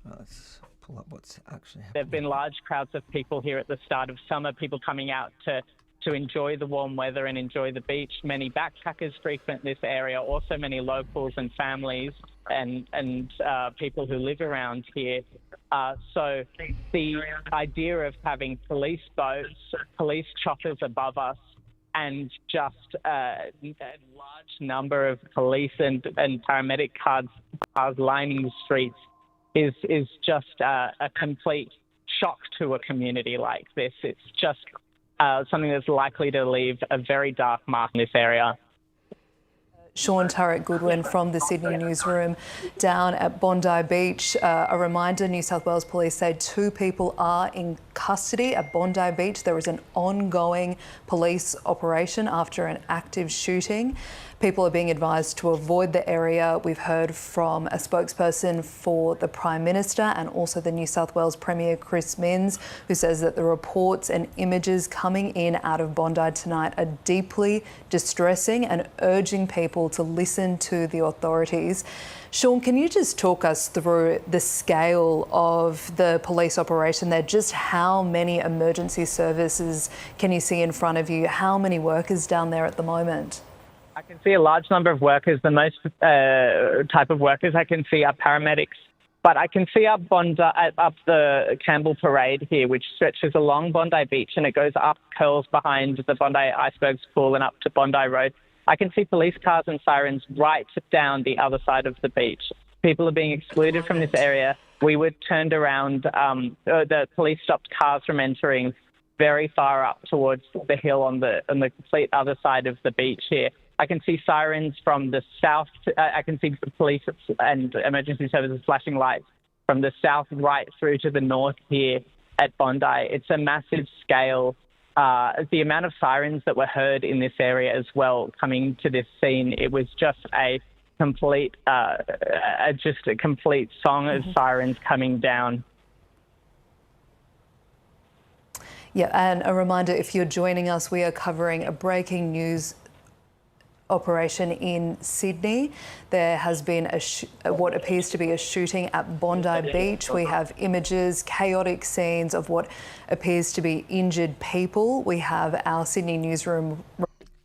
Let's pull up what's actually There happening. have been large crowds of people here at the start of summer, people coming out to enjoy the warm weather and enjoy the beach. Many backpackers frequent this area, also many locals and families and people who live around here. So the idea of having police boats, police choppers above us, and just a large number of police and paramedic cars lining the streets is just a complete shock to a community like this. It's just something that's likely to leave a very dark mark in this area. Sean Turek Goodwin from the Sydney newsroom down at Bondi Beach. A reminder, New South Wales Police say 2 people are in custody at Bondi Beach. There is an ongoing police operation after an active shooting. People are being advised to avoid the area. We've heard from a spokesperson for the Prime Minister and also the New South Wales Premier, Chris Minns, who says that the reports and images coming in out of Bondi tonight are deeply distressing and urging people to listen to the authorities. Sean, can you just talk us through the scale of the police operation there? Just how many emergency services can you see in front of you? How many workers down there at the moment? I can see a large number of workers. The most type of workers I can see are paramedics. But I can see up the Campbell Parade here, which stretches along Bondi Beach, and it goes up, curls behind the Bondi Icebergs Pool and up to Bondi Road. I can see police cars and sirens right down the other side of the beach. People are being excluded from this area. We were turned around. The police stopped cars from entering very far up towards the hill on the complete other side of the beach here. I can see sirens from the south. I can see the police and emergency services flashing lights from the south right through to the north here at Bondi. It's a massive scale. The amount of sirens that were heard in this area as well coming to this scene, it was just a complete song of sirens coming down. Yeah, and a reminder, if you're joining us, we are covering a breaking news operation in Sydney. There has been what appears to be a shooting at Bondi Beach. We have images, chaotic scenes of what appears to be injured people. We have our Sydney newsroom.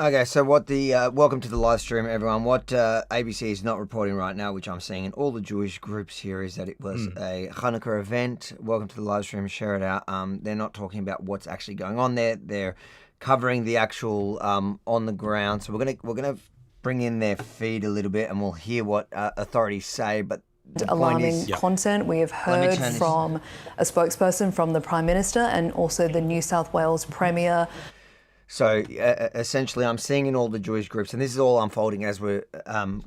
Okay, so what welcome to the live stream, everyone. What ABC is not reporting right now, which I'm seeing in all the Jewish groups here, is that it was a Chanukah event. Welcome to the live stream. Share it out. They're not talking about what's actually going on there. They're covering the actual on the ground. So we're gonna bring in their feed a little bit, and we'll hear what authorities say. But alarming content. We have heard from a spokesperson from the Prime Minister and also the New South Wales Premier. So essentially, I'm seeing in all the Jewish groups, and this is all unfolding as we're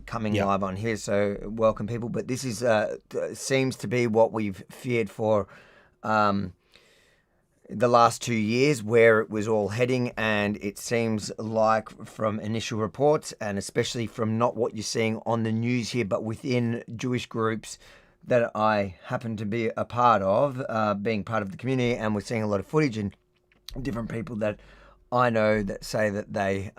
coming live on here. So welcome, people. But this is seems to be what we've feared for the last 2 years, where it was all heading, and it seems like from initial reports, and especially from not what you're seeing on the news here, but within Jewish groups that I happen to be a part of, being part of the community, and we're seeing a lot of footage and different people that I know that say that they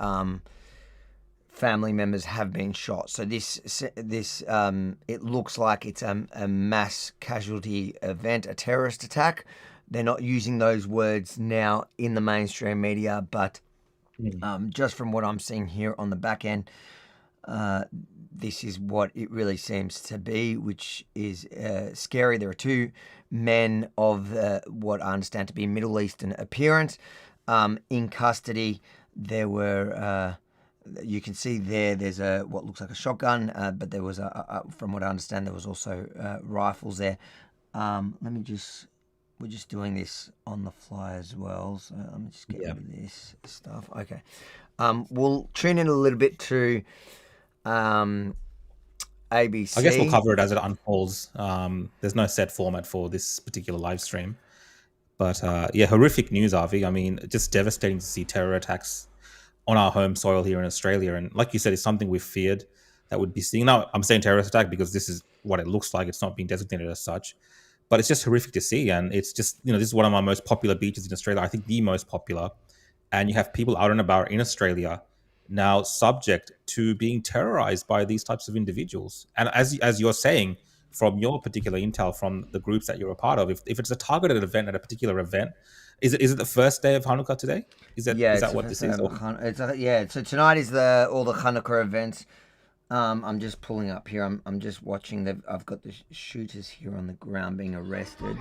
family members have been shot. So this it looks like it's a mass casualty event, a terrorist attack. They're not using those words now in the mainstream media, but just from what I'm seeing here on the back end, this is what it really seems to be, which is scary. There are 2 men of what I understand to be Middle Eastern appearance in custody. There were, you can see there's what looks like a shotgun, but there was, from what I understand, there was also rifles there. We're just doing this on the fly as well, so let me just get rid of this stuff. Okay. We'll tune in a little bit to ABC. I guess we'll cover it as it unfolds. There's no set format for this particular live stream. But horrific news, Avi. I mean, just devastating to see terror attacks on our home soil here in Australia. And like you said, it's something we've feared that would be seeing. Now, I'm saying terrorist attack because this is what it looks like. It's not being designated as such. But it's just horrific to see. And it's just, this is one of my most popular beaches in Australia. I think the most popular. And you have people out and about in Australia now subject to being terrorized by these types of individuals. And as you're saying, from your particular intel from the groups that you're a part of, if it's a targeted event at a particular event, is it the first day of Hanukkah today? Is that what this is? So tonight is all the Chanukah events. I'm just pulling up here. I'm just watching. I've got the shooters here on the ground being arrested.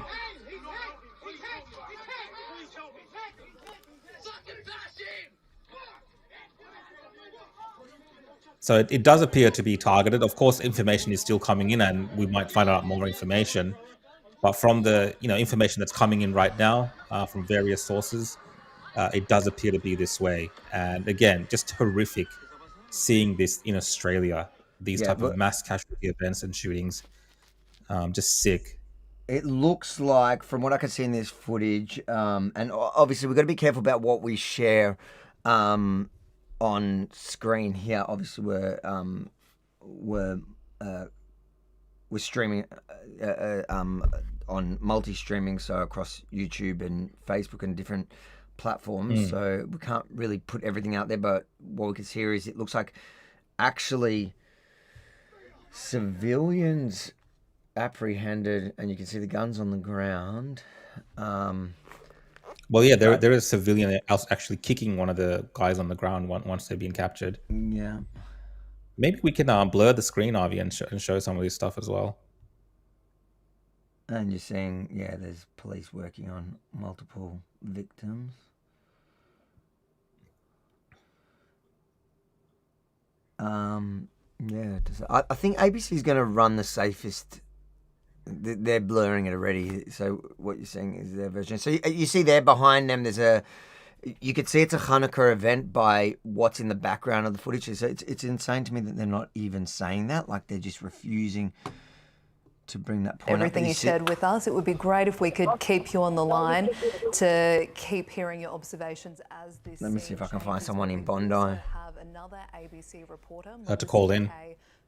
So it does appear to be targeted. Of course, information is still coming in, and we might find out more information. But from the information that's coming in right now from various sources, it does appear to be this way. And again, just horrific seeing this in Australia. These type of mass casualty events and shootings, just sick. It looks like, from what I can see in this footage, and obviously we've got to be careful about what we share on screen here. Obviously, we're streaming on multi-streaming, so across YouTube and Facebook and different platforms. So we can't really put everything out there. But what we can see here is it looks like actually civilians apprehended, and you can see the guns on the ground. Well, yeah, there is a civilian actually kicking one of the guys on the ground once they've been captured. Yeah. Maybe we can blur the screen, Avi, and show some of this stuff as well. And you're seeing, there's police working on multiple victims. I think ABC is going to run the safest. They're blurring it already. So what you're seeing is their version. So you see there behind them, you could see it's a Hanukkah event by what's in the background of the footage. So it's insane to me that they're not even saying that. Like, they're just refusing to bring that point everything up. You shared with us. It would be great if we could keep you on the line to keep hearing your observations as this. Let me see if I can find someone in Bondi. We also have another ABC reporter, to call in,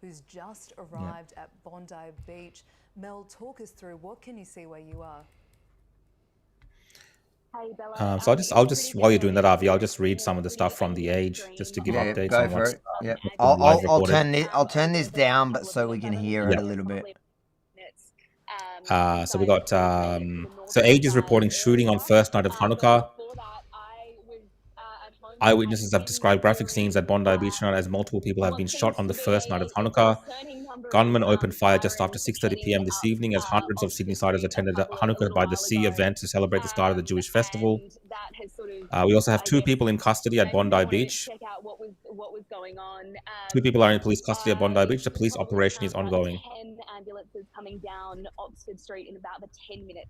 who's just arrived at Bondi Beach. Mel, talk us through, what can you see where you are? So I'll just while you're doing that, Avi, I'll just read some of the stuff from The Age just to give updates on what's I'll turn this down, but so we can hear it a little bit. So we got so Age is reporting shooting on first night of Hanukkah. Eyewitnesses have described graphic scenes at Bondi Beach tonight as multiple people have been shot on the first night of Hanukkah. Gunmen opened fire just after 6:30 p.m. this evening as hundreds of Sydney-siders attended a Hanukkah by the Sea event to celebrate the start of the Jewish festival. We also have 2 people in custody at Bondi Beach. 2 people are in police custody at Bondi Beach. The police operation is ongoing. 10 ambulances coming down Oxford Street in about the 10 minutes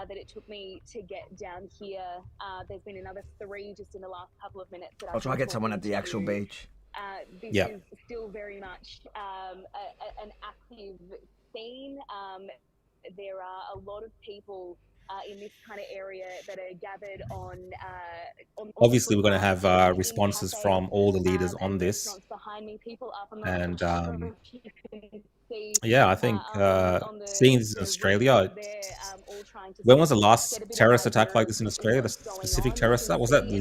that it took me to get down here. There's been another 3 just in the last couple of minutes. I'll try to get someone at the actual beach. This is still very much an active scene. There are a lot of people in this kind of area that are gathered on obviously, we're going to have responses from all the leaders on this. And I think seeing this in Australia, when was the last terrorist attack like this in Australia? The specific terrorist attack, was that the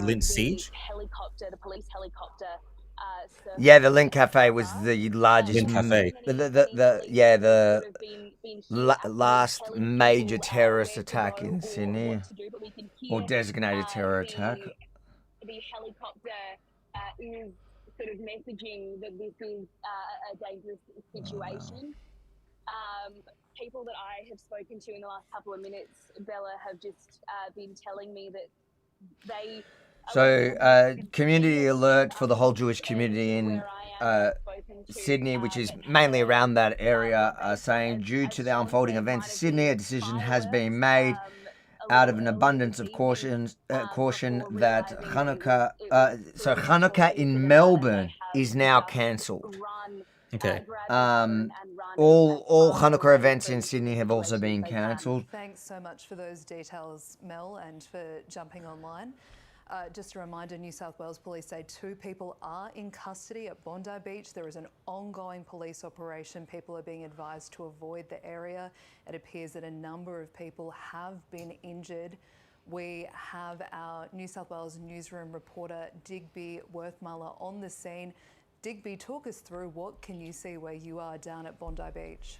Lint siege? The police helicopter. The Lint Cafe was the largest. Lint Cafe. The last major terrorist attack in Sydney, or designated terror attack. The helicopter is sort of messaging that this is a dangerous situation. People that I have spoken to in the last couple of minutes, Bella, have just been telling me that they... So, community alert for the whole Jewish community in Sydney, which is mainly around that area, saying due to the unfolding events in Sydney, a decision has been made out of an abundance of caution that Chanukah in Melbourne is now cancelled. Okay. All Chanukah events in Sydney have also been cancelled. Thanks so much for those details, Mel, and for jumping online. Just a reminder, New South Wales Police say 2 people are in custody at Bondi Beach. There is an ongoing police operation. People are being advised to avoid the area. It appears that a number of people have been injured. We have our New South Wales newsroom reporter Digby Worthmuller on the scene. Digby, talk us through, what can you see where you are down at Bondi Beach?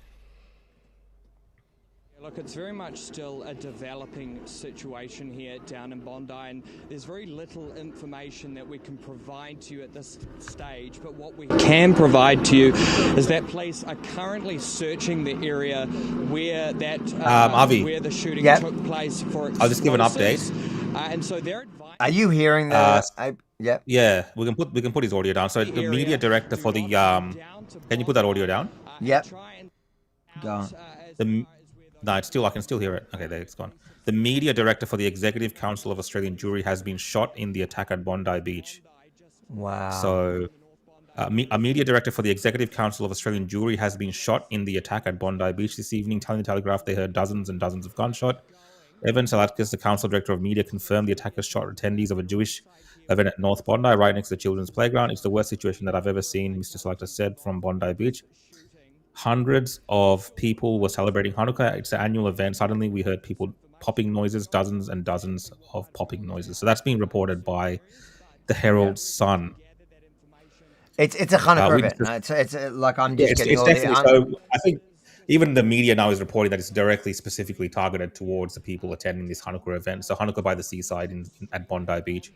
Look, it's very much still a developing situation here down in Bondi, and there's very little information that we can provide to you at this stage, but what we can provide to you is that police are currently searching the area where that Avi, where the shooting took place for explosives. I'll just give an update. And so they're advising... Are you hearing the? Yep. Yeah, we can put his audio down. So the media director for the can you put that audio down? Yep. Go on. No, I can still hear it. Okay, there it's gone. The media director for the Executive Council of Australian Jewry has been shot in the attack at Bondi Beach. Wow. So, a media director for the Executive Council of Australian Jewry has been shot in the attack at Bondi Beach this evening, telling the Telegraph they heard dozens and dozens of gunshot. Evan Salatkis, the council director of media, confirmed the attackers shot attendees of a Jewish event at North Bondi, right next to the children's playground. It's the worst situation that I've ever seen, Mr. Salatkis said from Bondi Beach. Hundreds of people were celebrating Hanukkah. It's an annual event. Suddenly we heard people popping noises, dozens and dozens of popping noises. So that's being reported by the Herald Sun. It's a Hanukkah event. It's like I'm just getting all definitely so. I think even the media now is reporting that it's directly, specifically targeted towards the people attending this Hanukkah event. So Hanukkah by the seaside at Bondi Beach,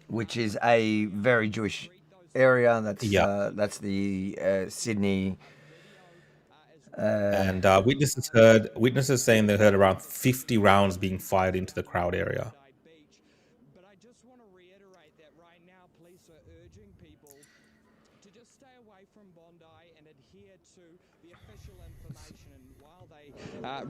which is a very Jewish area. That's the Sydney. And witnesses saying they heard around 50 rounds being fired into the crowd area. But I just want to reiterate that right now police are urging people to just stay away from Bondi and adhere to the official information while they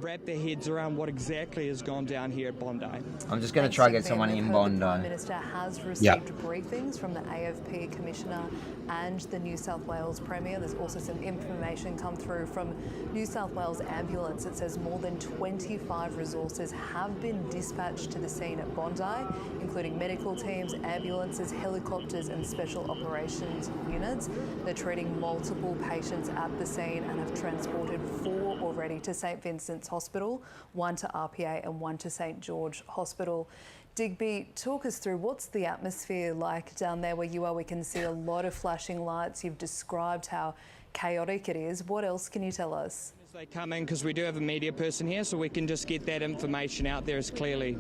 wrap their heads around what exactly has gone down here at Bondi. I'm just going to try to get someone in Bondi. The Prime Minister has received briefings from the AFP Commissioner and the New South Wales Premier. There's also some information come through from New South Wales Ambulance. It says more than 25 resources have been dispatched to the scene at Bondi, including medical teams, ambulances, helicopters and special operations units. They're treating multiple patients at the scene and have transported 4 already to St Vincent's Hospital, 1 to RPA and 1 to St George Hospital. Digby, talk us through what's the atmosphere like down there where you are. We can see a lot of flashing lights. You've described how chaotic it is. What else can you tell us? As they come in, because we do have a media person here, so we can just get that information out there as clearly.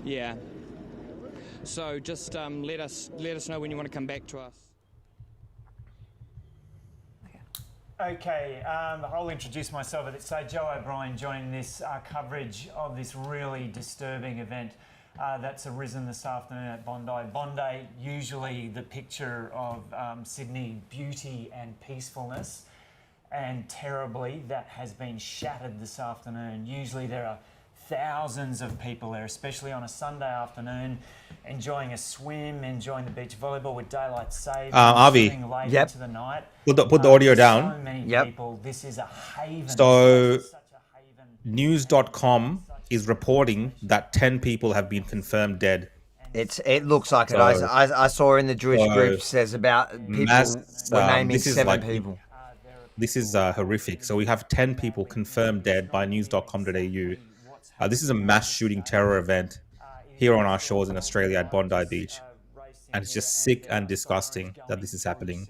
Yeah. So just let us know when you want to come back to us. Okay, I'll introduce myself. So Joe O'Brien joining this coverage of this really disturbing event that's arisen this afternoon at Bondi. Bondi, usually the picture of Sydney beauty and peacefulness, and terribly that has been shattered this afternoon. Usually there are thousands of people there, especially on a Sunday afternoon, enjoying a swim, enjoying the beach volleyball with daylight saved, Avi, late into the night. Put the audio down. So many people. This is a haven. So news.com is reporting that 10 people have been confirmed dead. It looks like it. I saw in the Jewish group says about people were naming 7 people. This is horrific. So we have 10 people confirmed dead by news.com.au. This is a mass shooting terror event here on our shores in Australia at Bondi Beach. And it's just sick and disgusting that this is happening.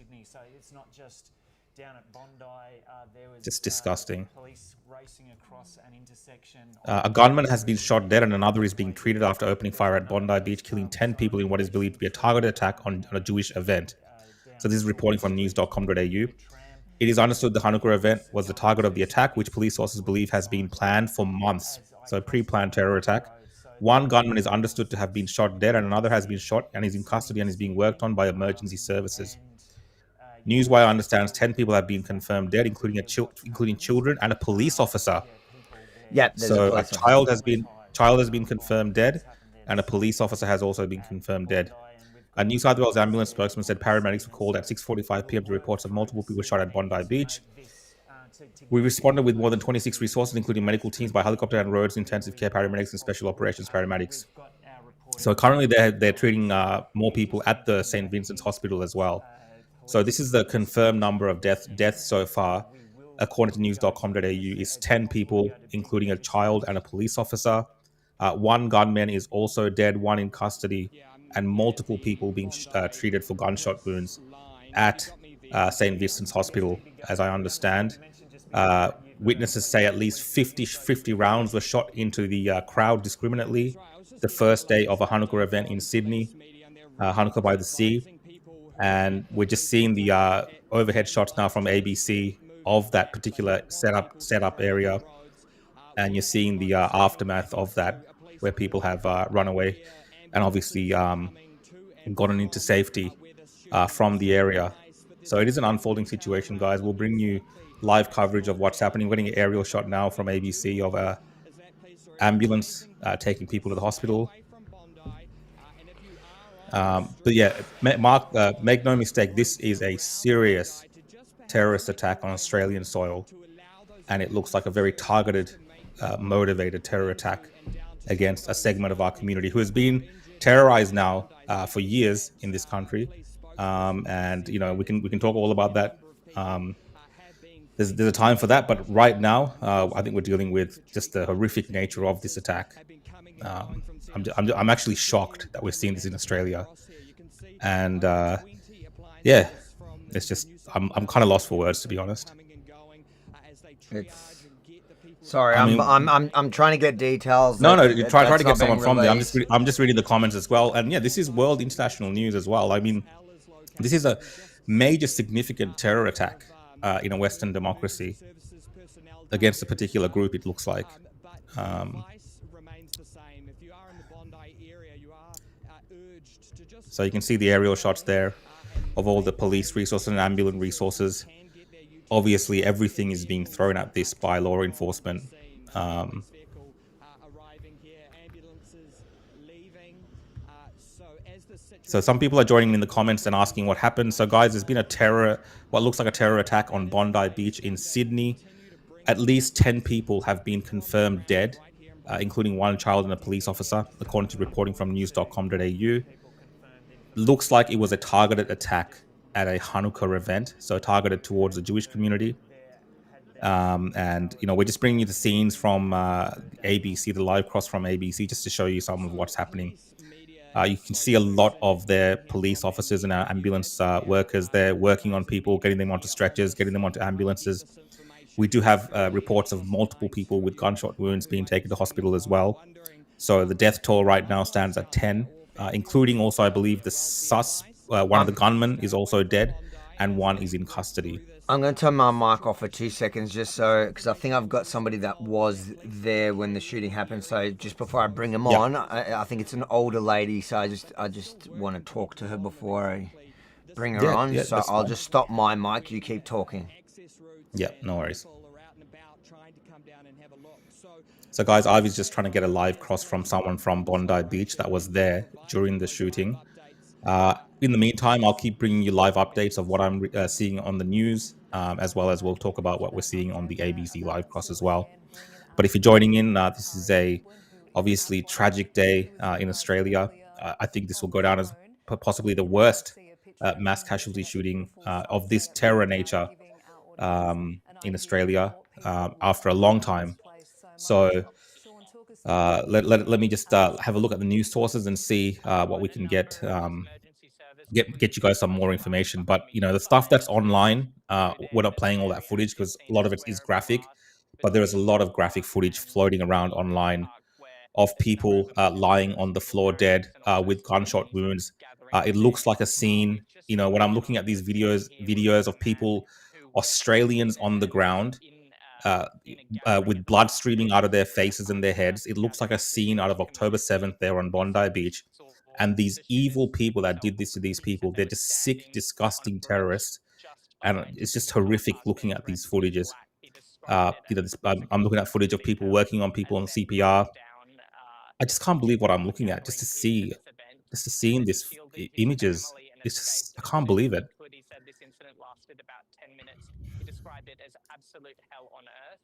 Just disgusting. A gunman has been shot dead and another is being treated after opening fire at Bondi Beach, killing 10 people in what is believed to be a targeted attack on a Jewish event. So this is reporting from news.com.au. It is understood the Hanukkah event was the target of the attack, which police sources believe has been planned for months. So a pre-planned terror attack. One gunman is understood to have been shot dead and another has been shot and is in custody and is being worked on by emergency services. Newswire understands 10 people have been confirmed dead, including children and a police officer. Yeah, so a child has been confirmed dead, and a police officer has also been confirmed dead. A New South Wales ambulance spokesman said paramedics were called at 6:45 p.m. to reports of multiple people shot at Bondi Beach. We responded with more than 26 resources, including medical teams by helicopter and roads, intensive care paramedics, and special operations paramedics. So currently they're treating more people at the St. Vincent's Hospital as well. So this is the confirmed number of deaths so far, according to news.com.au, is 10 people, including a child and a police officer. One gunman is also dead, 1 in custody, and multiple people being treated for gunshot wounds at St. Vincent's Hospital, as I understand. witnesses say at least 50 rounds were shot into the crowd discriminately the first day of a Hanukkah event in Sydney, Hanukkah by the Sea. And we're just seeing the overhead shots now from ABC of that particular setup area. And you're seeing the aftermath of that, where people have run away and obviously gotten into safety from the area. So it is an unfolding situation, guys. We'll bring you live coverage of what's happening. We're getting an aerial shot now from ABC of a ambulance taking people to the hospital. But yeah, Mark, make no mistake, this is a serious terrorist attack on Australian soil, and it looks like a very targeted, motivated terror attack against a segment of our community who has been terrorized now for years in this country. And you know, we can talk all about that. There's a time for that, but right now, I think we're dealing with just the horrific nature of this attack. I'm actually shocked that we're seeing this in Australia, and yeah, it's just I'm kind of lost for words, to be honest. It's sorry, I mean, I'm trying to get details. No, you try to get not someone being from there. released. I'm just reading the comments as well, and yeah, this is world international news as well. I mean, this is a major significant terror attack in a Western democracy against a particular group. It looks like. So you can see the aerial shots there of all the police resources and ambulance resources. Obviously, everything is being thrown at this by law enforcement. So some people are joining in the comments and asking what happened. So guys, there's been what looks like a terror attack on Bondi Beach in Sydney. At least 10 people have been confirmed dead, including one child and a police officer, according to reporting from news.com.au. Looks like it was a targeted attack at a Hanukkah event, so targeted towards the Jewish community. And you know, we're just bringing you the scenes from ABC, the live cross from ABC, just to show you some of what's happening. You can see a lot of their police officers and ambulance workers there working on people, getting them onto stretchers, getting them onto ambulances. We do have reports of multiple people with gunshot wounds being taken to hospital as well. So the death toll right now stands at 10, including also, I believe, one of the gunmen is also dead, and one is in custody. I'm going to turn my mic off for 2 seconds just so, because I think I've got somebody that was there when the shooting happened. So just before I bring him on, I think it's an older lady. So I just want to talk to her before I bring her on. So I'll just stop my mic. You keep talking. Yeah, no worries. So guys, Ivy's just trying to get a live cross from someone from Bondi Beach that was there during the shooting. In the meantime, I'll keep bringing you live updates of what I'm seeing on the news, as well as we'll talk about what we're seeing on the ABC live cross as well. But if you're joining in, this is a obviously tragic day in Australia. I think this will go down as possibly the worst mass casualty shooting of this terror nature in Australia after a long time. So let me just have a look at the news sources and see what we can get you guys some more information. But you know, the stuff that's online, we're not playing all that footage because a lot of it is graphic, but there is a lot of graphic footage floating around online of people lying on the floor dead with gunshot wounds. It looks like a scene, you know, when I'm looking at these videos of people, Australians on the ground with blood streaming out of their faces and their heads. It looks like a scene out of October 7th there on Bondi Beach. And these evil people that did this to these people, they're just sick, disgusting terrorists. And it's just horrific looking at these footages. I'm looking at footage of people working on people on CPR. I just can't believe what I'm looking at. Just to see in this images, it's just, I can't believe it. He said this incident lasted about 10 minutes. He described it as absolute hell on earth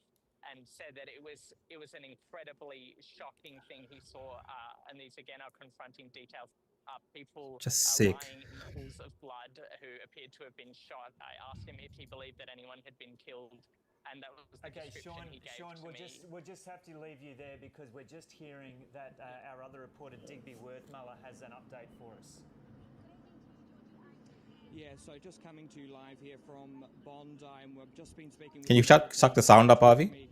and said that it was an incredibly shocking thing he saw. And these again are confronting details. People just sick. Lying in pools of blood who appeared to have been shot. I asked him if he believed that anyone had been killed. And that was the description he gave to me. We'll just have to leave you there because we're just hearing that our other reporter, Digby Worthmuller, has an update for us. Yeah, so just coming to you live here from Bondi, and we've just been speaking. Can you suck the sound up, Avi?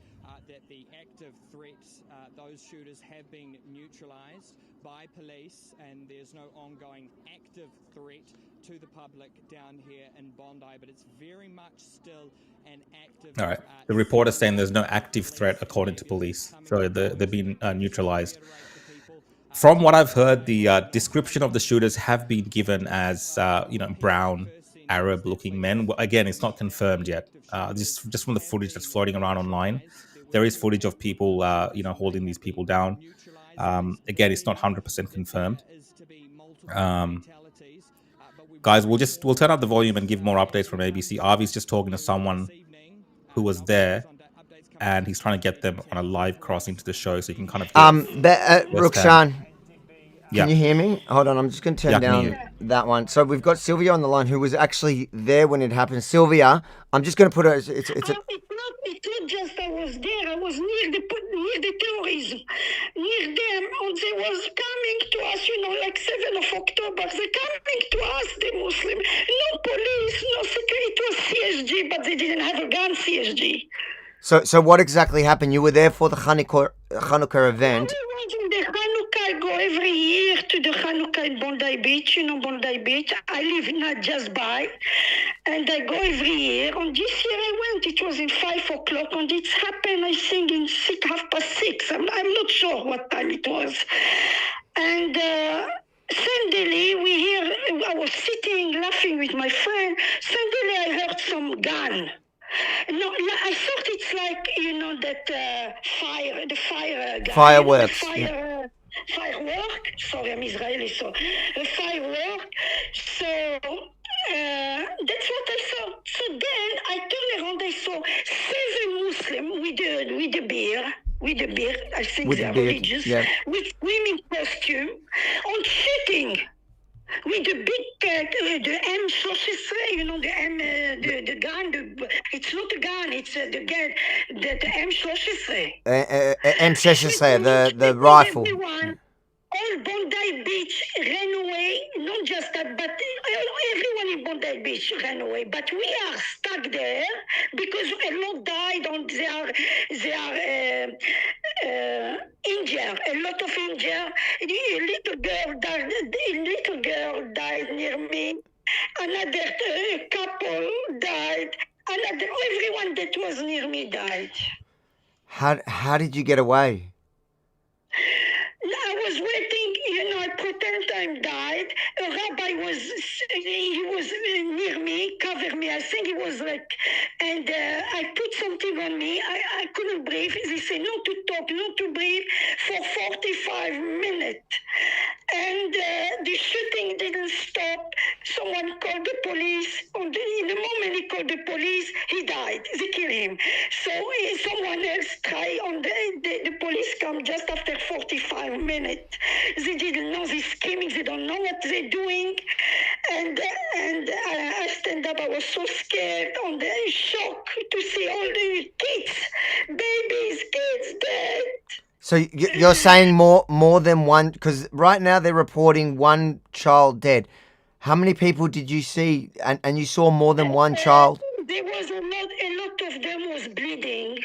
That the active threats, those shooters have been neutralised by police, and there's no ongoing active threat to the public down here in Bondi, but it's very much still an active. All right. The report is saying there's no active threat according to police, so they've been neutralised. From what I've heard, the description of the shooters have been given as brown Arab-looking men. Well, again, it's not confirmed yet. Just from the footage that's floating around online, there is footage of people holding these people down. Again, it's not 100% confirmed. Guys, we'll turn up the volume and give more updates from ABC. Avi's just talking to someone who was there, and he's trying to get them on a live crossing to the show, so you can kind of hear Rukshan, Yeah. can you hear me? Hold on, I'm just going to turn down that one. So we've got Sylvia on the line, who was actually there when it happened. Sylvia, I'm just going to put her. It's not just I was there. I was near the terrorism, near them, and they was coming to us. Like 7th of October, they coming to us, the Muslim. No police, no security. It was CSG, but they didn't have a gun. CSG. So what exactly happened? You were there for the Chanukah event. The Chanukah, I go every year to the Chanukah in Bondi Beach, Bondi Beach. I live not just by, and I go every year. And this year I went, it was in 5 o'clock, and it happened, I think, in 6:30. I'm not sure what time it was. And suddenly I was sitting laughing with my friend. Suddenly I heard some gun. No, I thought it's like, that Fireworks. Firework. Sorry, I'm Israeli, so firework. So that's what I thought. So then I turned around, I saw 7 Muslims with the beer. I think they're religious, with women costume, on shooting. With the big, the M16, the gun, it's not a gun, it's the gun, the M16. M16, the rifle. Everyone, all Bondi Beach ran away, not just that, but everyone in Bondi Beach ran away. But we are stuck there because a lot died, and they are injured, a lot of injured. A little girl died near me. Another couple died. Everyone that was near me died. How did you get away? I was waiting, I pretend I died. A rabbi was near me, covered me. I think he was like, and I put something on me. I couldn't breathe. They said not to talk, not to breathe for 45 minutes. And the shooting didn't stop. Someone called the police. In the moment he called the police, he died. They killed him. So someone else tried. The police come just after 45 minutes. They didn't know. They're screaming. They don't know what they're doing. And I stand up. I was so scared. On the shock to see all the kids, babies, kids dead. So you're saying more than one, because right now they're reporting one child dead. How many people did you see? And you saw more than one child? There was a lot of them was bleeding.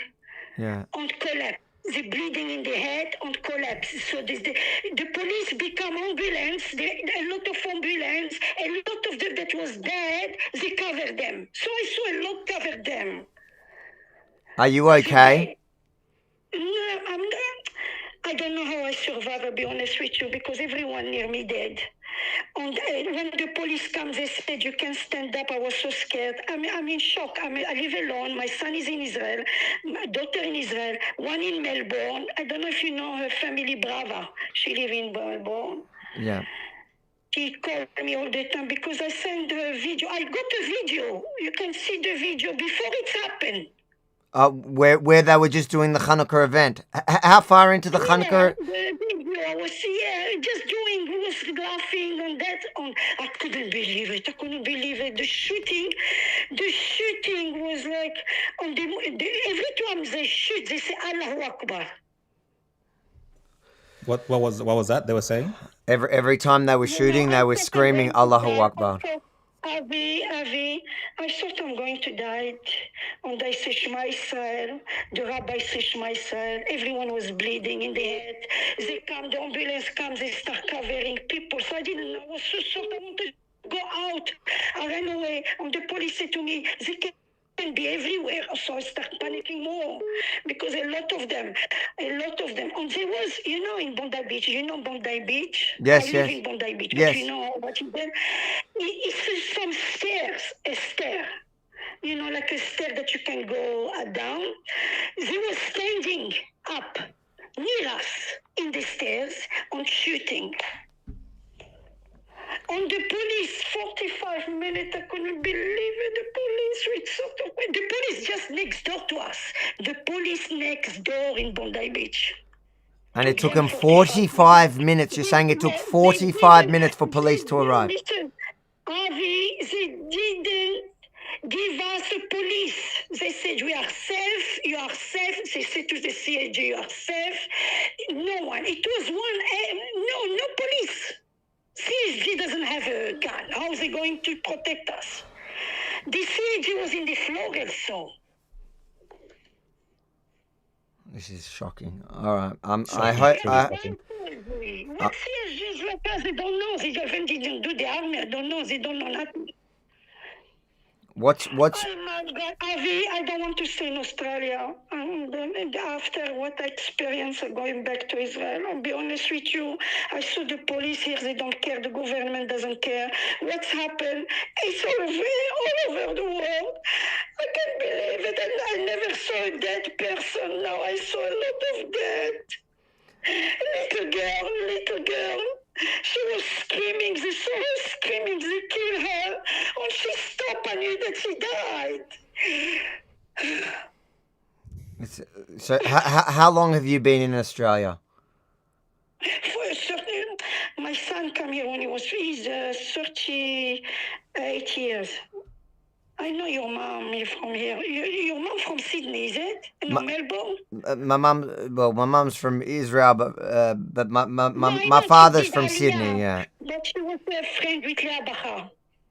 Yeah. On collapse. The bleeding in the head on collapse. So the police become ambulance. A lot of ambulance. A lot of them that was dead, they covered them. So I saw a lot covered them. Are you okay? No, I'm not. I don't know how I survived, I'll be honest with you, because everyone near me dead. And when the police comes, they said, you can stand up. I was so scared. I'm in shock. I live alone. My son is in Israel. My daughter in Israel. One in Melbourne. I don't know if you know her family, Brava. She lives in Melbourne. Yeah. She called me all the time because I sent her a video. I got a video. You can see the video before it happened. Where they were just doing the Chanukah event. How far into the Chanukah? I was just was laughing on that. I couldn't believe it. The shooting was like every time they shoot, they say Allahu Akbar. What was that they were saying? Every time they were shooting, they were screaming Allahu Akbar. Avi, I thought I'm going to die. And I said, Shema Israel. The rabbi said, Shema Israel. Everyone was bleeding in the head. They come, the ambulance comes, they start covering people. So I didn't know. I was so shocked. I wanted to go out. I ran away. And the police said to me, they can be everywhere. So I start panicking more because a lot of them. And there was, in Bondi Beach, Bondi Beach? Yes, I live yes. in Bondi Beach, Yes. but you know what is there? It's some stairs, a stair. Like a stair that you can go down. They were standing up near us in the stairs and shooting. On the police, 45 minutes, I couldn't believe it. The police just next door to us. The police next door in Bondi Beach. And it took them 45 minutes. You're saying it took 45 minutes for police to arrive? Listen, Avi, they didn't give us the police. They said, we are safe, you are safe. They said to the CAG, you are safe. No one. It was no police. CAG doesn't have a gun. How are they going to protect us? The CAG was in the floor also. This is shocking. All right. I hope. What CAG is like us? They don't know. They didn't do the army. I don't know. They don't know nothing. What's Oh my God, Avi, I don't want to stay in Australia. And after what I experienced going back to Israel, I'll be honest with you, I saw the police here, they don't care, the government doesn't care. What's happened? It's all over the world. I can't believe it, and I never saw a dead person. Now I saw a lot of dead. Little girl. She was screaming. They saw her screaming. They killed her. And she stopped. I knew that she died. So how long have you been in Australia? My son came here when he's 38 years. I know your mom is from here. Your mom from Sydney, is it? No, Melbourne? My mum's from Israel, but my father's from Sydney, yeah. But she was a friend with Leah Bachar.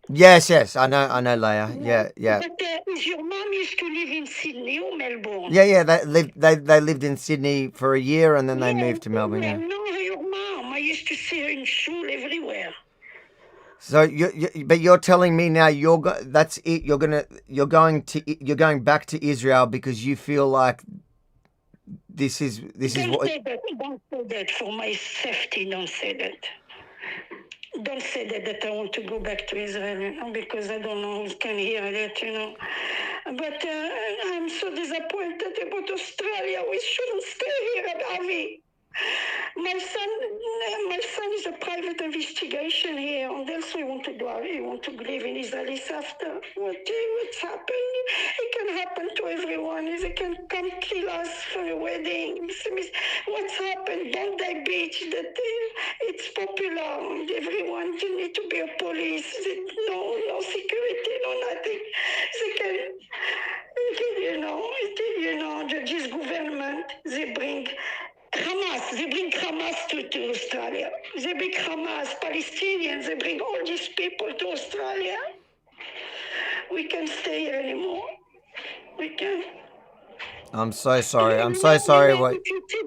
Yes, I know Leah. Yeah. But your mom used to live in Sydney or Melbourne? Yeah. They lived in Sydney for a year and then they moved to Melbourne. I Yeah. know your mom. I used to see her in school everywhere. So but you're telling me now that's it. You're going back to Israel because you feel like this is what. Don't say that for my safety. Don't say that. Don't say that I want to go back to Israel, because I don't know who can hear that, But I'm so disappointed about Australia. We shouldn't stay here at Avi. My son is a private investigation here, and that's what he want to do. He want to live in Israel after what's happened. It can happen to everyone. They can come kill us for a wedding. What's happened? Bondi Beach, that it's popular, and everyone need to be a police. No security, no nothing. They can, this government, they bring Hamas to Australia. They bring Hamas, Palestinians, they bring all these people to Australia. We can't stay here anymore. We can't. I'm so sorry. I'm so sorry. What? If you see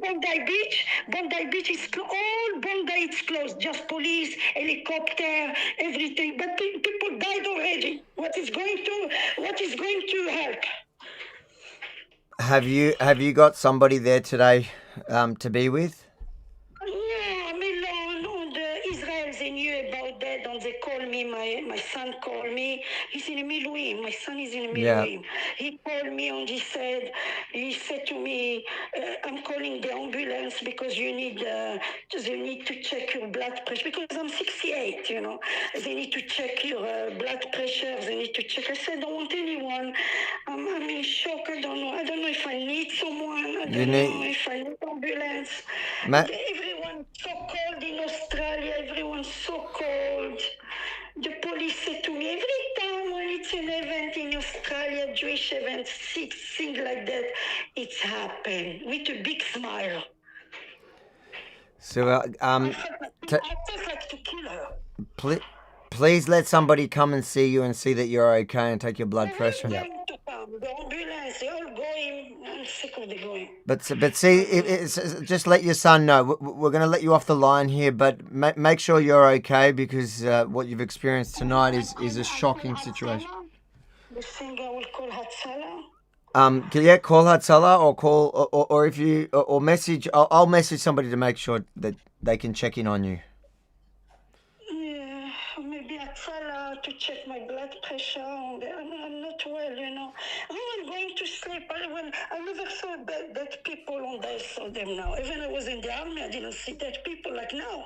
Bondi Beach is all Bondi is closed. Just police, helicopter, everything. But people died already. What is going to help? Have you got somebody there today to be with? Yeah, I'm alone. And Israel, they knew about that, and they called me. My son called me. He's in Miluim. My son is in Miluim. Yeah. He called me and he said to me, I'm calling the ambulance because they need to check your blood pressure, because I'm 68, They need to check your blood pressure. They need to check. I said, I don't want anyone. I'm in shock. I don't know. I don't know if I need someone. I don't know if I need ambulance. Everyone's so cold in Australia. Everyone's so cold. The police said to me, every time when it's an event in Australia, Jewish event, things like that, it's happened with a big smile. So, I felt like to kill her. Please let somebody come and see you and see that you're okay and take your blood pressure. Yeah. The ambulance, they all going. I'm sick of the going. But see, just let your son know. We're going to let you off the line here, but make sure you're okay because what you've experienced tonight is a shocking situation. The singer will call Hatsala. Call Hatsala or call or if you or message. I'll message somebody to make sure that they can check in on you. Yeah, maybe Hatsala to check my blood pressure. I'm not well, you know. I'm going to sleep. I never saw dead people, and I saw them now. Even I was in the army, I didn't see dead people like now.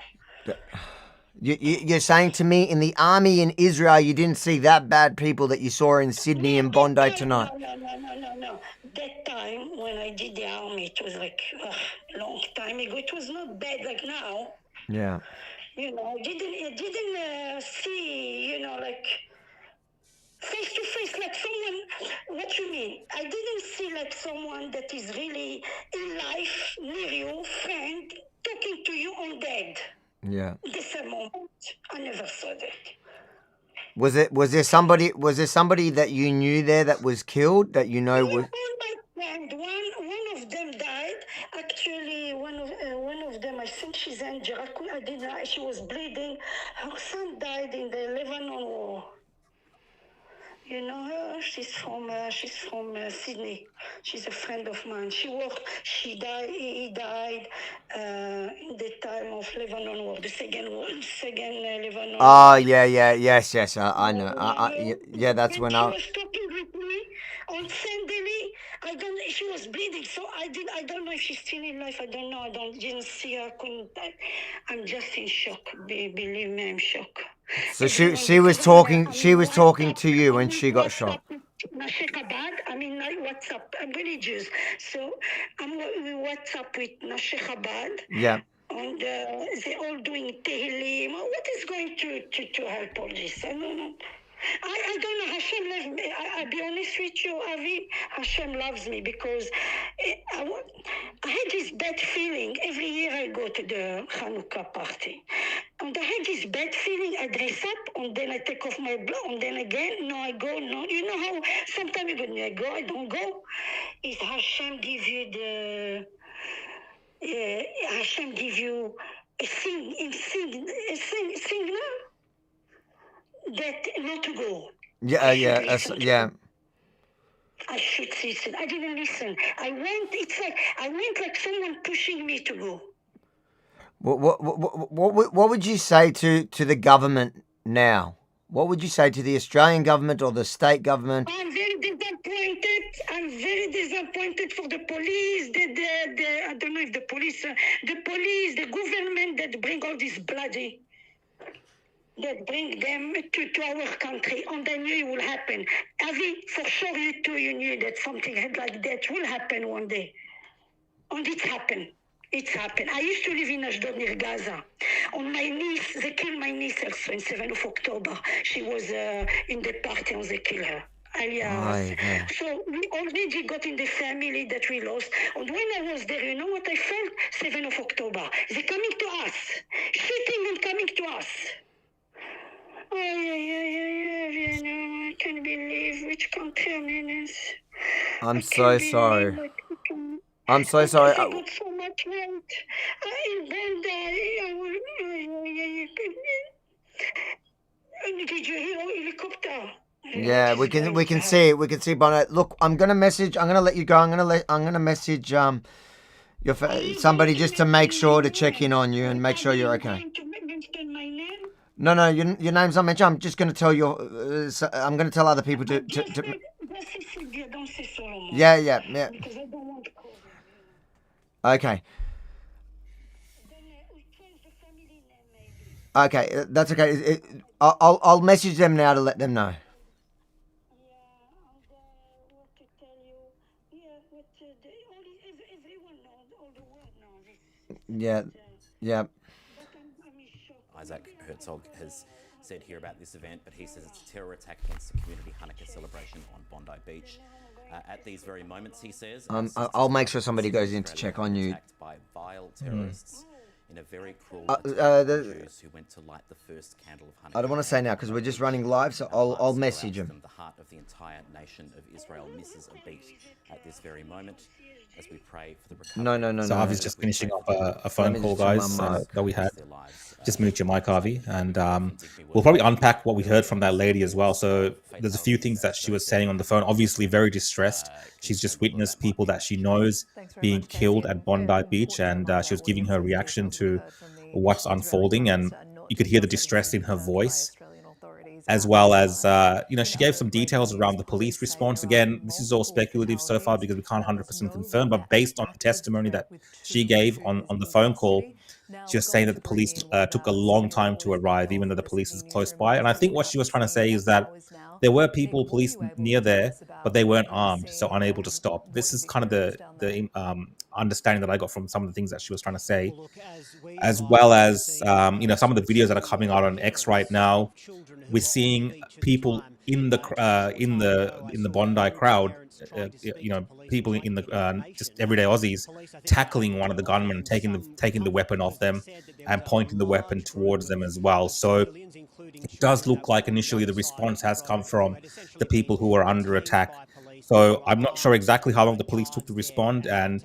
You're saying to me in the army in Israel you didn't see that bad people that you saw in Sydney and Bondi tonight? No. That time when I did the army, it was like a long time ago. It was not bad like now. Yeah. You know, I didn't see, you know, like face to face like someone. What you mean? I didn't see like someone that is really in life, near you, friend, talking to you on dead. Yeah. This moment, I never saw that. Was there somebody that you knew there that was killed that you know was? All my friend, one of them died. Actually, one of them, I think she's injured. I didn't. She was bleeding. Her son died in the Lebanon war. You know her? She's from Sydney. She's a friend of mine. She died. He died in the time of Lebanon war, the second Lebanon. Oh yes. I know. That's when I. She was talking with me on Sunday. She was bleeding, so I don't know if she's still in life. I don't know. Didn't see her. I'm just in shock. Believe me, I'm shocked. So she was talking to you when she got shot. Nashekabad, WhatsApp. I'm religious, so I'm WhatsApp with Nashekabad. Yeah. And they're all doing Tehillim. What is going to help all this? I don't know. I don't know. Hashem loves me. I'll be honest with you, Avi. Hashem loves me because I had this bad feeling. Every year I go to the Chanukah party. And I had this bad feeling. I dress up and then I take off my blouse and then again, no, I go. No, you know how sometimes you go, I go, I don't go. Is Hashem give you the... Hashem give you a signal that not to go. Yeah. I should listen. I didn't listen. I went like someone pushing me to go. What would you say to the government now? What would you say to the Australian government or the state government? I'm very disappointed for the police. I don't know if the police, the government that bring all this bloody, that bring them to our country, and I knew it will happen. Avi, for sure you too, you knew that something like that will happen one day. And it happened. It's happened. I used to live in Ashdod near Gaza. On my niece, they killed my niece also on 7th of October. She was in the party and they killed her. So we already got in the family that we lost. And when I was there, you know what I felt? 7th of October. They're coming to us. Shooting and coming to us. I can't believe which country I'm in. I'm so sorry. I'm so sorry. I got so much weight. Did you hear helicopter? Yeah, we can see it. We can see Bonnet. Look, I'm gonna let you go. I'm gonna message somebody just to make sure to check in on you and make sure you're okay. No, your name's not mentioned. I'm just gonna tell you. I'm gonna tell other people to. Yeah. Because I don't want to call. Okay. Okay, that's okay. I'll message them now to let them know. What to tell you? Everyone knows, all the world knows this. Yeah. Isaac Herzog has said here about this event, but he says it's a terror attack against the community Hanukkah celebration on Bondi Beach. At these very moments, he says, I'll make sure somebody goes in to check on you. Attacked by vile terrorists in a very cruel attack on Jews who went to light the first candle of Hanukkah. I don't want to say now because we're just running live, so I'll message him. The heart of the entire nation of Israel misses a beat at this very moment as we pray for the recovery. No. So Avi's just finishing up a phone call, guys, that we had. Just mute your mic, Avi, and we'll probably unpack what we heard from that lady as well. So there's a few things that she was saying on the phone. Obviously, very distressed. She's just witnessed people that she knows being killed at Bondi Beach, and she was giving her reaction to what's unfolding, and you could hear the distress in her voice, as well as she gave some details around the police response. Again, this is all speculative so far because we can't 100% confirm, but based on the testimony that she gave on the phone call, she was saying that the police took a long time to arrive, even though the police is close by. And I think what she was trying to say is that there were police near there, but they weren't armed, so unable to stop. This is kind of the understanding that I got from some of the things that she was trying to say, as well as some of the videos that are coming out on X right now. We're seeing people in the Bondi crowd, people in the just everyday Aussies tackling one of the gunmen, taking the weapon off them and pointing the weapon towards them as well. So it does look like initially the response has come from the people who are under attack. So I'm not sure exactly how long the police took to respond, and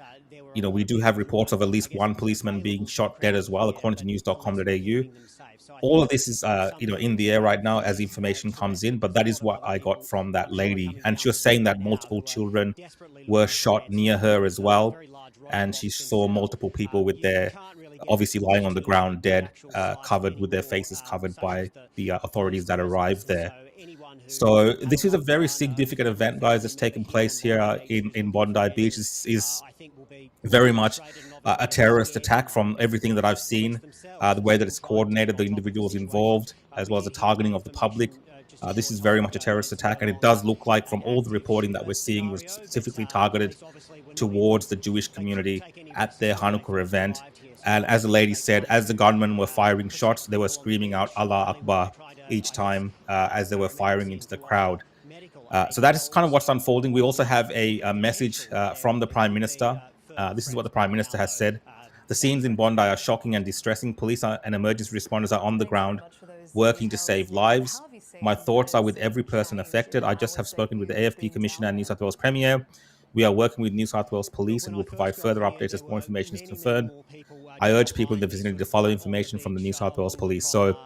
we do have reports of at least one policeman being shot dead as well, according to news.com.au. All of this is in the air right now as information comes in, but that is what I got from that lady. And she was saying that multiple children were shot near her as well, and she saw multiple people with their obviously lying on the ground dead, covered with their faces covered by the authorities that arrived there. So this is a very significant event, guys, that's taken place here in Bondi Beach. This is very much a terrorist attack from everything that I've seen, the way that it's coordinated, the individuals involved, as well as the targeting of the public. This is very much a terrorist attack, and it does look like from all the reporting that we're seeing was specifically targeted towards the Jewish community at their Hanukkah event. And as the lady said, as the gunmen were firing shots, they were screaming out Allah Akbar each time as they were firing into the crowd. So that is kind of what's unfolding. We also have a message from the Prime Minister. This is what the Prime Minister has said. The scenes in Bondi are shocking and distressing. Police and emergency responders are on the ground working to save lives. My thoughts are with every person affected. I just have spoken with the AFP Commissioner and New South Wales Premier. We are working with New South Wales Police and will provide further updates as more information is confirmed. I urge people in the vicinity to follow information from the New South Wales Police. So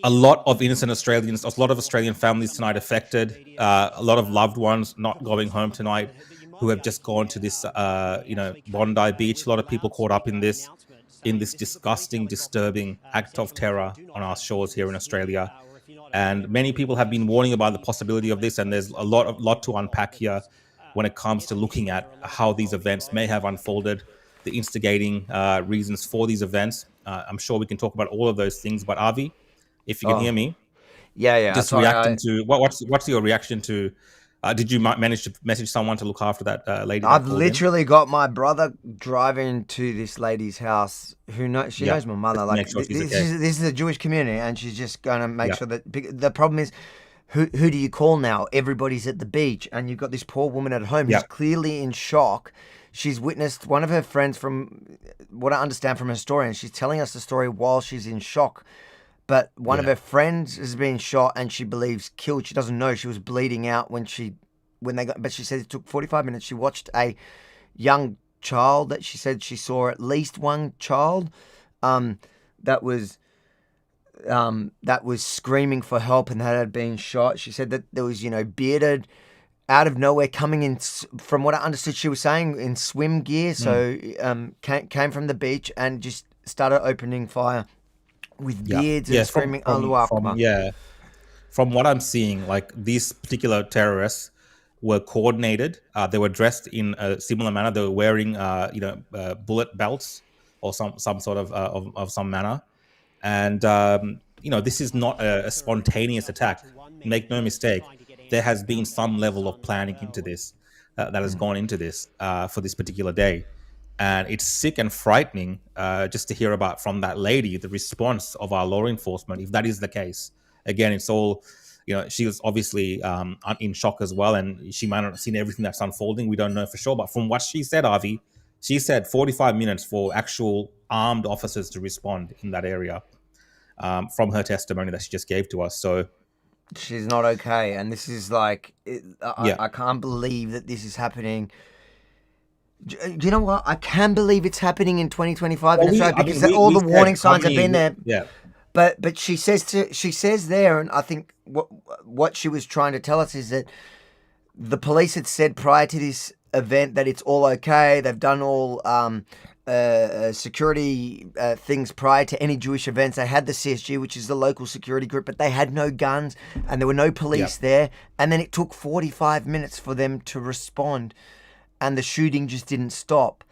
a lot of innocent Australians, a lot of Australian families tonight affected, a lot of loved ones not going home tonight who have just gone to this, Bondi Beach. A lot of people caught up in this disgusting, disturbing act of terror on our shores here in Australia. And many people have been warning about the possibility of this, and there's a lot to unpack here when it comes to looking at how these events may have unfolded, the instigating reasons for these events. I'm sure we can talk about all of those things, but Avi, if you can hear me, just reacting to what's your reaction to? Did you manage to message someone to look after that lady? I've literally got my brother driving to this lady's house. Who knows? She knows my mother. Like this is a Jewish community, and she's just going to make sure that. The problem is, who do you call now? Everybody's at the beach, and you've got this poor woman at home who's clearly in shock. She's witnessed one of her friends, from what I understand from her story, and she's telling us the story while she's in shock. But one of her friends has been shot and she believes killed. She doesn't know. She was bleeding out when they got, but she said it took 45 minutes. She watched a young child that she said she saw at least one child that was screaming for help and that had been shot. She said that there was, bearded out of nowhere coming in, from what I understood she was saying, in swim gear. So came from the beach and just started opening fire with beards and screaming Allahu Akbar. From what I'm seeing, like, these particular terrorists were coordinated. They were dressed in a similar manner. They were wearing, bullet belts or some sort of some manner. And this is not a spontaneous attack. Make no mistake. There has been some level of planning into this that has gone into this for this particular day. And it's sick and frightening just to hear about from that lady, the response of our law enforcement, if that is the case. Again, it's all, she was obviously in shock as well, and she might not have seen everything that's unfolding. We don't know for sure. But from what she said, Avi, She said 45 minutes for actual armed officers to respond in that area, from her testimony that she just gave to us. So she's not okay, and this is like, yeah. I can't believe that this is happening. Do you know what? I can believe it's happening in 2025 in Australia, because all the warning signs have been there. Yeah. But she says there, and I think what she was trying to tell us is that the police had said prior to this event that it's all okay. They've done all security things prior to any Jewish events. They had the CSG, which is the local security group, but they had no guns and there were no police there. And then it took 45 minutes for them to respond, and the shooting just didn't stop.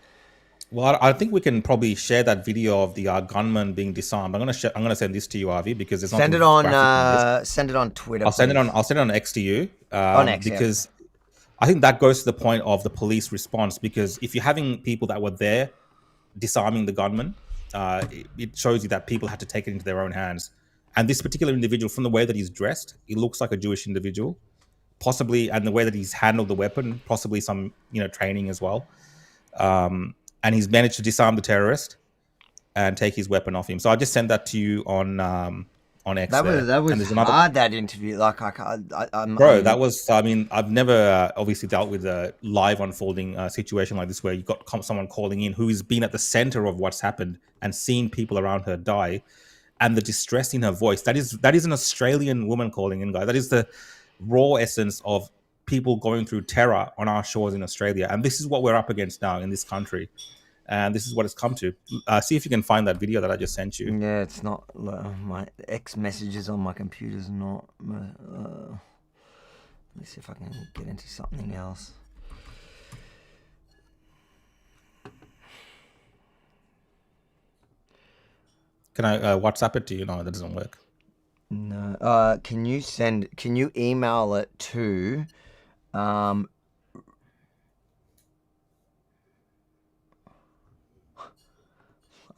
Well, I think we can probably share that video of the gunman being disarmed. I'm gonna send this to you, Avi, because there's send it on Twitter. I'll send it on X to you. On X, because I think that goes to the point of the police response. Because if you're having people that were there disarming the gunman, it shows you that people had to take it into their own hands. And this particular individual, from the way that he's dressed, he looks like a Jewish individual, possibly, and the way that he's handled the weapon, possibly some training as well. And he's managed to disarm the terrorist and take his weapon off him. So I just sent that to you on X. That was hard, that interview. Like, that was. I mean, I've never obviously dealt with a live unfolding situation like this, where you got someone calling in who has been at the center of what's happened and seen people around her die, and the distress in her voice. That is an Australian woman calling in, guys. That is the raw essence of people going through terror on our shores in Australia. And this is what we're up against now in this country. And this is what it's come to. See if you can find that video that I just sent you. Yeah, it's not... my X messages on my computer's not... let me see if I can get into something else. Can I WhatsApp it to you? No, that doesn't work. No. Can you email it to... I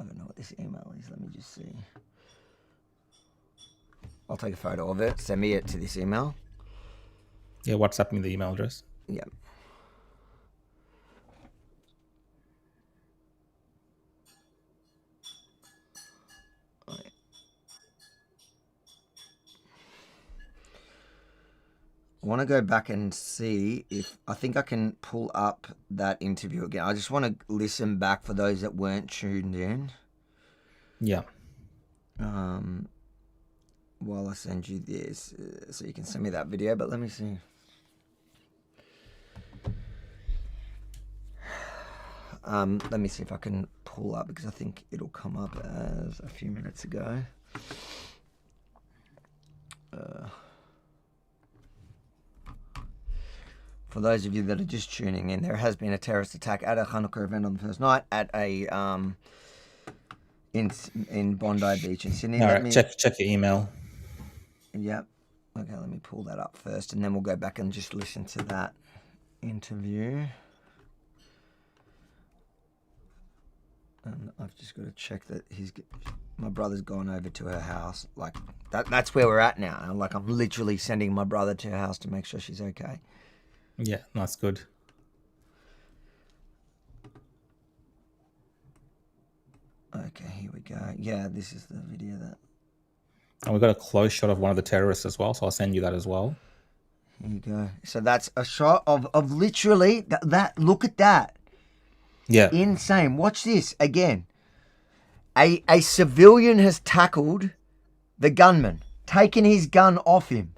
don't know what this email is. Let me just see. I'll take a photo of it. Send me it to this email. Yeah, WhatsApp me the email address. Yeah. I want to go back and see if I think I can pull up that interview again. I just want to listen back for those that weren't tuned in. Yeah. While I send you this, so you can send me that video. But let me see. Let me see if I can pull up, because I think it'll come up as a few minutes ago. For those of you that are just tuning in, there has been a terrorist attack at a Chanukah event on the first night at a in Bondi Beach in Sydney. All right, check your email. Yep. Okay, let me pull that up first, and then we'll go back and just listen to that interview. And I've just got to check that my brother's gone over to her house. Like that's where we're at now. And I'm literally sending my brother to her house to make sure she's okay. Yeah, that's good. Okay, here we go. Yeah, this is the video that... And we've got a close shot of one of the terrorists as well, so I'll send you that as well. Here you go. So that's a shot of literally that. Look at that. Yeah. Insane. Watch this again. A civilian has tackled the gunman, taken his gun off him.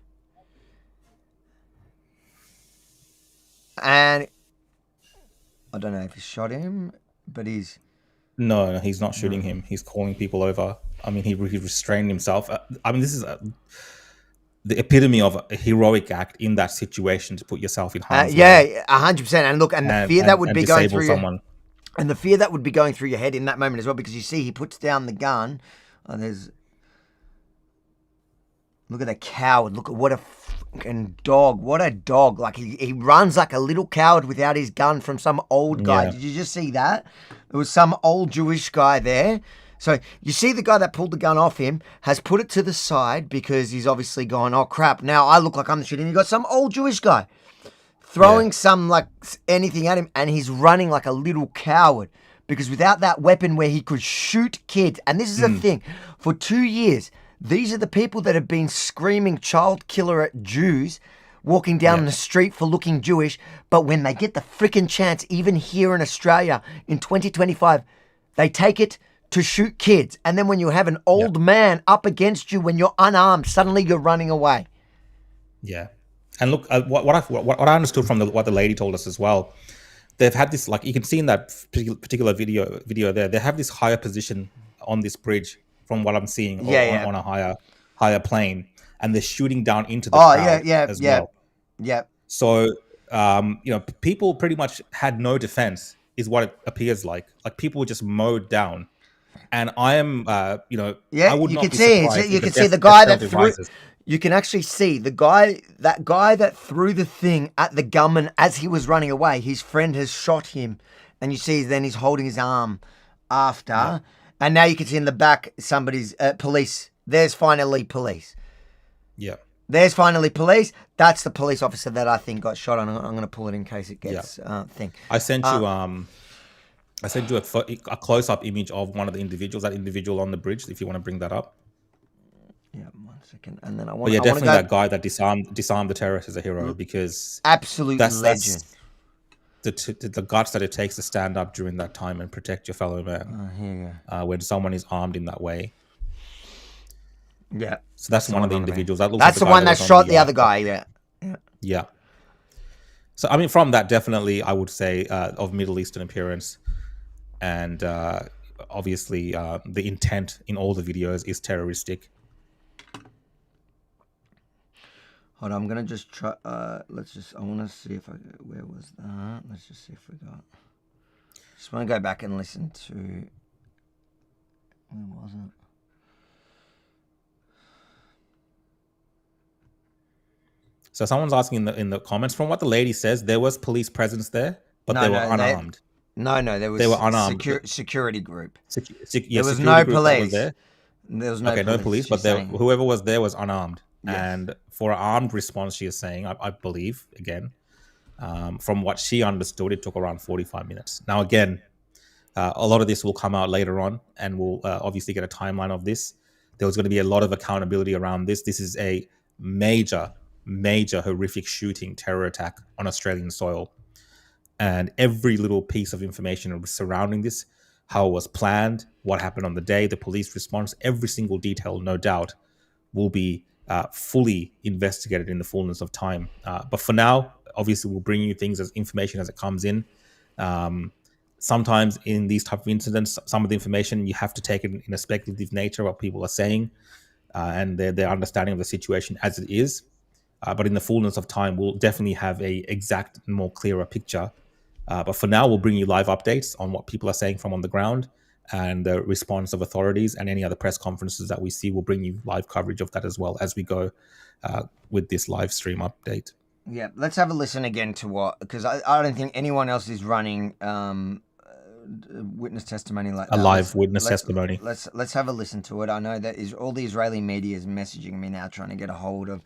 And I don't know if he shot him, but he's... No, he's not shooting him. He's calling people over. I mean, he restrained himself. I mean, this is the epitome of a heroic act in that situation, to put yourself in harm's way. Yeah, 100%. And look, and the fear that would be going through someone. And the fear that would be going through your head in that moment as well, because you see he puts down the gun. Oh, look at the coward. Look at what a fucking dog. What a dog. Like he runs like a little coward without his gun from some old guy. Yeah. Did you just see that? There was some old Jewish guy there. So you see the guy that pulled the gun off him has put it to the side because he's obviously gone, oh crap, now I look like I'm the shooter. And you got some old Jewish guy throwing some like anything at him, and he's running like a little coward because without that weapon where he could shoot kids, and this is the thing, for 2 years, these are the people that have been screaming child killer at Jews, walking down the street for looking Jewish, but when they get the freaking chance, even here in Australia in 2025, they take it to shoot kids. And then when you have an old man up against you when you're unarmed, suddenly you're running away. Yeah. And look, what I understood from what the lady told us as well, they've had this, like you can see in that particular video there, they have this higher position on this bridge from what I'm seeing on a higher plane, and they're shooting down into the crowd as well. Yeah. So, you know, people pretty much had no defense is what it appears like. Like people were just mowed down. And I am, you know, I would not be surprised. You can see the guy that threw. You can actually see that guy that threw the thing at the gunman as he was running away. His friend has shot him, and you see then he's holding his arm after. And now you can see in the back somebody's police. There's finally police. Yeah. There's finally police. That's the police officer that I think got shot. I'm going to pull it in case it gets thing. I sent you a close-up image of one of the individuals, that individual on the bridge, if you want to bring that up. Yeah, 1 second. And then I want to definitely that guy that disarmed the terrorist is a hero, because absolute legend. That's the guts that it takes to stand up during that time and protect your fellow man when someone is armed in that way. Yeah. So that's one of the individuals. That's the one that shot the other guy. Yeah. So I mean, from that, definitely, I would say of Middle Eastern appearance, and obviously the intent in all the videos is terroristic. Hold on, I'm gonna just try. I want to see if where was that? Let's just see if we got. Just want to go back and listen to. Where was it? So someone's asking in the comments, from what the lady says, there was police presence there, but they were unarmed. They were unarmed. Security group. There was no police. There was no police, but whoever was there was unarmed. Yes. And for an armed response, she is saying, I believe, again, from what she understood, it took around 45 minutes. Now, again, a lot of this will come out later on, and we'll obviously get a timeline of this. There was going to be a lot of accountability around this. This is a major horrific shooting terror attack on Australian soil. And every little piece of information surrounding this, how it was planned, what happened on the day, the police response, every single detail, no doubt, will be fully investigated in the fullness of time. But for now, obviously, we'll bring you things as information as it comes in. Sometimes in these type of incidents, some of the information you have to take it in a speculative nature, what people are saying, and their understanding of the situation as it is. But in the fullness of time, we'll definitely have a exact and more clearer picture. But for now, we'll bring you live updates on what people are saying from on the ground, and the response of authorities, and any other press conferences that we see. We'll bring you live coverage of that as well as we go with this live stream update. Yeah, let's have a listen again to what, because I don't think anyone else is running witness testimony like that. A live witness testimony. Let's have a listen to it. I know that all the Israeli media is messaging me now, trying to get a hold of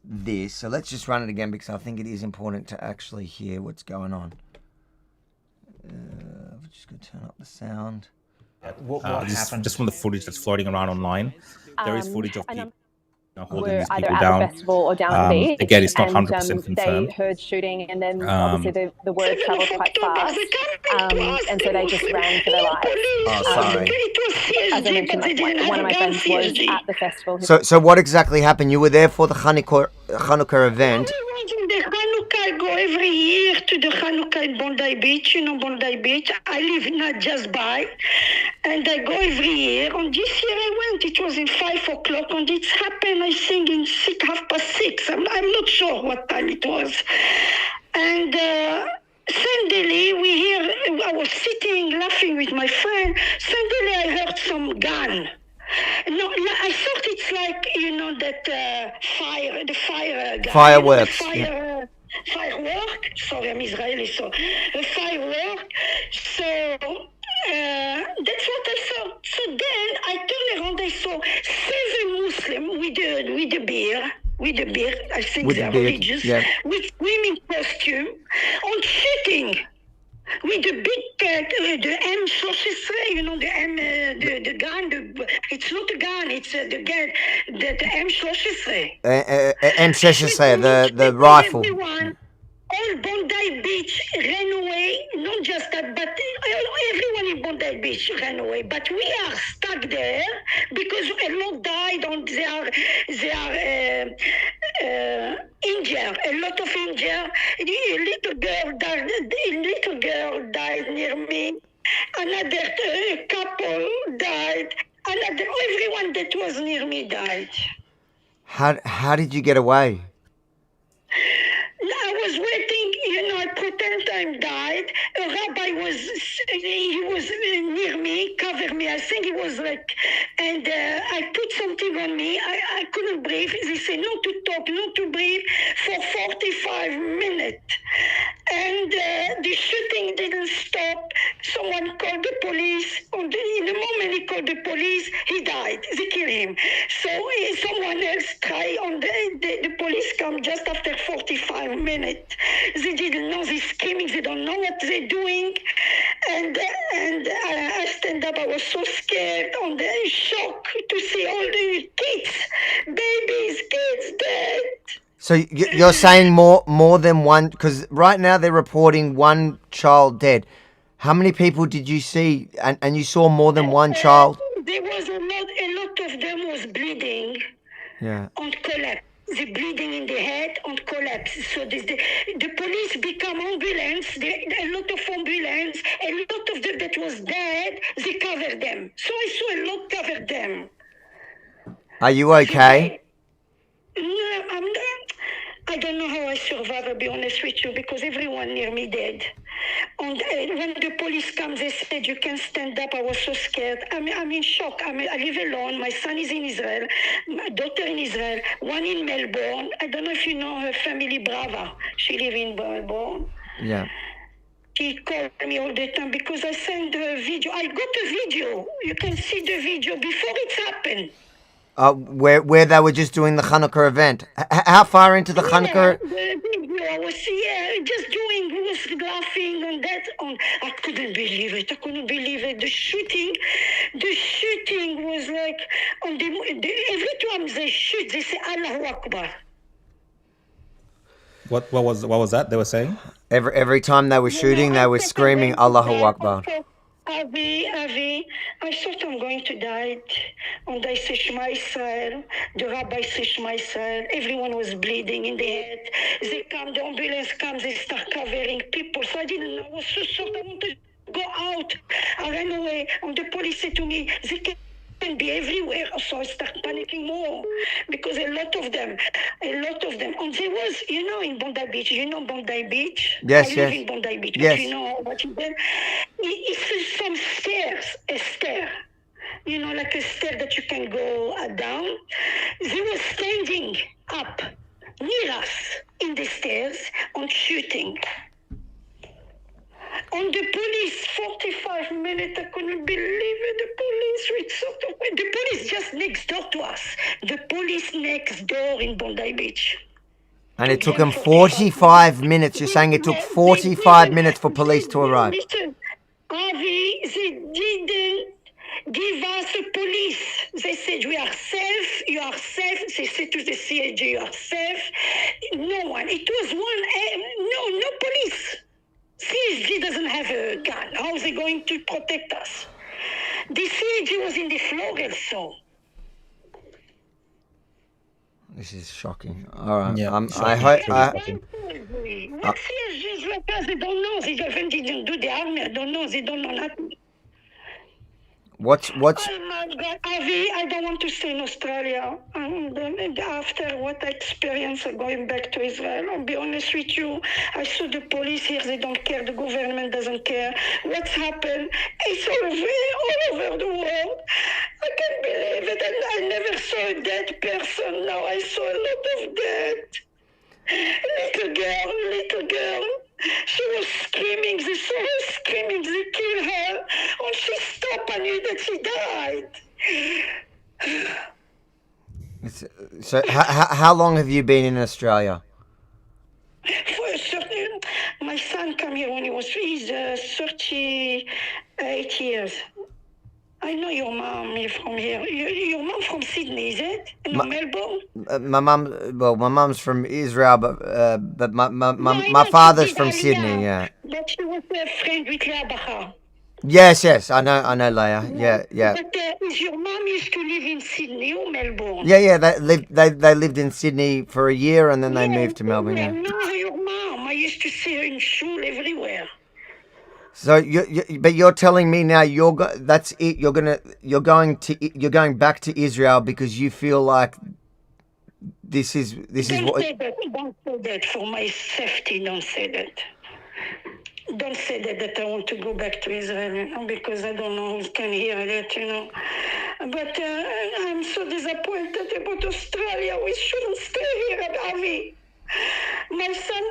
this. So let's just run it again, because I think it is important to actually hear what's going on. We're just going to turn up the sound. What happened? Just from the footage that's floating around online, there is footage of people holding these either people at down. the festival or down the beach. Again, it's not 100% confirmed. They heard shooting, and then obviously the word travelled quite fast, and so they just ran for their lives. Oh, sorry. As I mentioned, one of my friends was at the festival. So what exactly happened? You were there for the Chanukah event. The Chanukah, I go every year to the Chanukah in Bondi Beach. You know Bondi Beach. I live not just by, and I go every year. On this year I went. It was in 5 o'clock, and it happened, I think, in 6:30. I'm not sure what time it was. And suddenly we hear. I was sitting laughing with my friend. Suddenly I heard some gun. No, I thought it's like, that fireworks. Firework. Sorry, I'm Israeli, so firework. So that's what I saw. So then I turned around. I saw 7 Muslims with the beer. I think they're religious. Yeah. With swimming like the M13, you know, the gun. It's not a gun. It's the gun. The M13. M16, the rifle. Everyone, all Bondi Beach ran away. Not just that, but everyone in Bondi Beach ran away. But we are stuck there because a lot died. They are injured. A lot of injured. A little girl died near me. Another couple died. Everyone that was near me died. How did you get away? I was waiting, you know, I pretend I died. A rabbi was near me, covered me. I think he was like, and I put something on me. I couldn't breathe. They said not to talk, not to breathe for 45 minutes. And the shooting didn't stop. Someone called the police. In the moment he called the police, he died. They killed him. So someone else tried. The police come just after 45 minutes. They didn't know. They're screaming. They don't know what they're doing. And I stand up. I was so scared. On the shock to see all the kids, babies, kids dead. So you're saying more than one, because right now they're reporting one child dead. How many people did you see? And you saw more than one child? There was a lot of them was bleeding. Yeah. On collapse. The bleeding in the head on collapse. So the police become ambulance. A lot of ambulance. A lot of them that was dead, they covered them. So I saw a lot covered them. Are you okay? No, I'm not. I don't know how I survived, I'll be honest with you, because everyone near me dead. And when the police comes, they said, you can stand up. I was so scared. I'm in shock. I live alone. My son is in Israel. My daughter in Israel. One in Melbourne. I don't know if you know her family, Brava. She lives in Melbourne. Yeah. She called me all the time because I sent her a video. I got a video. You can see the video before it happened. Where they were just doing the Chanukah event. How far into the Chanukah? The video I was just doing, was laughing on that. I couldn't believe it. The shooting was like every time they shoot, they say Allahu Akbar. What was that they were saying? Every time they were shooting, they were screaming Allahu Akbar. Avi, I thought I'm going to die. And I say Shema Israel. The rabbi says Shema Israel. Everyone was bleeding in the head. They come, the ambulance comes, they start covering people. So I didn't know. I was so shocked. I wanted to go out. I ran away. And the police said to me, they can be everywhere. So I start panicking more because a lot of them. And there was, you know, in Bondi Beach. You know Bondi Beach? Yes, I live in Bondi Beach. Yes. But you know what you did? It's some stairs, a stair. You know, like a stair that you can go down. They were standing up near us in the stairs on shooting. On the police, 45 minutes, I couldn't believe it. The police just next door to us. The police next door in Bondi Beach. And it took them 45 minutes. You're saying it took 45 minutes for police to arrive? Listen, Avi, they didn't give us the police. They said, we are safe, you are safe. They said to the CAG, you are safe. No one. It was no police. CSG doesn't have a gun. How is they going to protect us? The CSG was in the floor also. This is shocking. All right. Yeah, I hope. What CSG is like us? They don't know. They didn't do the army. I don't know. They don't know nothing. What's? Oh my God, Avi, I don't want to stay in Australia. After what I experienced going back to Israel, I'll be honest with you, I saw the police here, they don't care, the government doesn't care. What's happened? It's all over the world. I can't believe it, and I never saw a dead person. Now I saw a lot of dead. Little girl. She was screaming, they saw her screaming, they killed her. When she stopped, I knew that she died. So how long have you been in Australia? For a certain, my son son came here when he's 38 years. I know your mom is from here. Your mom from Sydney, is it? No, Melbourne? My mom's from Israel, but my she father's did from Sydney, Aliyah, yeah. but she was a friend with Leah Baha. Yes, I know, Leia. Yeah. But is your mom used to live in Sydney or Melbourne? Yeah, they lived in Sydney for a year and then they moved to Melbourne, I yeah. know your mom. I used to see her in school everywhere. So but you're telling me now that's it. You're going back to Israel because you feel like this is what. Don't say that for my safety. Don't say that. Don't say that I want to go back to Israel, because I don't know who can hear that, But I'm so disappointed about Australia. We shouldn't stay here at Avi. My son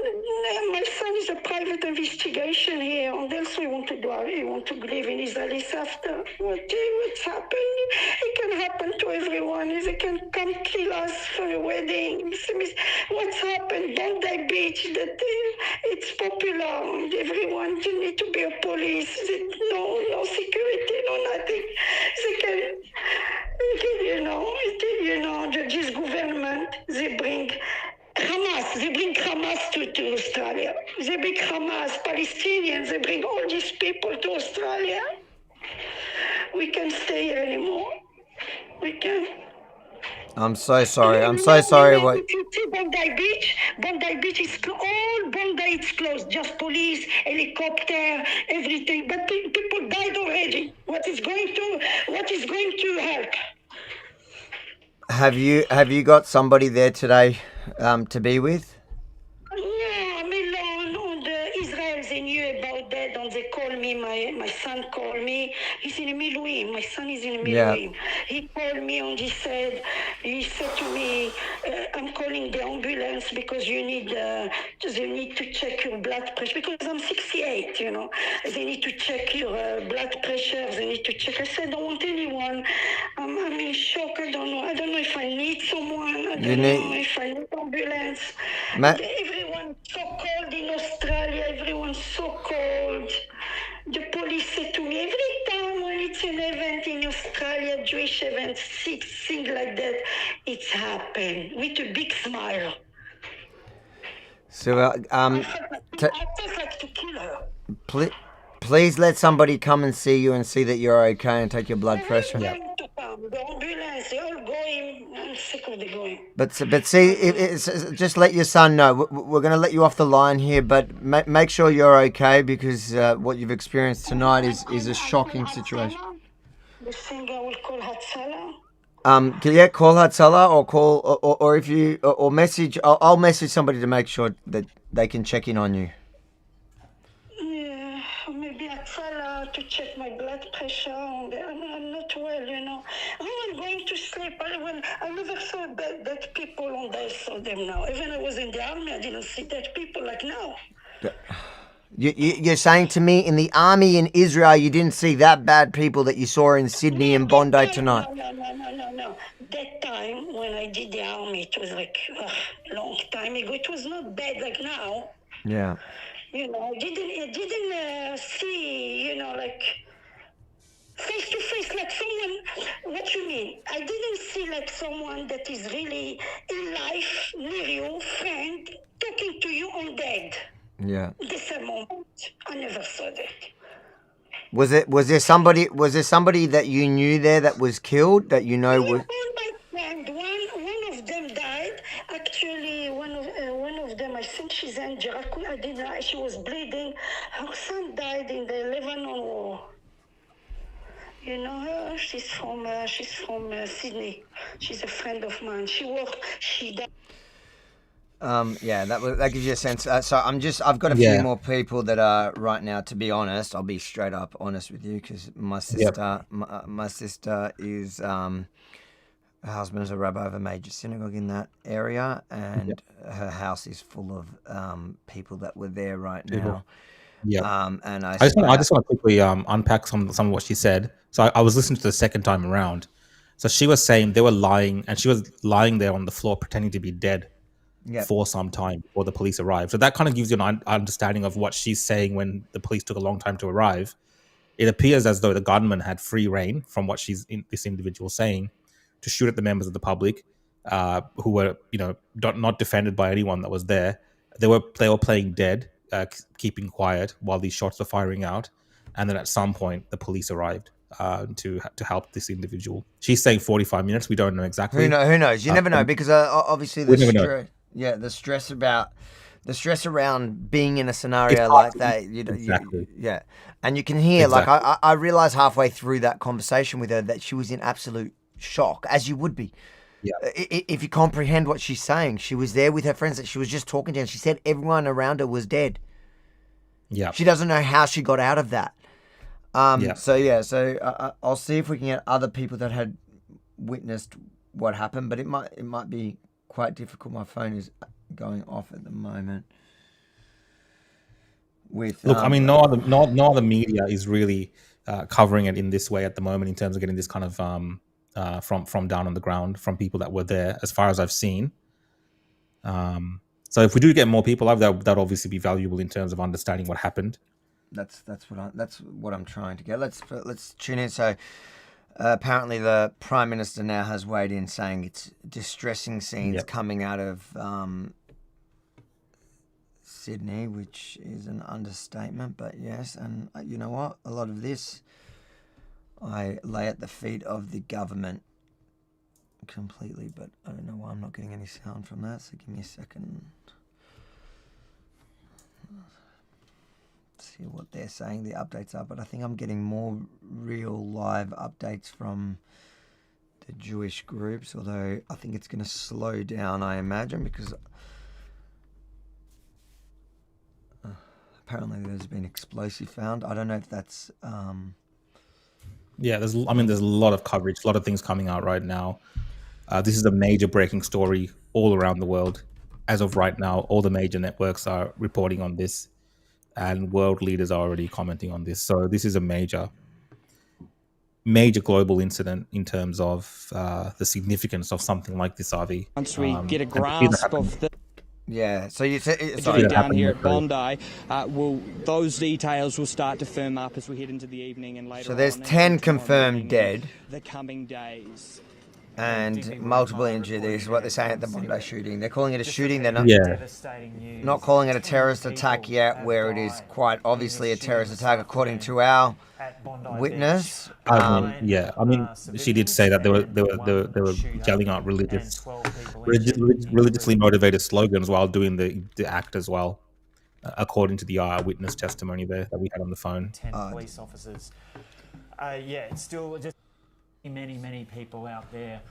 is a private investigation here, and that's what he want to do. He want to live in Israel after. What's happened? It can happen to everyone. They can come kill us for a wedding. What's happened? Bondi Beach, that it's popular. Everyone need to be a police. No security, no nothing. They can, this government, they bring Hamas to Australia. They bring Hamas, Palestinians, they bring all these people to Australia. We can't stay here anymore. We can't. I'm so sorry. I'm so sorry. What? If you see Bondi Beach is all Bondi is closed. Just police, helicopter, everything. But people died already. What is going to help? Have you got somebody there today to be with? Yeah, I'm alone. And Israel, they knew about that, and they called me. My son called me. He's in a Miluim. My son is in a Miluim. Yeah. He called me and he said to me, I'm calling the ambulance because they need to check your blood pressure, because I'm 68, They need to check your blood pressure. They need to check. I said, I don't want anyone. I'm in shock. I don't know if I need someone. I don't know if I need ambulance. Everyone's so cold in Australia. Everyone's so cold. The police said to me, every time when it's an event in Australia, Jewish event, things like that, it's happened with a big smile. So, I felt like to kill her. Please let somebody come and see you and see that you're okay and take your blood pressure. Yeah. The ambulance, they're all going. I'm sick of the going. But see, just let your son know. We're going to let you off the line here, but make sure you're okay, because what you've experienced tonight is a shocking situation. The singer will call Hatzalah. Call Hatzalah or call or if you or message. I'll message somebody to make sure that they can check in on you. Yeah, maybe Hatzalah to check my blood pressure. I'm not well, I'm going to sleep. I never saw dead people, and I saw them now. Even I was in the army, I didn't see dead people like now. You're saying to me in the army in Israel you didn't see that bad people that you saw in Sydney and Bondi tonight? No. That time when I did the army, it was like a long time ago. It was not bad like now. Yeah. I didn't see, like face to face, like someone. What you mean? I didn't see like someone that is really in life, near you, friend, talking to you on dead. Yeah. This moment, I never saw that. Was there somebody that you knew there that was killed that was? All my friends. One of them died. Actually, one of them, I think she's injured. I didn't know. She was bleeding. Her son died in the Lebanon war. You know her? She's from Sydney. She's a friend of mine. She died. Yeah, that gives you a sense. So I've got a few more people that are right now. To be honest, I'll be straight up honest with you, because my sister, my sister is her husband is a rabbi of a major synagogue in that area, and her house is full of people that were there right now. Yeah. And I just want to quickly unpack some of what she said. So I was listening to the second time around. So she was saying they were lying, and she was lying there on the floor pretending to be dead. for some time before the police arrived. So that kind of gives you an understanding of what she's saying when the police took a long time to arrive. It appears as though the gunman had free reign, from what this individual saying, to shoot at the members of the public who were, not defended by anyone that was there. They were playing dead, keeping quiet while these shots were firing out, and then at some point the police arrived to help this individual. She's saying 45 minutes. We don't know exactly. Who knows? You never know, because obviously we never know. The stress around being in a scenario like that. Exactly. And you can hear, like, I realized halfway through that conversation with her that she was in absolute shock, as you would be. Yeah. If you comprehend what she's saying, she was there with her friends that she was just talking to, and she said everyone around her was dead. Yeah. She doesn't know how she got out of that. So I'll see if we can get other people that had witnessed what happened, but it might be quite difficult. My phone is going off at the moment. Look, I mean, no other media is really covering it in this way at the moment in terms of getting this kind of from down on the ground from people that were there, as far as I've seen. So if we do get more people live, that obviously be valuable in terms of understanding what happened. That's what I'm trying to get. Let's tune in. So apparently the Prime Minister now has weighed in, saying it's distressing scenes coming out of Sydney, which is an understatement, but yes. And you know what? A lot of this I lay at the feet of the government completely, but I don't know why I'm not getting any sound from that. So give me a second. See what they're saying the updates are, but I think I'm getting more real live updates from the Jewish groups, although I think it's going to slow down, I imagine, because apparently there's been explosive found. I don't know if that's there's a lot of coverage, a lot of things coming out right now. This is a major breaking story all around the world. As of right now, all the major networks are reporting on this, and world leaders are already commenting on this. So this is a major global incident in terms of the significance of something like this, Avi. Once we get a grasp of the so you said down here at Bondi, those details will start to firm up as we head into the evening and later. So there's 10 confirmed dead. The coming days. And multiple injured. This is what they're saying at the Bondi shooting. They're calling it a shooting. They're not calling it a terrorist attack yet, where it is quite obviously a terrorist attack, according to our witness. She did say that they were yelling out religiously motivated slogans while doing the act as well, according to the witness testimony there that we had on the phone. 10 police officers. It's still just many people out there.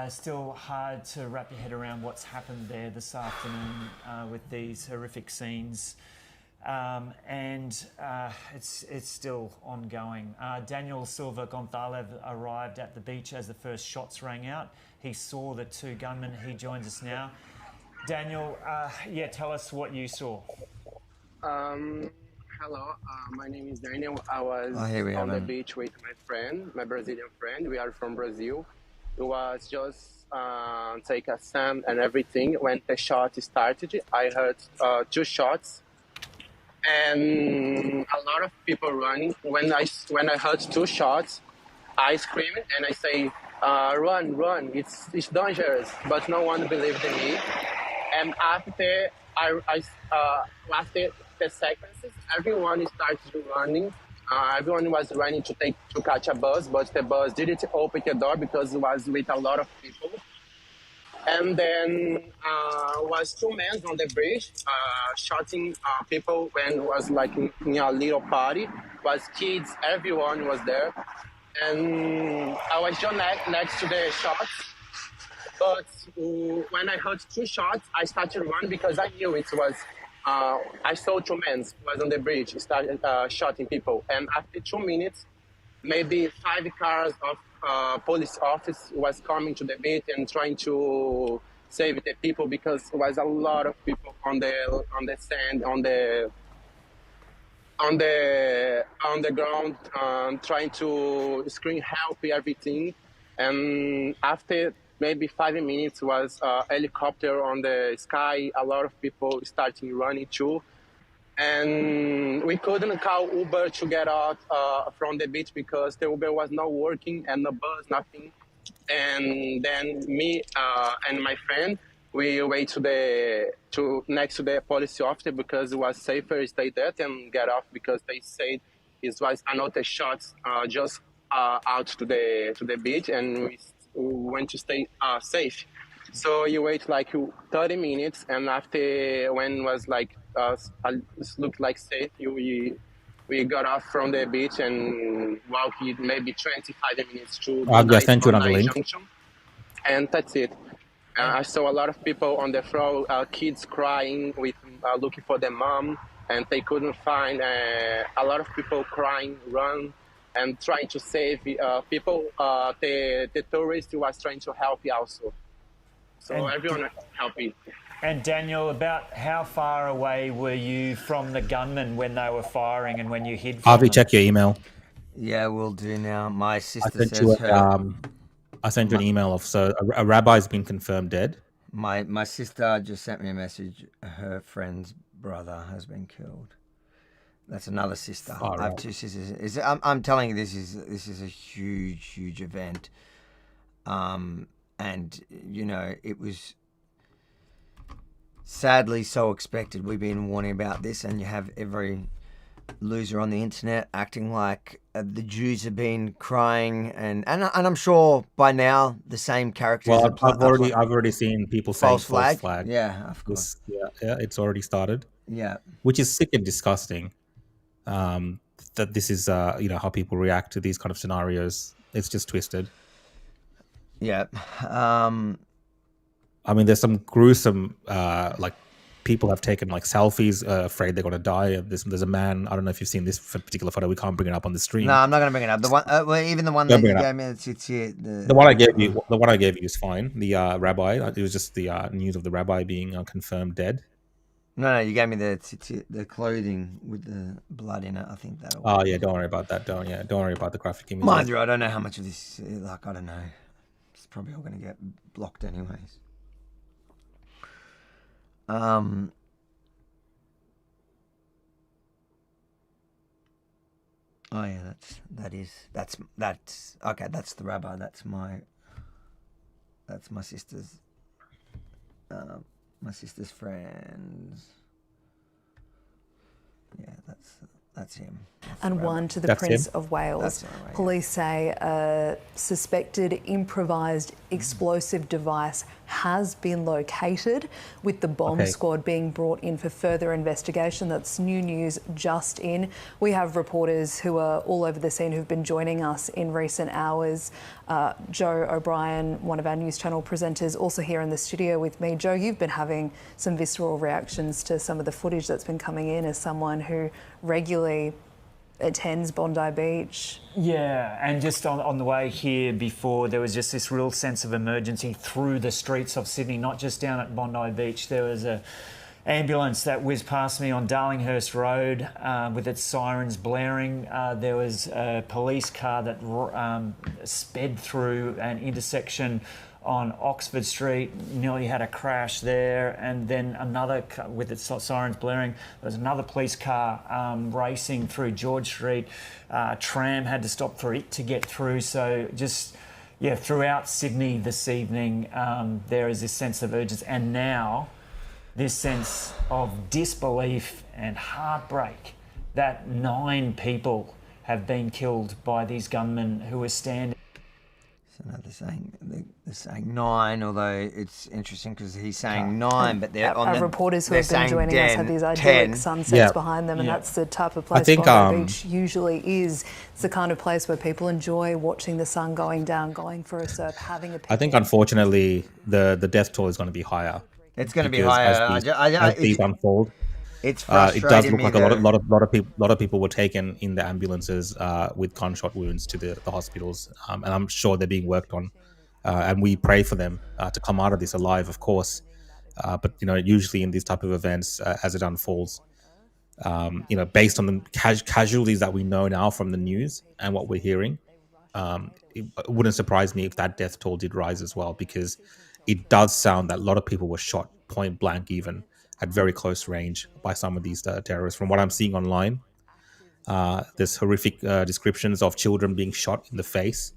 Still hard to wrap your head around what's happened there this afternoon with these horrific scenes, and it's still ongoing. Daniel Silva Gonzalez arrived at the beach as the first shots rang out. He saw the two gunmen. He joins us now. Daniel, tell us what you saw. Hello, my name is Daniel. I was on the beach with my Brazilian friend. We are from Brazil. It was just take a sand and everything. When the shot started, I heard 2 shots and a lot of people running. When I heard 2 shots, I screamed and I say, "Run! It's dangerous!" But no one believed in me. And after after the sequences, everyone started running. Everyone was running to catch a bus, but the bus didn't open the door because it was with a lot of people. And then was 2 men on the bridge shooting people when it was like in a little party. Was kids, everyone was there. And I was just next to the shots. But when I heard 2 shots, I started to run because I knew it was. I saw 2 men was on the bridge, started shooting people, and after 2 minutes, maybe 5 cars of police office was coming to the beach and trying to save the people because there was a lot of people on the sand on the ground trying to scream help everything, and after maybe 5 minutes was a helicopter on the sky. A lot of people starting running too. And we couldn't call Uber to get out from the beach because the Uber was not working and no bus, nothing. And then me and my friend, we went to next to the police officer because it was safer to stay there and get off because they said it was another shot just out to the beach, and we went to stay safe. So you wait like 30 minutes, and after when was like looked like safe, we got off from the beach and walked maybe 25 minutes to I sent you another link. Junction, and that's it. I saw a lot of people on the floor, kids crying, with looking for their mom, and they couldn't find. A lot of people crying, run, and trying to save people. The tourist was trying to help also. So and everyone helping. And Daniel, about how far away were you from the gunmen when they were firing and when you hid from them? Check your email. Yeah, we'll do now. My sister says I sent you an email of a rabbi's been confirmed dead. My sister just sent me a message. Her friend's brother has been killed. That's another sister. I have two sisters. I'm telling you, this is a huge event. And you know, it was sadly so expected. We've been warning about this, and you have every loser on the internet acting like the Jews have been crying, and I'm sure by now the same characters. Well, I've already seen people saying false flag. Yeah, of course. Yeah, it's already started. Yeah, which is sick and disgusting. That this is how people react to these kind of scenarios. It's just twisted. Yeah. I mean, there's some gruesome like people have taken like selfies, afraid they're going to die. There's a man. I don't know if you've seen this particular photo. We can't bring it up on the stream. No, I'm not going to bring it up. The one, even the one that you gave me, it's here. The one I gave you. The one I gave you is fine. The rabbi. It was just the news of the rabbi being confirmed dead. No, you gave me the clothing with the blood in it. I think that. Oh yeah, don't worry about that. Don't worry about the graphic images. Mind you, I don't know how much of this. Like, I don't know. It's probably all going to get blocked anyways. Oh yeah, that's okay. That's the rabbi. That's my sister's. My sister's friends. Yeah, that's him. And one to the Prince of Wales. Police say a suspected improvised explosive device has been located, with the bomb squad being brought in for further investigation. That's new news just in. We have reporters who are all over the scene who've been joining us in recent hours. Joe O'Brien, one of our news channel presenters, also here in the studio with me. Joe, you've been having some visceral reactions to some of the footage that's been coming in as someone who regularly attends Bondi Beach. Yeah, and just on the way here before, there was just this real sense of emergency through the streets of Sydney, not just down at Bondi Beach. There was a ambulance that whizzed past me on Darlinghurst Road with its sirens blaring. There was a police car that sped through an intersection on Oxford Street, nearly had a crash there, and then another car with its sirens blaring. There was another police car racing through George Street. Tram had to stop for it to get through. So just, yeah, throughout Sydney this evening, there is this sense of urgency, and now this sense of disbelief and heartbreak that 9 people have been killed by these gunmen who were standing. So no, they're saying 9, although it's interesting because he's saying 9, but they're on the reporters who have been joining us have these idyllic sunsets behind them, and that's the type of place Bondi Beach usually is. It's the kind of place where people enjoy watching the sun going down, going for a surf, having a picnic. I think unfortunately the death toll is going to be higher. It's going to be higher as these unfold. It's frustrating. It does look like a lot of people were taken in the ambulances with gunshot wounds to the hospitals, and I'm sure they're being worked on. And we pray for them to come out of this alive, of course. But usually in these type of events, as it unfolds, based on the casualties that we know now from the news and what we're hearing, it wouldn't surprise me if that death toll did rise as well, because it does sound that a lot of people were shot point blank, even at very close range, by some of these terrorists. From what I'm seeing online, there's horrific descriptions of children being shot in the face.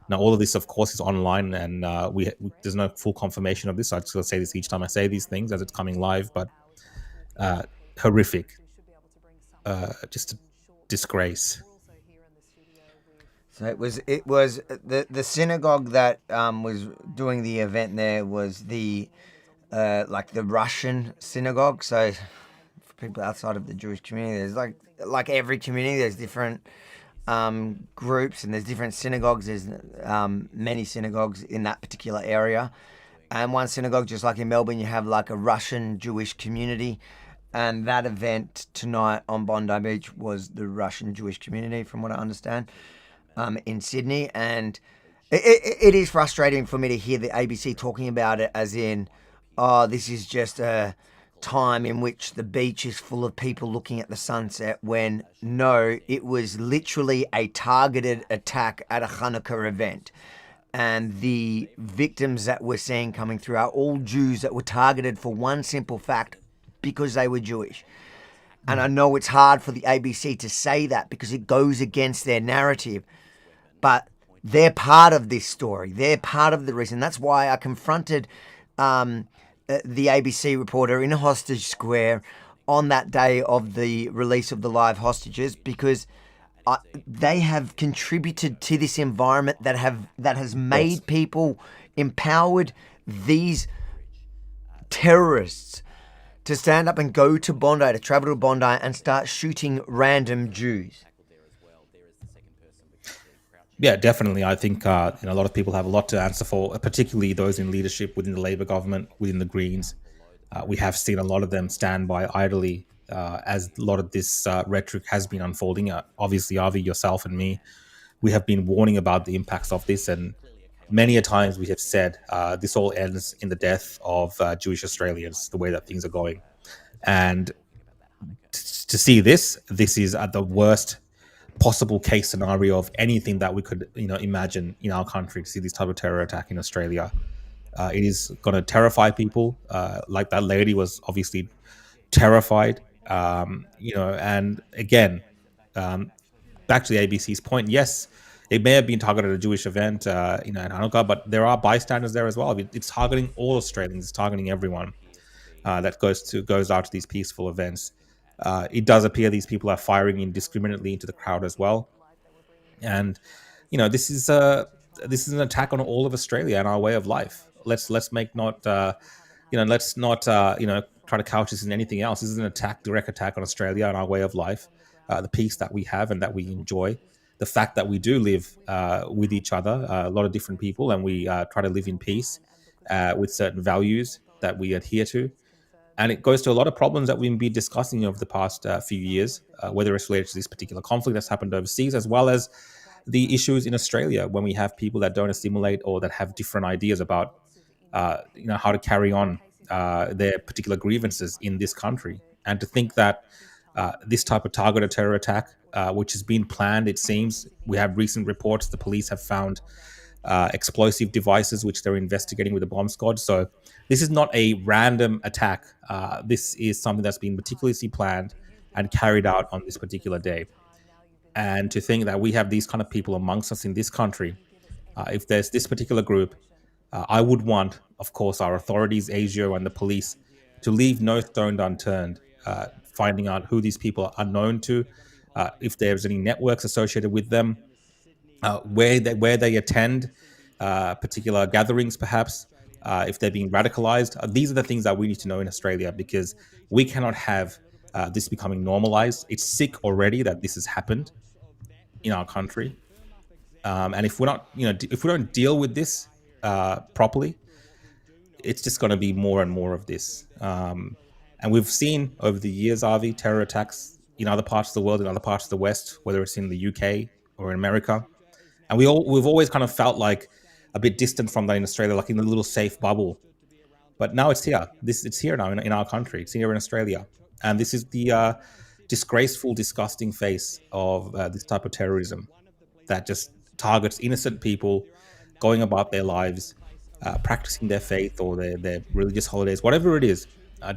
Now, all of this, of course, is online, and there's no full confirmation of this. So I just gotta say this each time I say these things as it's coming live, but horrific, just a disgrace. So it was the synagogue that was doing the event there was the like the Russian synagogue. So for people outside of the Jewish community, there's like every community, there's different groups and there's different synagogues. There's many synagogues in that particular area, and one synagogue, just like in Melbourne, you have like a Russian Jewish community. And that event tonight on Bondi Beach was the Russian Jewish community, from what I understand. In Sydney, and it is frustrating for me to hear the ABC talking about it as in, oh, this is just a time in which the beach is full of people looking at the sunset, when no, it was literally a targeted attack at a Chanukah event. And the victims that we're seeing coming through are all Jews that were targeted for one simple fact, because they were Jewish. And I know it's hard for the ABC to say that because it goes against their narrative. But they're part of this story. They're part of the reason. That's why I confronted the ABC reporter in Hostage Square on that day of the release of the live hostages, because they have contributed to this environment that has made people, empowered these terrorists to stand up and go to Bondi, to travel to Bondi and start shooting random Jews. Yeah, definitely. I think a lot of people have a lot to answer for, particularly those in leadership within the Labor government, within the Greens. We have seen a lot of them stand by idly as a lot of this rhetoric has been unfolding. Obviously, Avi, yourself and me, we have been warning about the impacts of this, and many a times we have said this all ends in the death of Jewish Australians, the way that things are going. And to see this is at the worst possible case scenario of anything that we could imagine in our country. To see this type of terror attack in Australia, it is going to terrify people. Like that lady was obviously terrified, and again, back to the ABC's point, yes, it may have been targeted at a Jewish event in Hanukkah, but there are bystanders there as well. It's targeting all Australians, it's targeting everyone that goes out to these peaceful events. It does appear these people are firing indiscriminately into the crowd as well, and this is an attack on all of Australia and our way of life. Let's make not let's not try to couch this in anything else. This is an direct attack on Australia and our way of life, the peace that we have and that we enjoy, the fact that we do live with each other, a lot of different people, and we try to live in peace with certain values that we adhere to. And it goes to a lot of problems that we've been discussing over the past few years, whether it's related to this particular conflict that's happened overseas, as well as the issues in Australia when we have people that don't assimilate or that have different ideas about, how to carry on their particular grievances in this country. And to think that this type of targeted terror attack, which has been planned, it seems, we have recent reports the police have found explosive devices which they're investigating with the bomb squad. So this is not a random attack. This is something that's been meticulously planned and carried out on this particular day. And to think that we have these kind of people amongst us in this country, if there's this particular group, I would want, of course, our authorities, ASIO and the police, to leave no stone unturned, finding out who these people are known to, if there's any networks associated with them, where they attend particular gatherings, perhaps, if they're being radicalized. These are the things that we need to know in Australia, because we cannot have this becoming normalized. It's sick already that this has happened in our country, and if we're not, if we don't deal with this properly, it's just going to be more and more of this. And we've seen over the years, Avi, terror attacks in other parts of the world, in other parts of the West, whether it's in the UK or in America. And we've always kind of felt like a bit distant from that in Australia, like in a little safe bubble. But now it's here. It's here now in our country. It's here in Australia. And this is the disgraceful, disgusting face of this type of terrorism that just targets innocent people going about their lives, practicing their faith or their religious holidays, whatever it is,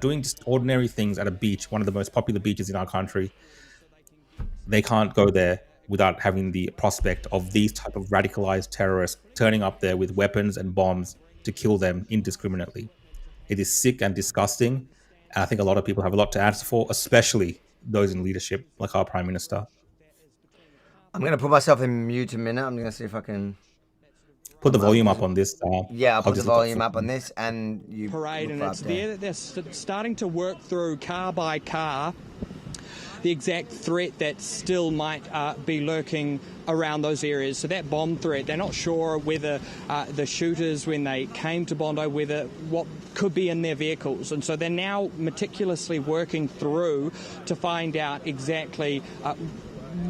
doing just ordinary things at a beach, one of the most popular beaches in our country. They can't go there without having the prospect of these type of radicalized terrorists turning up there with weapons and bombs to kill them indiscriminately. It is sick and disgusting. And I think a lot of people have a lot to answer for, especially those in leadership, like our Prime Minister. I'm going to put myself in mute a minute. I'm going to see if I can put the volume up on this. I'll put the volume up on this, and you parade, and it's there that they're starting to work through car by car the exact threat that still might be lurking around those areas. So that bomb threat, they're not sure whether the shooters, when they came to Bondi, whether what could be in their vehicles. And so they're now meticulously working through to find out exactly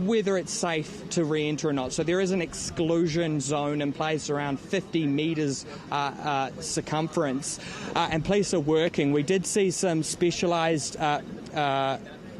whether it's safe to re-enter or not. So there is an exclusion zone in place around 50 metres circumference, and police are working. We did see some specialised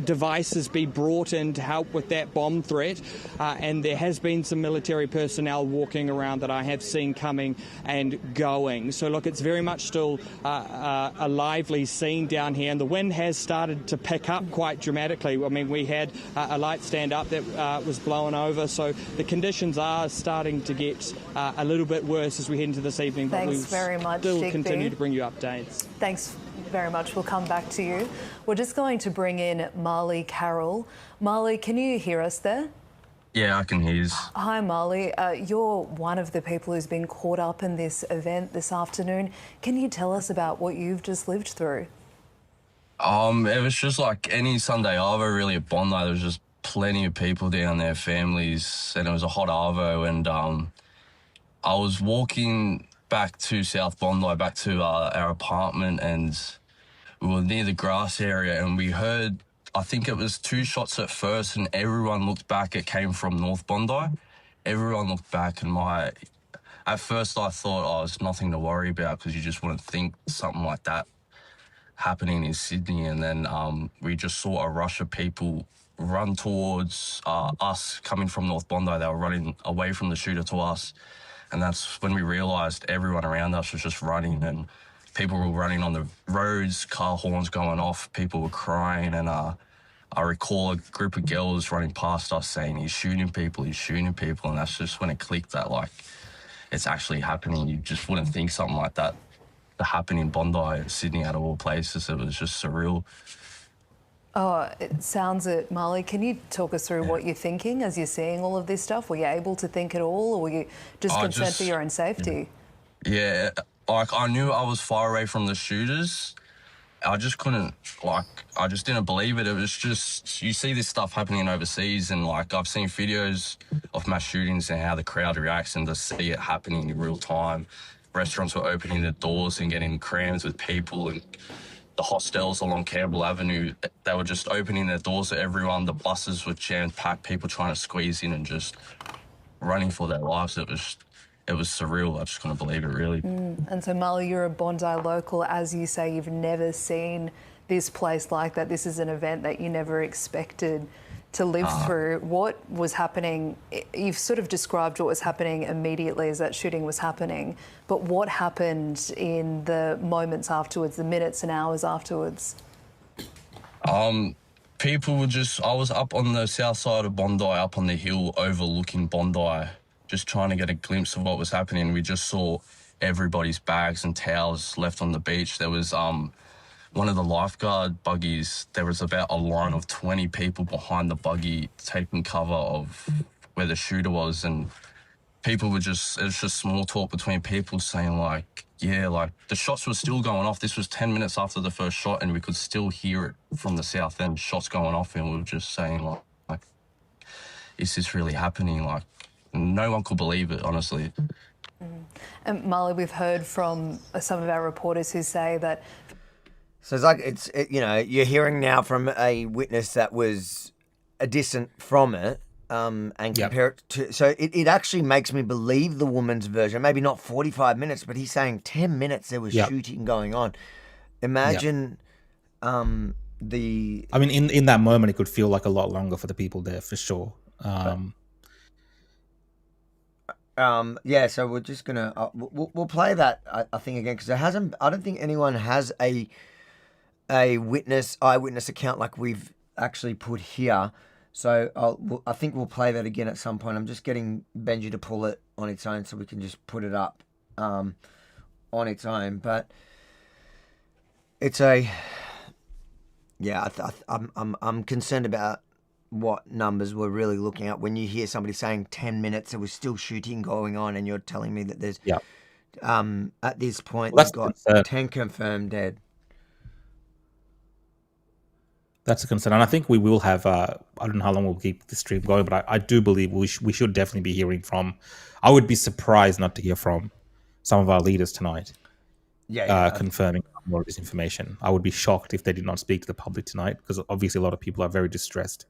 devices be brought in to help with that bomb threat, and there has been some military personnel walking around that I have seen coming and going. So look, it's very much still a lively scene down here, and the wind has started to pick up quite dramatically. I mean, we had a light stand up that was blowing over, so the conditions are starting to get a little bit worse as we head into this evening. Thanks very much, still Digby. continue to bring you updates. Thanks very much. We'll come back to you. We're just going to bring in Marley Carroll. Marley, can you hear us there? Yeah, I can hear you. Hi, Marley. You're one of the people who's been caught up in this event this afternoon. Can you tell us about what you've just lived through? It was just like any Sunday arvo really at Bondi. There was just plenty of people down there, families, and it was a hot arvo. And I was walking back to South Bondi, back to our apartment, and we were near the grass area, and we heard, I think it was 2 shots at first, and everyone looked back. It came from North Bondi. Everyone looked back, and at first I thought, it's nothing to worry about, because you just wouldn't think something like that happening in Sydney. And then we just saw a rush of people run towards us coming from North Bondi. They were running away from the shooter to us. And that's when we realised everyone around us was just running, and people were running on the roads, car horns going off, people were crying. And I recall a group of girls running past us saying, he's shooting people. And that's just when it clicked that, like, it's actually happening. You just wouldn't think something like that to happen in Bondi and Sydney, out of all places. It was just surreal. Oh, it sounds it, Marley. Can you talk us through what you're thinking as you're seeing all of this stuff? Were you able to think at all, or were you just concerned for your own safety? Yeah, like, I knew I was far away from the shooters. I just couldn't, I just didn't believe it. It was just, you see this stuff happening overseas, and I've seen videos of mass shootings and how the crowd reacts, and to see it happening in real time. Restaurants were opening their doors and getting crammed with people, and the hostels along Campbell Avenue, they were just opening their doors to everyone. The buses were jam-packed, people trying to squeeze in and just running for their lives. It was surreal. I just couldn't believe it, really. And so, Marley, you're a Bondi local. As you say, you've never seen this place like that. This is an event that you never expected to live through. What was happening? You've sort of described what was happening immediately as that shooting was happening, but what happened in the moments afterwards, the minutes and hours afterwards? People were just, I was up on the south side of Bondi, up on the hill overlooking Bondi, just trying to get a glimpse of what was happening. We just saw everybody's bags and towels left on the beach. There was one of the lifeguard buggies, there was about a line of 20 people behind the buggy taking cover of where the shooter was, and people were just, it was just small talk between people saying the shots were still going off. This was 10 minutes after the first shot, and we could still hear it from the south end, shots going off, and we were just saying is this really happening? No one could believe it, honestly. And Marley, we've heard from some of our reporters who say that. So it's you're hearing now from a witness that was a distant from it, and compare it to. So it actually makes me believe the woman's version. Maybe not 45 minutes, but he's saying 10 minutes there was shooting going on. Imagine I mean, in that moment, it could feel like a lot longer for the people there, for sure. So we're just gonna we'll play that I think again because I don't think anyone has a eyewitness account like we've actually put here. So I think we'll play that again at some point. I'm just getting Benji to pull it on its own so we can just put it up on its own. But it's I'm concerned about what numbers we're really looking at when you hear somebody saying 10 minutes there was still shooting going on, and you're telling me that there's at this point they've got 10 confirmed dead. That's a concern, and I think we will have. I don't know how long we'll keep the stream going, but I do believe we should definitely be hearing from. I would be surprised not to hear from some of our leaders tonight. Confirming more of this information. I would be shocked if they did not speak to the public tonight, because obviously a lot of people are very distressed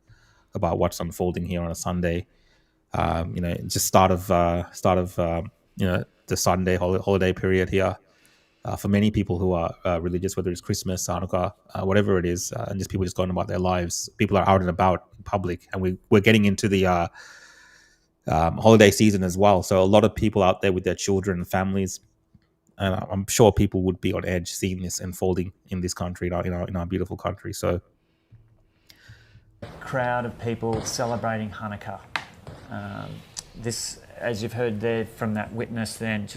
about what's unfolding here on a Sunday. Just start of the Sunday holiday period here. For many people who are religious, whether it's Christmas, Chanukah, whatever it is, and just people just going about their lives. People are out and about in public, and we're getting into the holiday season as well. So a lot of people out there with their children and families, and I'm sure people would be on edge seeing this unfolding in this country, in our beautiful country. So, crowd of people celebrating Hanukkah. This, as you've heard there from that witness, then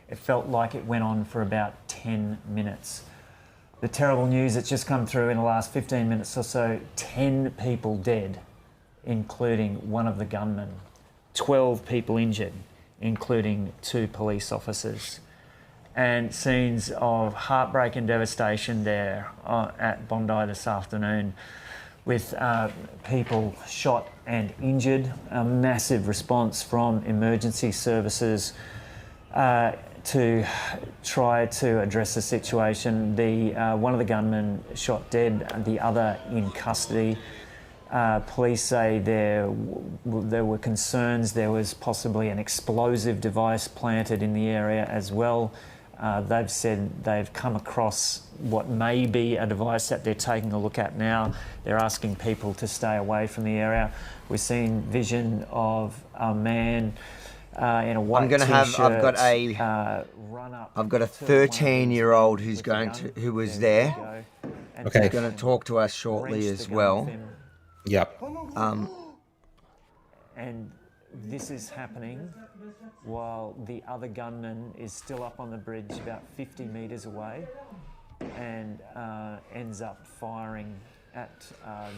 it felt like it went on for about 10 minutes. The terrible news that's just come through in the last 15 minutes or so, 10 people dead, including one of the gunmen, 12 people injured, including 2 police officers, and scenes of heartbreak and devastation there at Bondi this afternoon, with people shot and injured. A massive response from emergency services to try to address the situation. One of the gunmen shot dead, the other in custody. Police say there were concerns there was possibly an explosive device planted in the area as well. They've said they've come across what may be a device that they're taking a look at now. They're asking people to stay away from the area. We're seeing vision of a man in a white t-shirt. I've got a 13-year-old who was there. Okay. He's going to talk to us shortly as well. Yep. And this is happening while the other gunman is still up on the bridge about 50 metres away and ends up firing at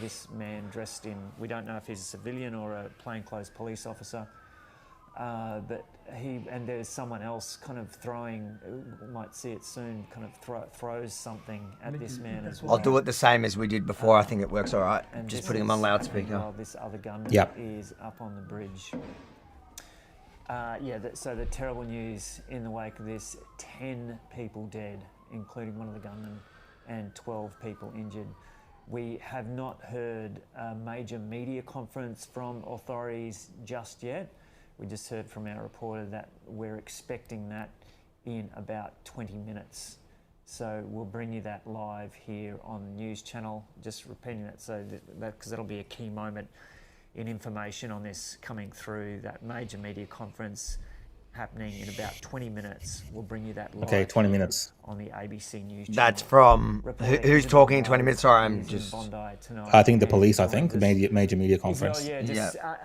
this man dressed in, we don't know if he's a civilian or a plainclothes police officer, but there's someone else kind of throwing, we might see it soon, kind of throws something at this man as well. I'll do it the same as we did before. I think it works all right. Just putting him on loudspeaker. While this other gunman is up on the bridge. So the terrible news in the wake of this, 10 people dead, including one of the gunmen, and 12 people injured. We have not heard a major media conference from authorities just yet. We just heard from our reporter that we're expecting that in about 20 minutes. So we'll bring you that live here on the news channel. Just repeating that because that'll be a key moment in information on this coming through, that major media conference happening in about 20 minutes. We'll bring you that live. Okay, 20 minutes. On the ABC News channel. That's from... Who's talking in 20 minutes? Sorry, I'm just... I think the police, the major media conference.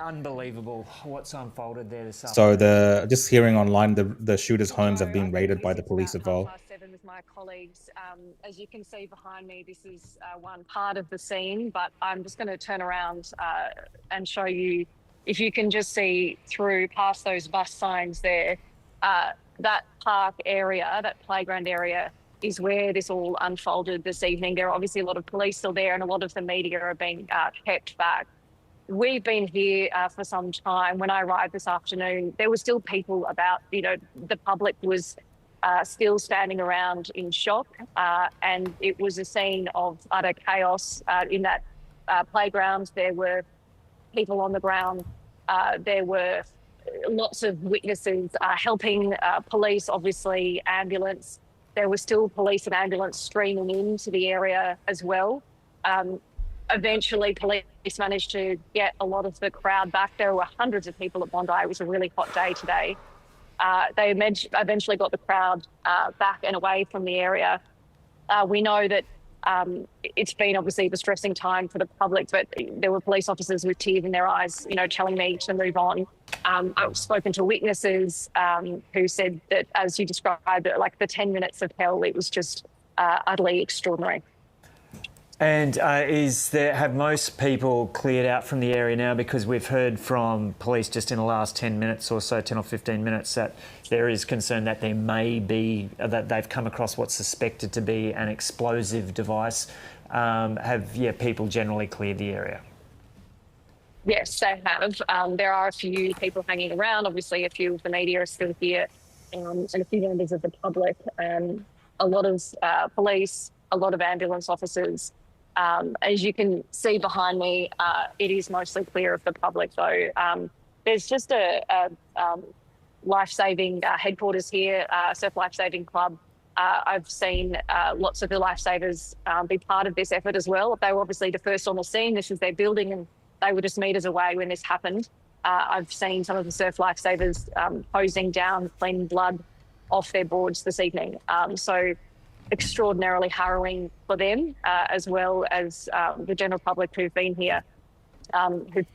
Unbelievable what's unfolded there this afternoon. So just hearing online, the shooters' homes have been raided by the police as well. 7 with my colleagues. As you can see behind me, this is one part of the scene, but I'm just going to turn around and show you, if you can just see through past those bus signs there, that park area, that playground area, is where this all unfolded this evening. There are obviously a lot of police still there, and a lot of the media are being kept back. We've been here for some time. When I arrived this afternoon, there were still people about. The public was still standing around in shock, and it was a scene of utter chaos in that playground. There were people on the ground. There were lots of witnesses helping police, obviously, ambulance. There were still police and ambulance streaming into the area as well. Eventually, police managed to get a lot of the crowd back. There were hundreds of people at Bondi. It was a really hot day today. They eventually got the crowd back and away from the area. We know that it's been obviously a distressing time for the public, but there were police officers with tears in their eyes, telling me to move on. I've spoken to witnesses who said that, as you described it, like the 10 minutes of hell, it was just utterly extraordinary. And have most people cleared out from the area now? Because we've heard from police just in the last 10 minutes or so, 10 or 15 minutes, that there is concern that there may be, that they've come across what's suspected to be an explosive device. Have people generally cleared the area? Yes, they have. There are a few people hanging around. Obviously, a few of the media are still here, and a few members of the public. A lot of police, a lot of ambulance officers. As you can see behind me, it is mostly clear of the public, though. There's just a life-saving headquarters here, Surf Life-Saving Club. I've seen lots of the lifesavers be part of this effort as well. They were obviously the first on the scene. This is their building, and they were just meters away when this happened. I've seen some of the surf lifesavers hosing down clean blood off their boards this evening. So extraordinarily harrowing for them, as well as the general public who've been here, who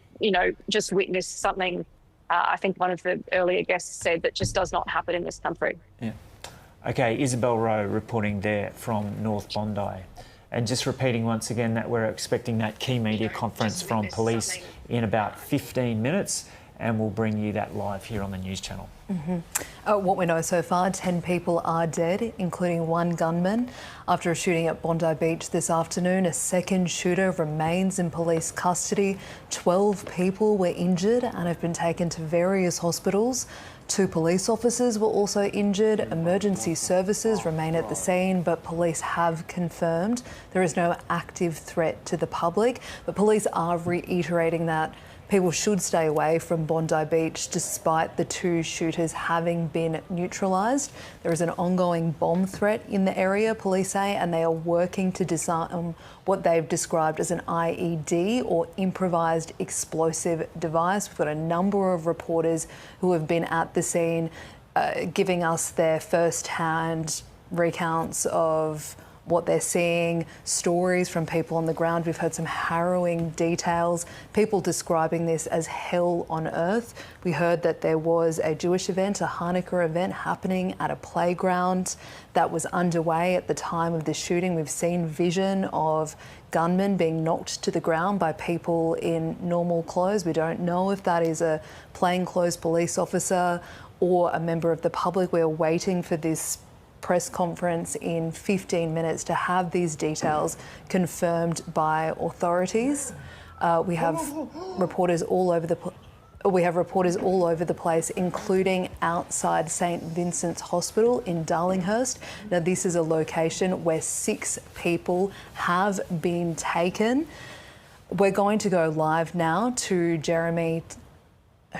just witnessed something. I think one of the earlier guests said that just does not happen in this country. Yeah. Okay, Isabel Rowe reporting there from North Bondi. And just repeating once again that we're expecting that key media conference from police in about 15 minutes, and we'll bring you that live here on the news channel. What we know so far, 10 people are dead, including one gunman. After a shooting at Bondi Beach this afternoon, a second shooter remains in police custody. 12 people were injured and have been taken to various hospitals. 2 police officers were also injured. Emergency services remain at the scene, but police have confirmed there is no active threat to the public. But police are reiterating that people should stay away from Bondi Beach despite the 2 shooters having been neutralised. There is an ongoing bomb threat in the area, police say, and they are working to disarm what they've described as an IED, or improvised explosive device. We've got a number of reporters who have been at the scene giving us their first-hand recounts of what they're seeing, stories from people on the ground. We've heard some harrowing details, people describing this as hell on earth. We heard that there was a Jewish event, a Hanukkah event happening at a playground that was underway at the time of the shooting. We've seen vision of gunmen being knocked to the ground by people in normal clothes. We don't know if that is a plainclothes police officer or a member of the public. We're waiting for this press conference in 15 minutes to have these details confirmed by authorities. We have reporters all over the place, including outside St Vincent's Hospital in Darlinghurst. Now, this is a location where 6 people have been taken. We're going to go live now to Jeremy,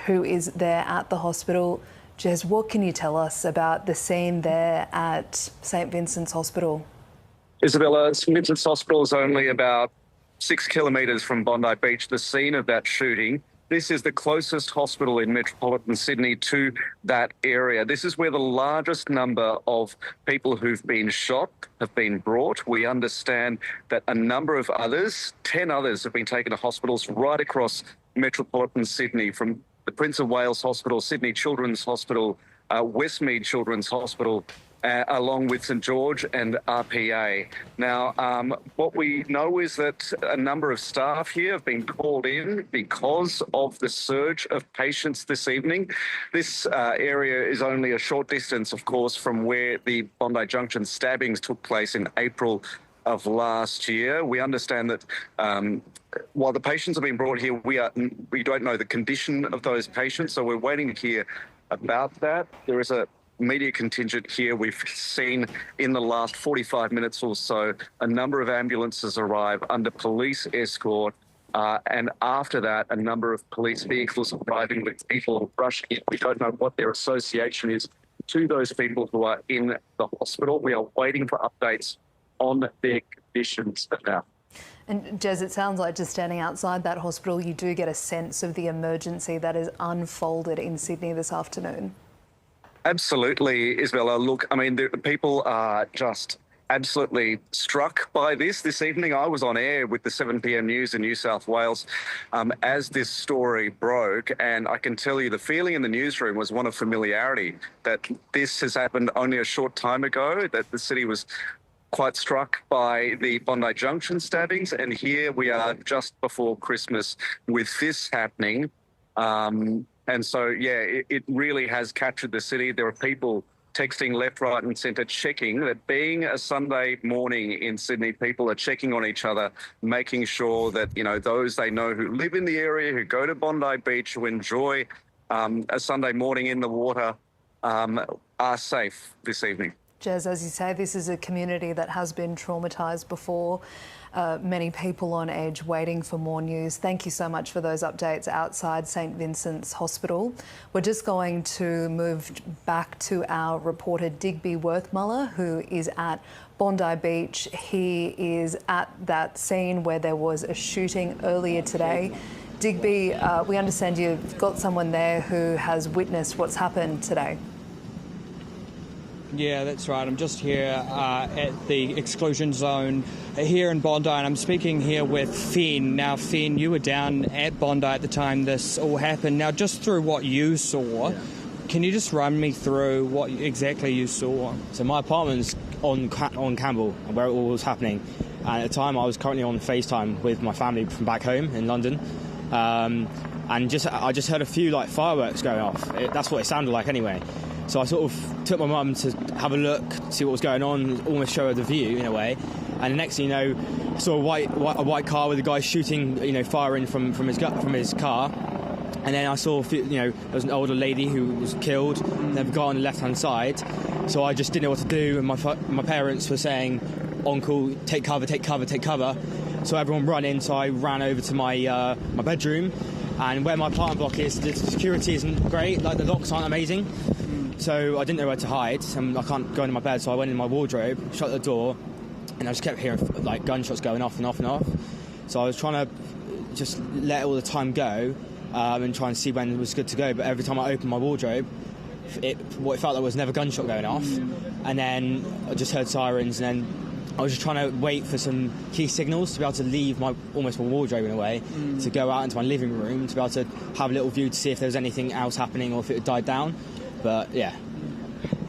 who is there at the hospital. Jez, what can you tell us about the scene there at St Vincent's Hospital? Isabella, St Vincent's Hospital is only about 6 kilometres from Bondi Beach, the scene of that shooting. This is the closest hospital in metropolitan Sydney to that area. This is where the largest number of people who've been shot have been brought. We understand that a number of others, 10 others, have been taken to hospitals right across metropolitan Sydney, from the Prince of Wales Hospital, Sydney Children's Hospital, Westmead Children's Hospital, along with St George and RPA. Now, what we know is that a number of staff here have been called in because of the surge of patients this evening. This area is only a short distance, of course, from where the Bondi Junction stabbings took place in April of last year. We understand that while the patients have been brought here, we don't know the condition of those patients, so we're waiting to hear about that. There is a media contingent here. We've seen in the last 45 minutes or so a number of ambulances arrive under police escort, and after that a number of police vehicles arriving with people rushing in. We don't know what their association is to those people who are in the hospital. We are waiting for updates on their conditions now. And Jez, it sounds like just standing outside that hospital, you do get a sense of the emergency that is unfolded in Sydney this afternoon. Absolutely, Isabella. Look, I mean, the people are just absolutely struck by this evening. I was on air with the 7 p.m. news in New South Wales as this story broke, and I can tell you the feeling in the newsroom was one of familiarity, that this has happened only a short time ago, that the city was quite struck by the Bondi Junction stabbings, and here we are just before Christmas with this happening. And so, yeah, it really has captured the city. There are people texting left, right and centre, checking that being a Sunday morning in Sydney, people are checking on each other, making sure that, you know, those they know who live in the area, who go to Bondi Beach, who enjoy a Sunday morning in the water, are safe this evening. Jez, as you say, this is a community that has been traumatised before. Many people on edge waiting for more news. Thank you so much for those updates outside St Vincent's Hospital. We're just going to move back to our reporter Digby Worthmuller, who is at Bondi Beach. He is at that scene where there was a shooting earlier today. Digby, we understand you've got someone there who has witnessed what's happened today. Yeah, that's right. I'm just here at the exclusion zone here in Bondi, and I'm speaking here with Finn. Now, Finn, you were down at Bondi at the time this all happened. Now, just through what you saw, can you just run me through what exactly you saw? So my apartment's on Campbell, where it all was happening. And at the time, I was currently on FaceTime with my family from back home in London. And I just heard a few fireworks going off. That's what it sounded like anyway. So I sort of took my mum to have a look, see what was going on, almost show her the view in a way. And the next thing you know, I saw a white car with a guy shooting, firing from his car. And then I saw, there was an older lady who was killed. And then a guy on the left-hand side. So I just didn't know what to do. And my parents were saying, "On call, take cover, take cover, take cover." So everyone ran in. So I ran over to my bedroom. And where my apartment block is, the security isn't great. The locks aren't amazing. So I didn't know where to hide, and I can't go into my bed, so I went in my wardrobe, shut the door, and I just kept hearing gunshots going off and off and off. So I was trying to just let all the time go and try and see when it was good to go, but every time I opened my wardrobe, what it felt like was another gunshot going off, and then I just heard sirens, and then I was just trying to wait for some key signals to be able to leave my wardrobe in a way, to go out into my living room, to be able to have a little view to see if there was anything else happening or if it had died down. But yeah.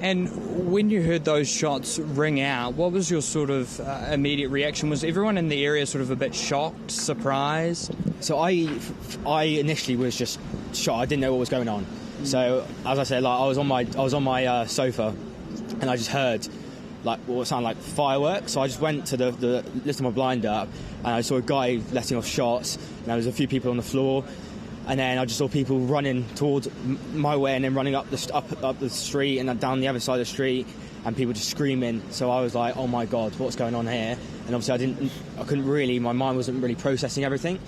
And when you heard those shots ring out, what was your sort of immediate reaction? Was everyone in the area sort of a bit shocked, surprised? So I initially was just shocked. I didn't know what was going on. So as I said, I was on my sofa, and I just heard what sounded like fireworks. So I just went to the lifted my blind up, and I saw a guy letting off shots, and there was a few people on the floor. And then I just saw people running towards my way and then running up the street and then down the other side of the street, and people just screaming. So I was like, oh my God, what's going on here? And obviously my mind wasn't really processing everything.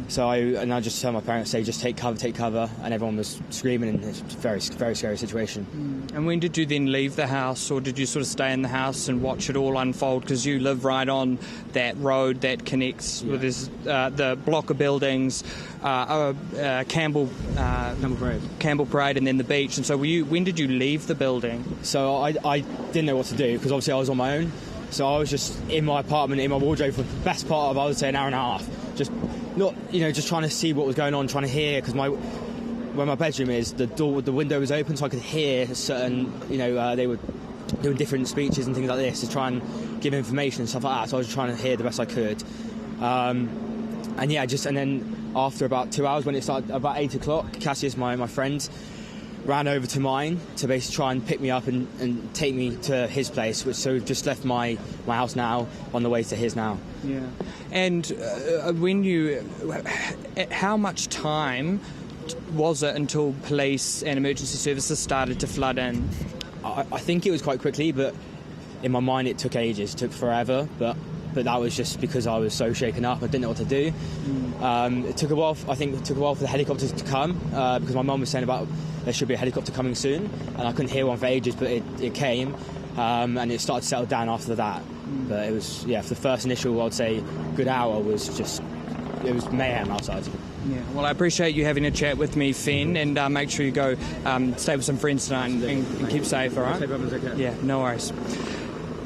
So I just heard my parents say, just take cover, and everyone was screaming, and it's a very, very scary situation. And when did you then leave the house, or did you sort of stay in the house and watch it all unfold? Because you live right on that road that connects with the block of buildings, Campbell Parade, and then the beach. And so when did you leave the building? So I didn't know what to do, because obviously I was on my own. So I was just in my apartment, in my wardrobe for the best part of, I would say, an hour and a half. Just just trying to see what was going on, trying to hear, because where my bedroom is, the window was open, so I could hear certain, they were doing different speeches and things like this to try and give information and stuff like that. So I was trying to hear the best I could. And then after about 2 hours, when it started, about 8 o'clock, Cassius, my friend, ran over to mine to basically try and pick me up and take me to his place, so we've just left my house now, on the way to his now. Yeah. And how much time was it until police and emergency services started to flood in? I think it was quite quickly, but in my mind it took ages, took forever, but that was just because I was so shaken up, I didn't know what to do. It took a while for the helicopters to come, because my mum was saying about there should be a helicopter coming soon, and I couldn't hear one for ages, but it came, and it started to settle down after that. But it was, for the first initial, I'd say, good hour it was mayhem outside. Yeah, well, I appreciate you having a chat with me, Finn, and make sure you go stay with some friends tonight and keep safe, all right? Okay. Yeah, no worries.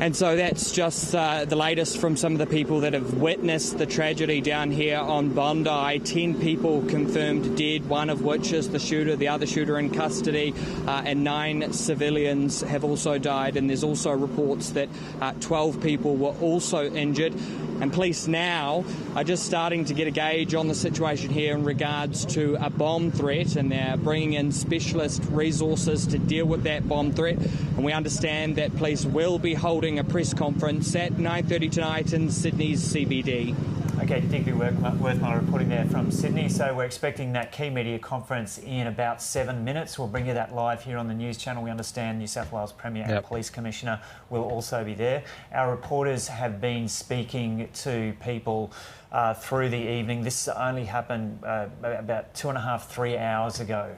And so that's just the latest from some of the people that have witnessed the tragedy down here on Bondi. 10 people confirmed dead, one of which is the shooter, the other shooter in custody, and 9 civilians have also died. And there's also reports that 12 people were also injured. And police now are just starting to get a gauge on the situation here in regards to a bomb threat, and they're bringing in specialist resources to deal with that bomb threat. And we understand that police will be holding a press conference at 9:30 tonight in Sydney's CBD. Okay, Digby Worthmiller reporting there from Sydney. So we're expecting that key media conference in about 7 minutes. We'll bring you that live here on the news channel. We understand New South Wales Premier and Police Commissioner will also be there. Our reporters have been speaking to people through the evening. This only happened about 2.5, 3 hours ago.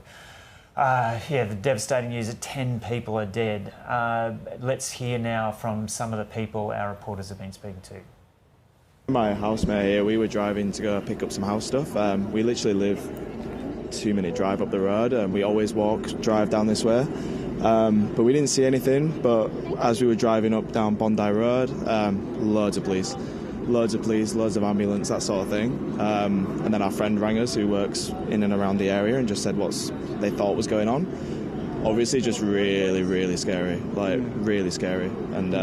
The devastating news that 10 people are dead. Let's hear now from some of the people our reporters have been speaking to. My housemate here, we were driving to go pick up some house stuff. We literally live 2-minute drive up the road, and we always drive down this way. But we didn't see anything. But as we were driving up down Bondi Road, loads of police, loads of ambulance, that sort of thing. And then our friend rang us, who works in and around the area, and just said what they thought was going on. Obviously, just really, really scary, really scary. And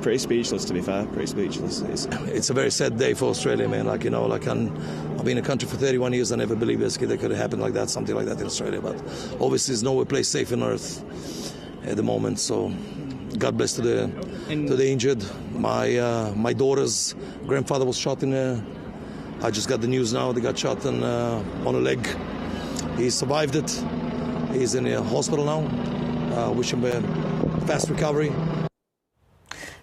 pretty speechless, to be fair, pretty speechless. It's a very sad day for Australia, man. I've been in a country for 31 years. I never believed basically that could have happened like that, something like that in Australia. But obviously, there's no place safe on earth at the moment. So, God bless to the injured. My daughter's grandfather was shot I just got the news now. They got shot on a leg. He survived it. He's in a hospital now. Wish him a fast recovery.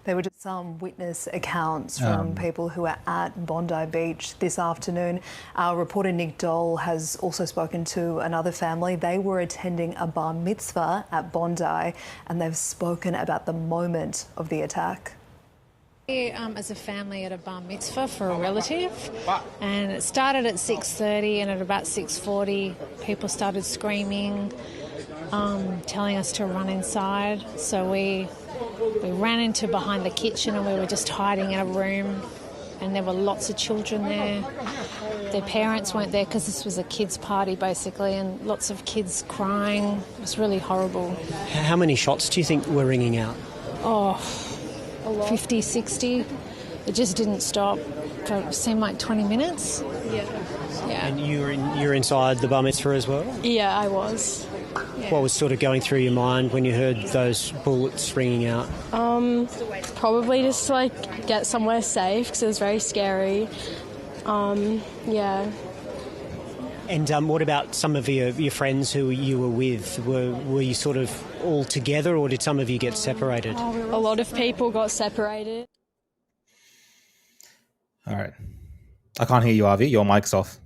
There were just some witness accounts from people who were at Bondi Beach this afternoon. Our reporter Nick Dole has also spoken to another family. They were attending a bar mitzvah at Bondi, and they've spoken about the moment of the attack. As a family at a bar mitzvah for a relative, and it started at 6:30, and at about 6:40 people started screaming, telling us to run inside. So we ran into behind the kitchen, and we were just hiding in a room, and there were lots of children there. Their parents weren't there because this was a kids' party basically, and lots of kids crying. It was really horrible. How many shots do you think were ringing out? 50, 60. It just didn't stop. It seemed like 20 minutes. Yeah. And you're inside the bar mitzvah as well? Yeah, I was. Yeah. What was sort of going through your mind when you heard those bullets ringing out? Probably just to get somewhere safe because it was very scary. Yeah. And what about some of your friends who you were with? Were you sort of all together, or did some of you get separated? A lot of people got separated. All right. I can't hear you, Avi. Your mic's off.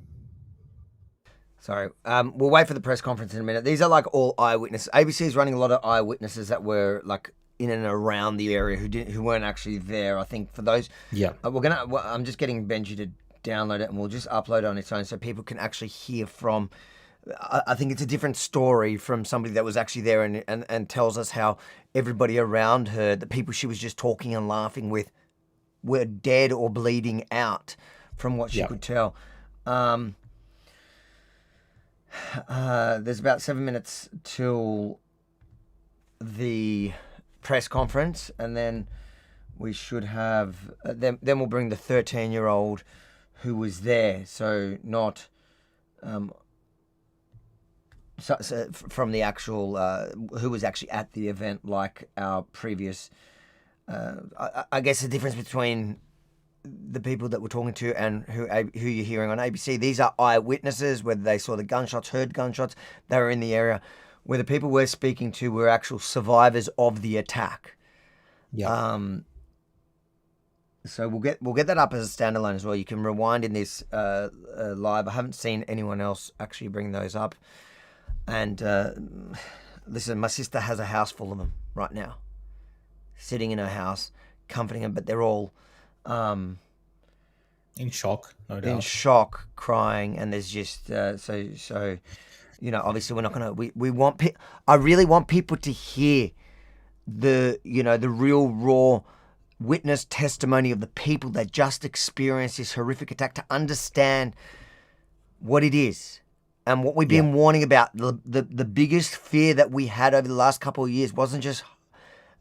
Sorry. We'll wait for the press conference in a minute. These are all eyewitnesses. ABC is running a lot of eyewitnesses that were in and around the area who weren't actually there. I think for those, I'm just getting Benji to download it, and we'll just upload it on its own so people can actually hear from. I think it's a different story from somebody that was actually there and tells us how everybody around her, the people she was just talking and laughing with, were dead or bleeding out from what she could tell. There's about 7 minutes till the press conference, and then we should have then we'll bring the 13-year-old who was there, so not from the actual who was actually at the event, like our previous I guess the difference between the people that we're talking to and who you're hearing on ABC, these are eyewitnesses, whether they saw the gunshots, heard gunshots, they were in the area. Where the people we're speaking to were actual survivors of the attack. Yeah. So we'll get that up as a standalone as well. You can rewind in this live. I haven't seen anyone else actually bring those up. And listen, my sister has a house full of them right now, sitting in her house, comforting them, but they're all in shock, no doubt. In shock, crying, and there's just so. You know, obviously, we're not gonna. We want. I really want people to hear the real raw witness testimony of the people that just experienced this horrific attack, to understand what it is and what we've been warning about. The biggest fear that we had over the last couple of years wasn't just,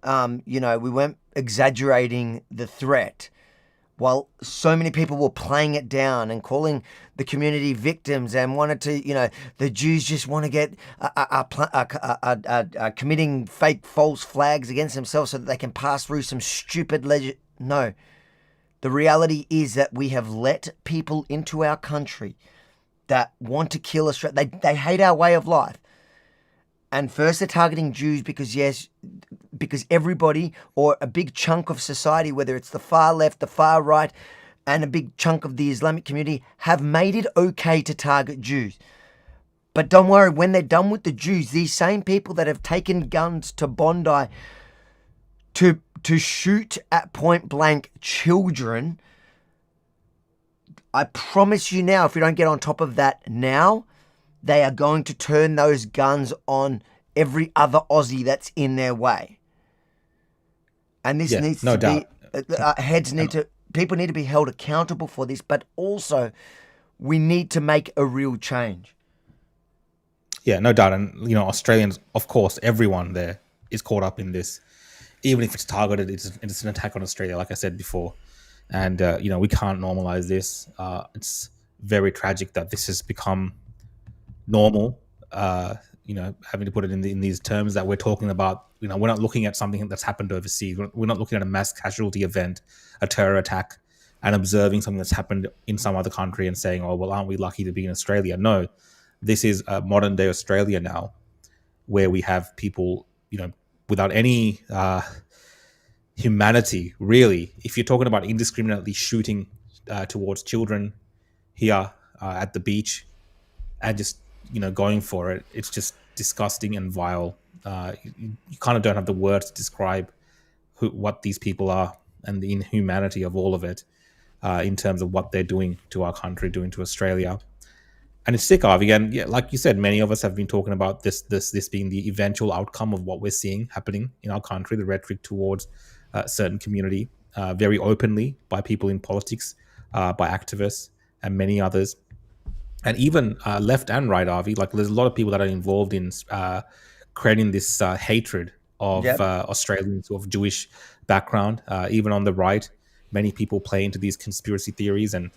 we weren't exaggerating the threat. While so many people were playing it down and calling the community victims and wanted to, the Jews just want to get committing fake false flags against themselves so that they can pass through some stupid No. The reality is that we have let people into our country that want to kill Australia. They hate our way of life. And first they're targeting Jews because everybody, or a big chunk of society, whether it's the far left, the far right, and a big chunk of the Islamic community, have made it okay to target Jews. But don't worry, when they're done with the Jews, these same people that have taken guns to Bondi to shoot at point blank children, I promise you now, if we don't get on top of that now, they are going to turn those guns on every other Aussie that's in their way. And this needs to be, people need to be held accountable for this, but also we need to make a real change. Yeah, no doubt. And, Australians, of course, everyone there is caught up in this. Even if it's targeted, it's an attack on Australia, like I said before. And, we can't normalize this. It's very tragic that this has become normal, having to put it in these terms that we're talking about. We're not looking at something that's happened overseas. We're not looking at a mass casualty event, a terror attack, and observing something that's happened in some other country and saying, oh, well, aren't we lucky to be in Australia? No, this is a modern day Australia now, where we have people, without any humanity, really. If you're talking about indiscriminately shooting towards children here at the beach and just going for it, it's just disgusting and vile. You kind of don't have the words to describe what these people are and the inhumanity of all of it in terms of what they're doing to our country, doing to Australia. And it's sick, Avi. And yeah, like you said, many of us have been talking about this being the eventual outcome of what we're seeing happening in our country, the rhetoric towards a certain community, very openly by people in politics, by activists and many others. And even left and right, Avi, like there's a lot of people that are involved in creating this hatred of Australians of Jewish background. Even on the right, many people play into these conspiracy theories and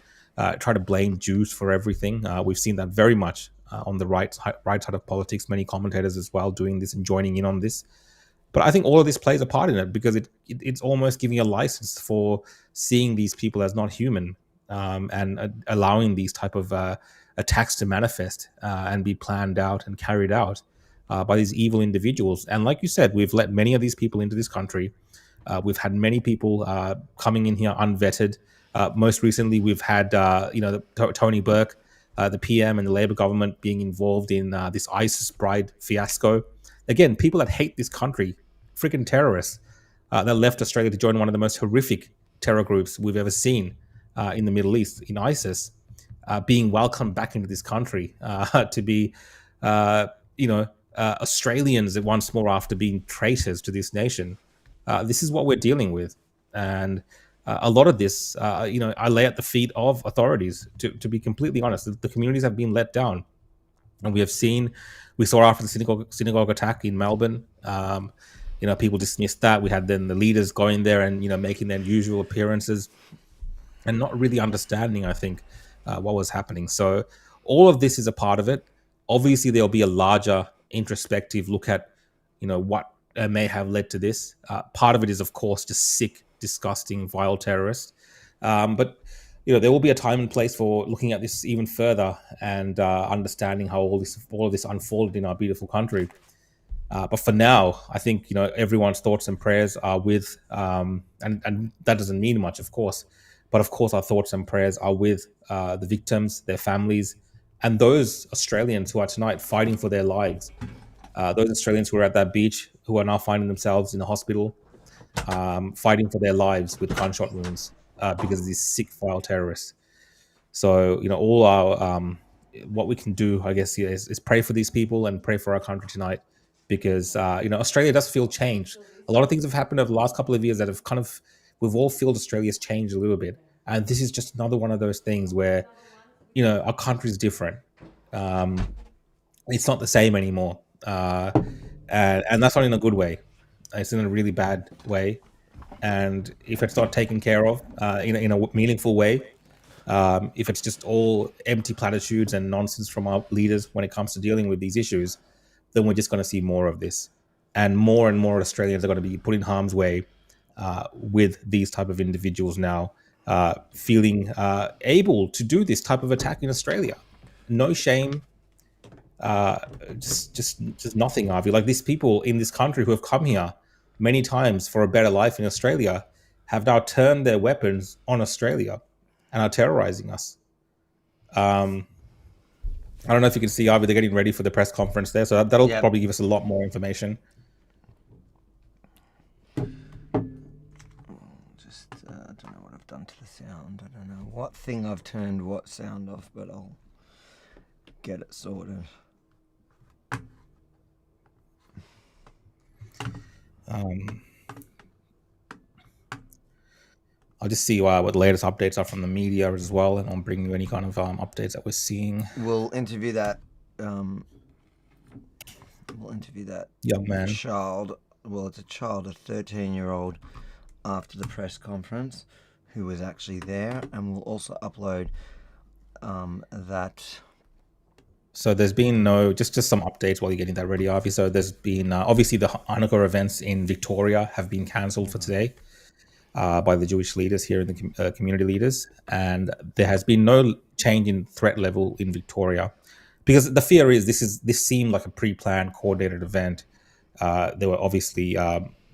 try to blame Jews for everything. We've seen that very much on the right side of politics, many commentators as well doing this and joining in on this. But I think all of this plays a part in it because it's almost giving a license for seeing these people as not human and allowing these type of attacks to manifest and be planned out and carried out by these evil individuals. And like you said, we've let many of these people into this country. We've had many people coming in here unvetted. Most recently, we've had Tony Burke, the PM, and the Labor government being involved in this ISIS bride fiasco. Again, people that hate this country, freaking terrorists, that left Australia to join one of the most horrific terror groups we've ever seen in the Middle East, in ISIS, being welcomed back into this country to be, Australians once more after being traitors to this nation. This is what we're dealing with. And a lot of this, I lay at the feet of authorities, to be completely honest. The communities have been let down. And we saw after the synagogue attack in Melbourne, people dismissed that. We had then the leaders going there and, making their usual appearances and not really understanding, I think, what was happening. So all of this is a part of it. Obviously, there'll be a larger introspective look at, what may have led to this. Part of it is, of course, just sick, disgusting, vile terrorists. But there will be a time and place for looking at this even further and understanding how all of this unfolded in our beautiful country. But for now, I think everyone's thoughts and prayers are with, and that doesn't mean much, of course. But of course, our thoughts and prayers are with the victims, their families, and those Australians who are tonight fighting for their lives. Those Australians who are at that beach, who are now finding themselves in a hospital, fighting for their lives with gunshot wounds because of these sick, vile terrorists. So, all our what we can do, I guess, here is pray for these people and pray for our country tonight, because Australia does feel changed. A lot of things have happened over the last couple of years that have we've all felt Australia's changed a little bit, and this is just another one of those things where our country's different. It's not the same anymore, and that's not in a good way. It's in a really bad way, and if it's not taken care of in a meaningful way, if it's just all empty platitudes and nonsense from our leaders when it comes to dealing with these issues, then we're just going to see more of this, and more Australians are going to be put in harm's way with these type of individuals now feeling able to do this type of attack in Australia. No shame, just nothing, Avi. Like, these people in this country who have come here many times for a better life in Australia have now turned their weapons on Australia and are terrorizing us. I don't know if you can see, Avi, they're getting ready for the press conference there, so that'll probably give us a lot more information. I don't know what I've done to the sound. I don't know what thing I've turned what sound off, but I'll get it sorted. I'll just see what the latest updates are from the media as well, and I'll bring you any kind of updates that we're seeing. We'll interview that young man. Child. Well, it's a child, a 13-year-old, after the press conference, who was actually there, and we'll also upload that. So there's been just some updates while you're getting that ready, Avi. So there's been, obviously the Chanukah events in Victoria have been cancelled for today by the Jewish leaders here in the community leaders. And there has been no change in threat level in Victoria, because the fear is this seemed like a pre-planned, coordinated event. There were obviously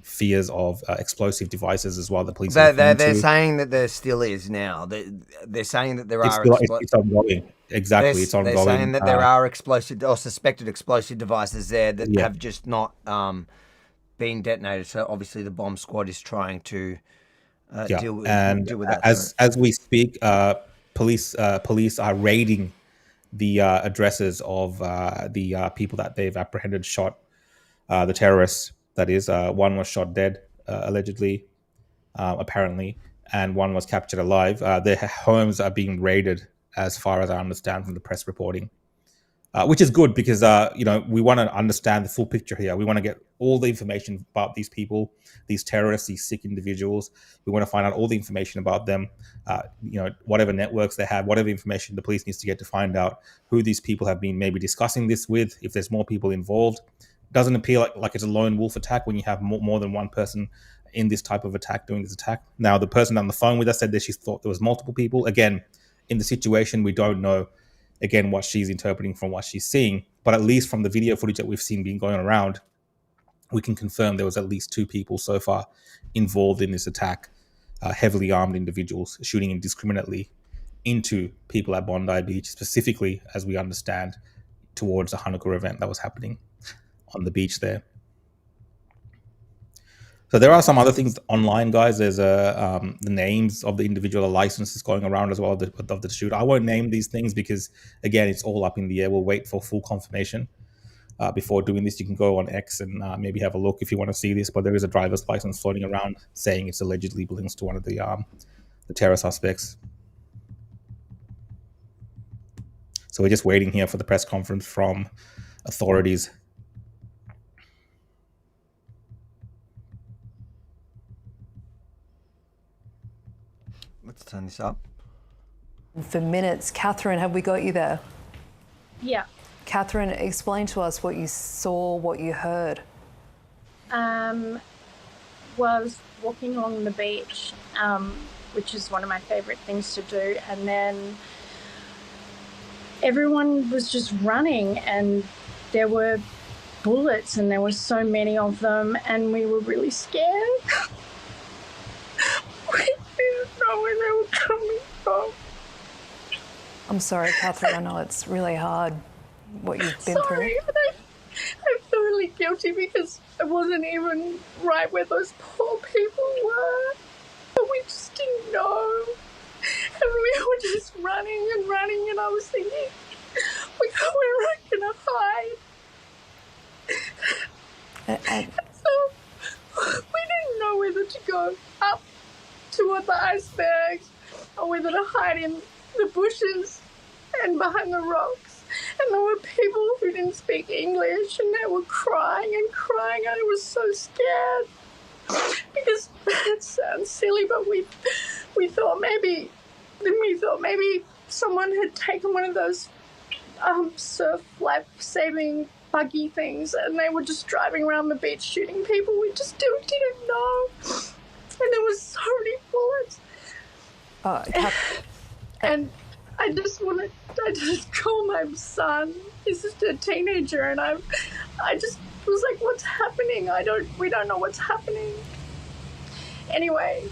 fears of explosive devices as well. The police they're saying that there still is now. They're saying that there are. It's ongoing. Exactly, it's ongoing. They're saying that there are explosive or suspected explosive devices there that have just not been detonated. So obviously the bomb squad is trying to deal with that. As we speak, police are raiding the addresses of the people that they've apprehended, shot the terrorists. That is, one was shot dead, allegedly, apparently, and one was captured alive. Their homes are being raided, as far as I understand from the press reporting, which is good, because we want to understand the full picture here. We want to get all the information about these people, these terrorists, these sick individuals. We want to find out all the information about them, whatever networks they have, whatever information the police needs to get to find out who these people have been maybe discussing this with, if there's more people involved. It doesn't appear like it's a lone wolf attack when you have more than one person in this type of attack doing this attack. Now, the person on the phone with us said that she thought there was multiple people. Again, in the situation, we don't know, again, what she's interpreting from what she's seeing. But at least from the video footage that we've seen being going around, we can confirm there was at least 2 people so far involved in this attack, heavily armed individuals shooting indiscriminately into people at Bondi Beach, specifically, as we understand, towards the Chanukah event that was happening on the beach there. So there are some other things online, guys. There's the names of the individual licenses going around as well of the shoot. I won't name these things because, again, it's all up in the air. We'll wait for full confirmation before doing this. You can go on X and maybe have a look if you want to see this. But there is a driver's license floating around saying it's allegedly belongs to one of the terror suspects. So we're just waiting here for the press conference from authorities. Let's turn this up. For minutes. Catherine, have we got you there? Yeah. Catherine, explain to us what you saw, what you heard. Well, I was walking along the beach, which is one of my favourite things to do, and then everyone was just running, and there were bullets, and there were so many of them, and we were really scared. We didn't know where they were coming from. I'm sorry, Catherine. I know it's really hard what you've been through. I feel really guilty because it wasn't even right where those poor people were. But we just didn't know. And we were just running, and I was thinking, we're not going to hide. So we didn't know whether to go up toward the icebergs or whether to hide in the bushes and behind the rocks. And there were people who didn't speak English, and they were crying, and I was so scared. Because it sounds silly, but we thought maybe someone had taken one of those surf life-saving buggy things, and they were just driving around the beach shooting people. We just didn't know. And there was so many bullets. And I just called my son. He's just a teenager, and I just was like, what's happening? We don't know what's happening. Anyway,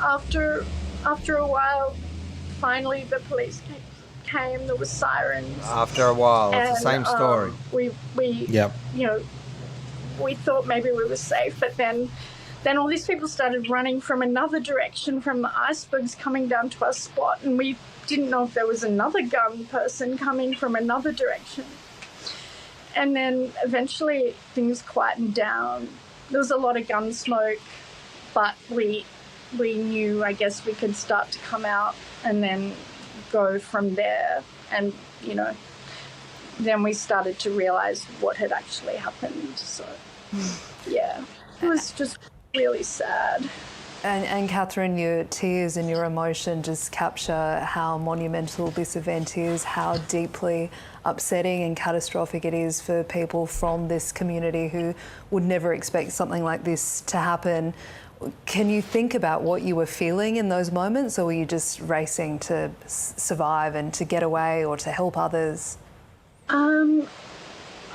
after a while, finally the police came. There was sirens. After a while, it's the same story. We thought maybe we were safe, but then all these people started running from another direction, from the icebergs coming down to our spot, and we didn't know if there was another gun person coming from another direction. And then eventually things quietened down. There was a lot of gun smoke, but we knew, I guess, we could start to come out and then go from there. And, then we started to realise what had actually happened. So, yeah, it was just really sad. And Catherine, your tears and your emotion just capture how monumental this event is, how deeply upsetting and catastrophic it is for people from this community who would never expect something like this to happen. Can you think about what you were feeling in those moments, or were you just racing to survive and to get away or to help others?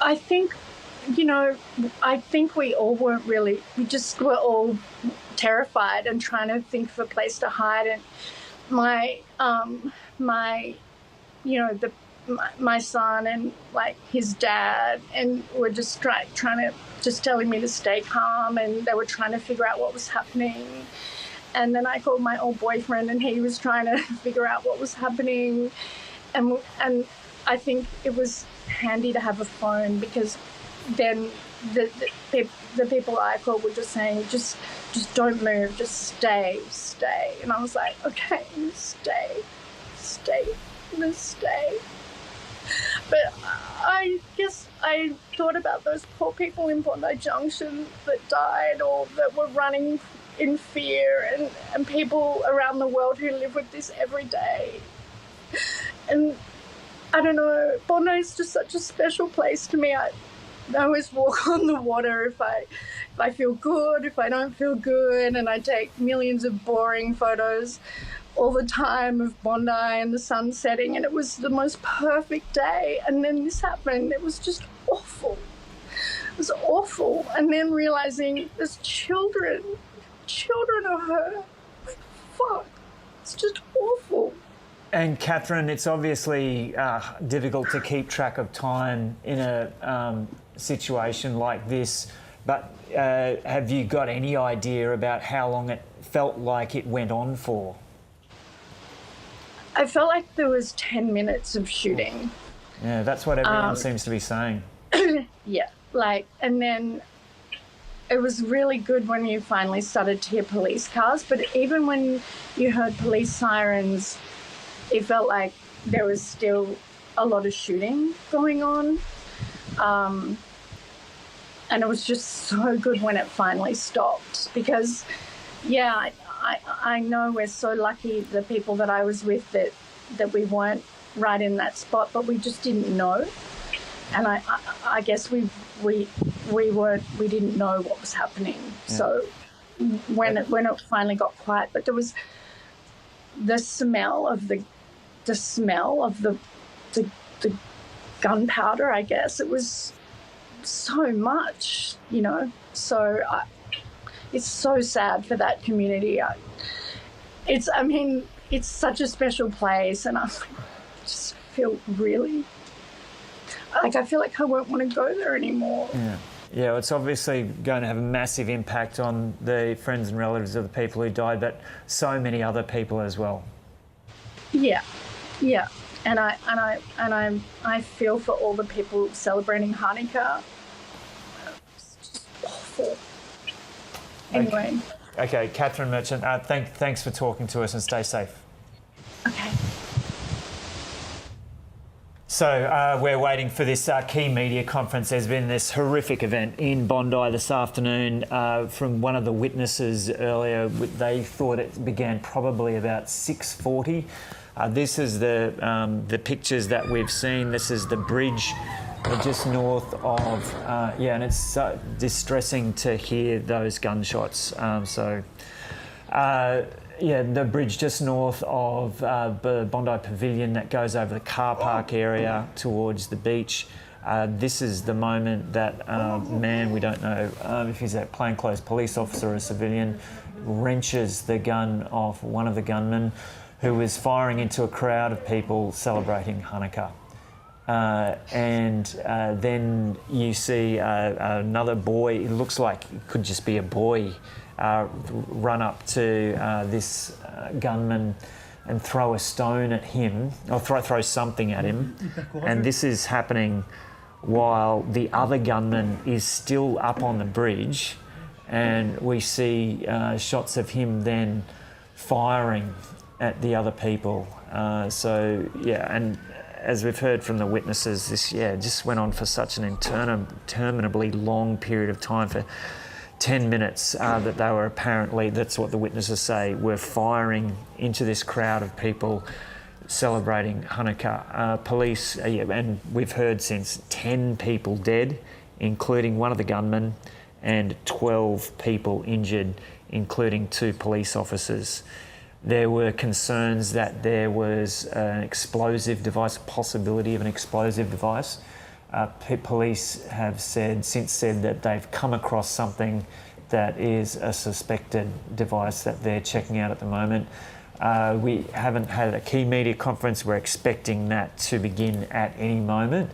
I think, we all weren't really, we just were all terrified and trying to think of a place to hide. And my son and his dad and were just trying to just telling me to stay calm, and they were trying to figure out what was happening. And then I called my old boyfriend, and he was trying to figure out what was happening. And I think it was handy to have a phone, because then the people I called were just saying, just don't move, just stay. And I was like, okay, stay. But I guess I thought about those poor people in Bondi Junction that died or that were running in fear, and people around the world who live with this every day. And I don't know, Bondi is just such a special place to me. I always walk on the water if I feel good, if I don't feel good, and I take millions of boring photos all the time of Bondi and the sun setting, and it was the most perfect day. And then this happened. It was just awful. It was awful. And then realising there's children are hurt. Like, fuck. It's just awful. And Catherine, it's obviously difficult to keep track of time in a situation like this, but have you got any idea about how long it felt like it went on for? I felt like there was 10 minutes of shooting. Yeah, that's what everyone seems to be saying. Yeah, and then it was really good when you finally started to hear police cars, but even when you heard police sirens, it felt like there was still a lot of shooting going on. And it was just so good when it finally stopped, because, yeah, I know we're so lucky, the people that I was with, that we weren't right in that spot, but we just didn't know. And I guess we didn't know what was happening. Yeah. So when it finally got quiet, but there was the smell of the gunpowder, I guess. It was so much, So it's so sad for that community. It's such a special place, and I just feel really, like, I feel like I won't want to go there anymore. Yeah, it's obviously going to have a massive impact on the friends and relatives of the people who died, but so many other people as well. Yeah, and I feel for all the people celebrating Hanukkah. It's just awful. Anyway. Okay, Catherine Merchant, thanks for talking to us and stay safe. Okay. So we're waiting for this key media conference. There's been this horrific event in Bondi this afternoon. From one of the witnesses earlier, they thought it began probably about 6:40. This is the pictures that we've seen. This is the bridge just north of, and it's so distressing to hear those gunshots. The bridge just north of the Bondi Pavilion that goes over the car park area towards the beach. This is the moment that man, we don't know if he's a plainclothes police officer or a civilian, wrenches the gun off one of the gunmen who was firing into a crowd of people celebrating Hanukkah. Then you see another boy, it looks like it could just be a boy, run up to this gunman and throw a stone at him, or throw something at him. And this is happening while the other gunman is still up on the bridge, and we see shots of him then firing at the other people. And as we've heard from the witnesses, this just went on for such an interminably long period of time, for 10 minutes, that they were apparently, that's what the witnesses say, were firing into this crowd of people celebrating Hanukkah. Police, and we've heard since, 10 people dead, including one of the gunmen, and 12 people injured, including 2 police officers. There were concerns that there was an explosive device, a possibility of an explosive device. Police have since said that they've come across something that is a suspected device that they're checking out at the moment. We haven't had a key media conference. We're expecting that to begin at any moment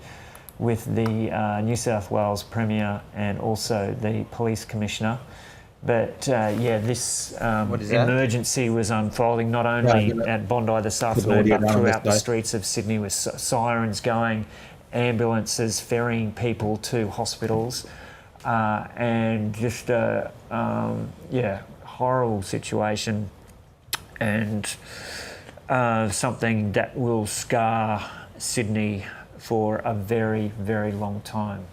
with the New South Wales Premier and also the Police Commissioner. But this emergency was unfolding not only at Bondi this afternoon, but throughout the streets of Sydney, with sirens going, ambulances ferrying people to hospitals, and just a horrible situation, and something that will scar Sydney for a very, very long time.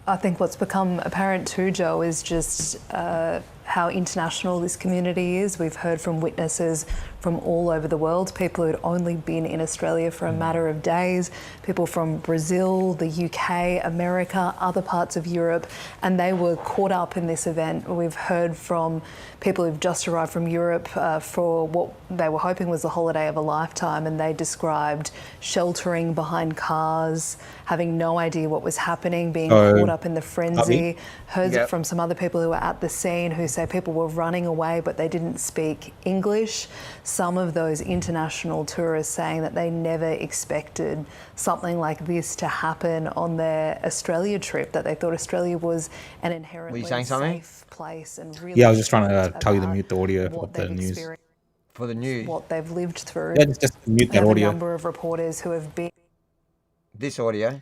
I think what's become apparent too, Joe, is just how international this community is. We've heard from witnesses from all over the world, people who had only been in Australia for a matter of days, people from Brazil, the UK, America, other parts of Europe, and they were caught up in this event. We've heard from people who've just arrived from Europe for what they were hoping was the holiday of a lifetime, and they described sheltering behind cars, having no idea what was happening, being caught up in the frenzy. Heard from some other people who were at the scene who say people were running away but they didn't speak English. Some of those international tourists saying that they never expected something like this to happen on their Australia trip, that they thought Australia was an inherently safe place. And really, I was just trying to tell you to mute the audio for the news. For the news? What they've lived through. Yeah, just mute that audio. A number of reporters who have been... This audio?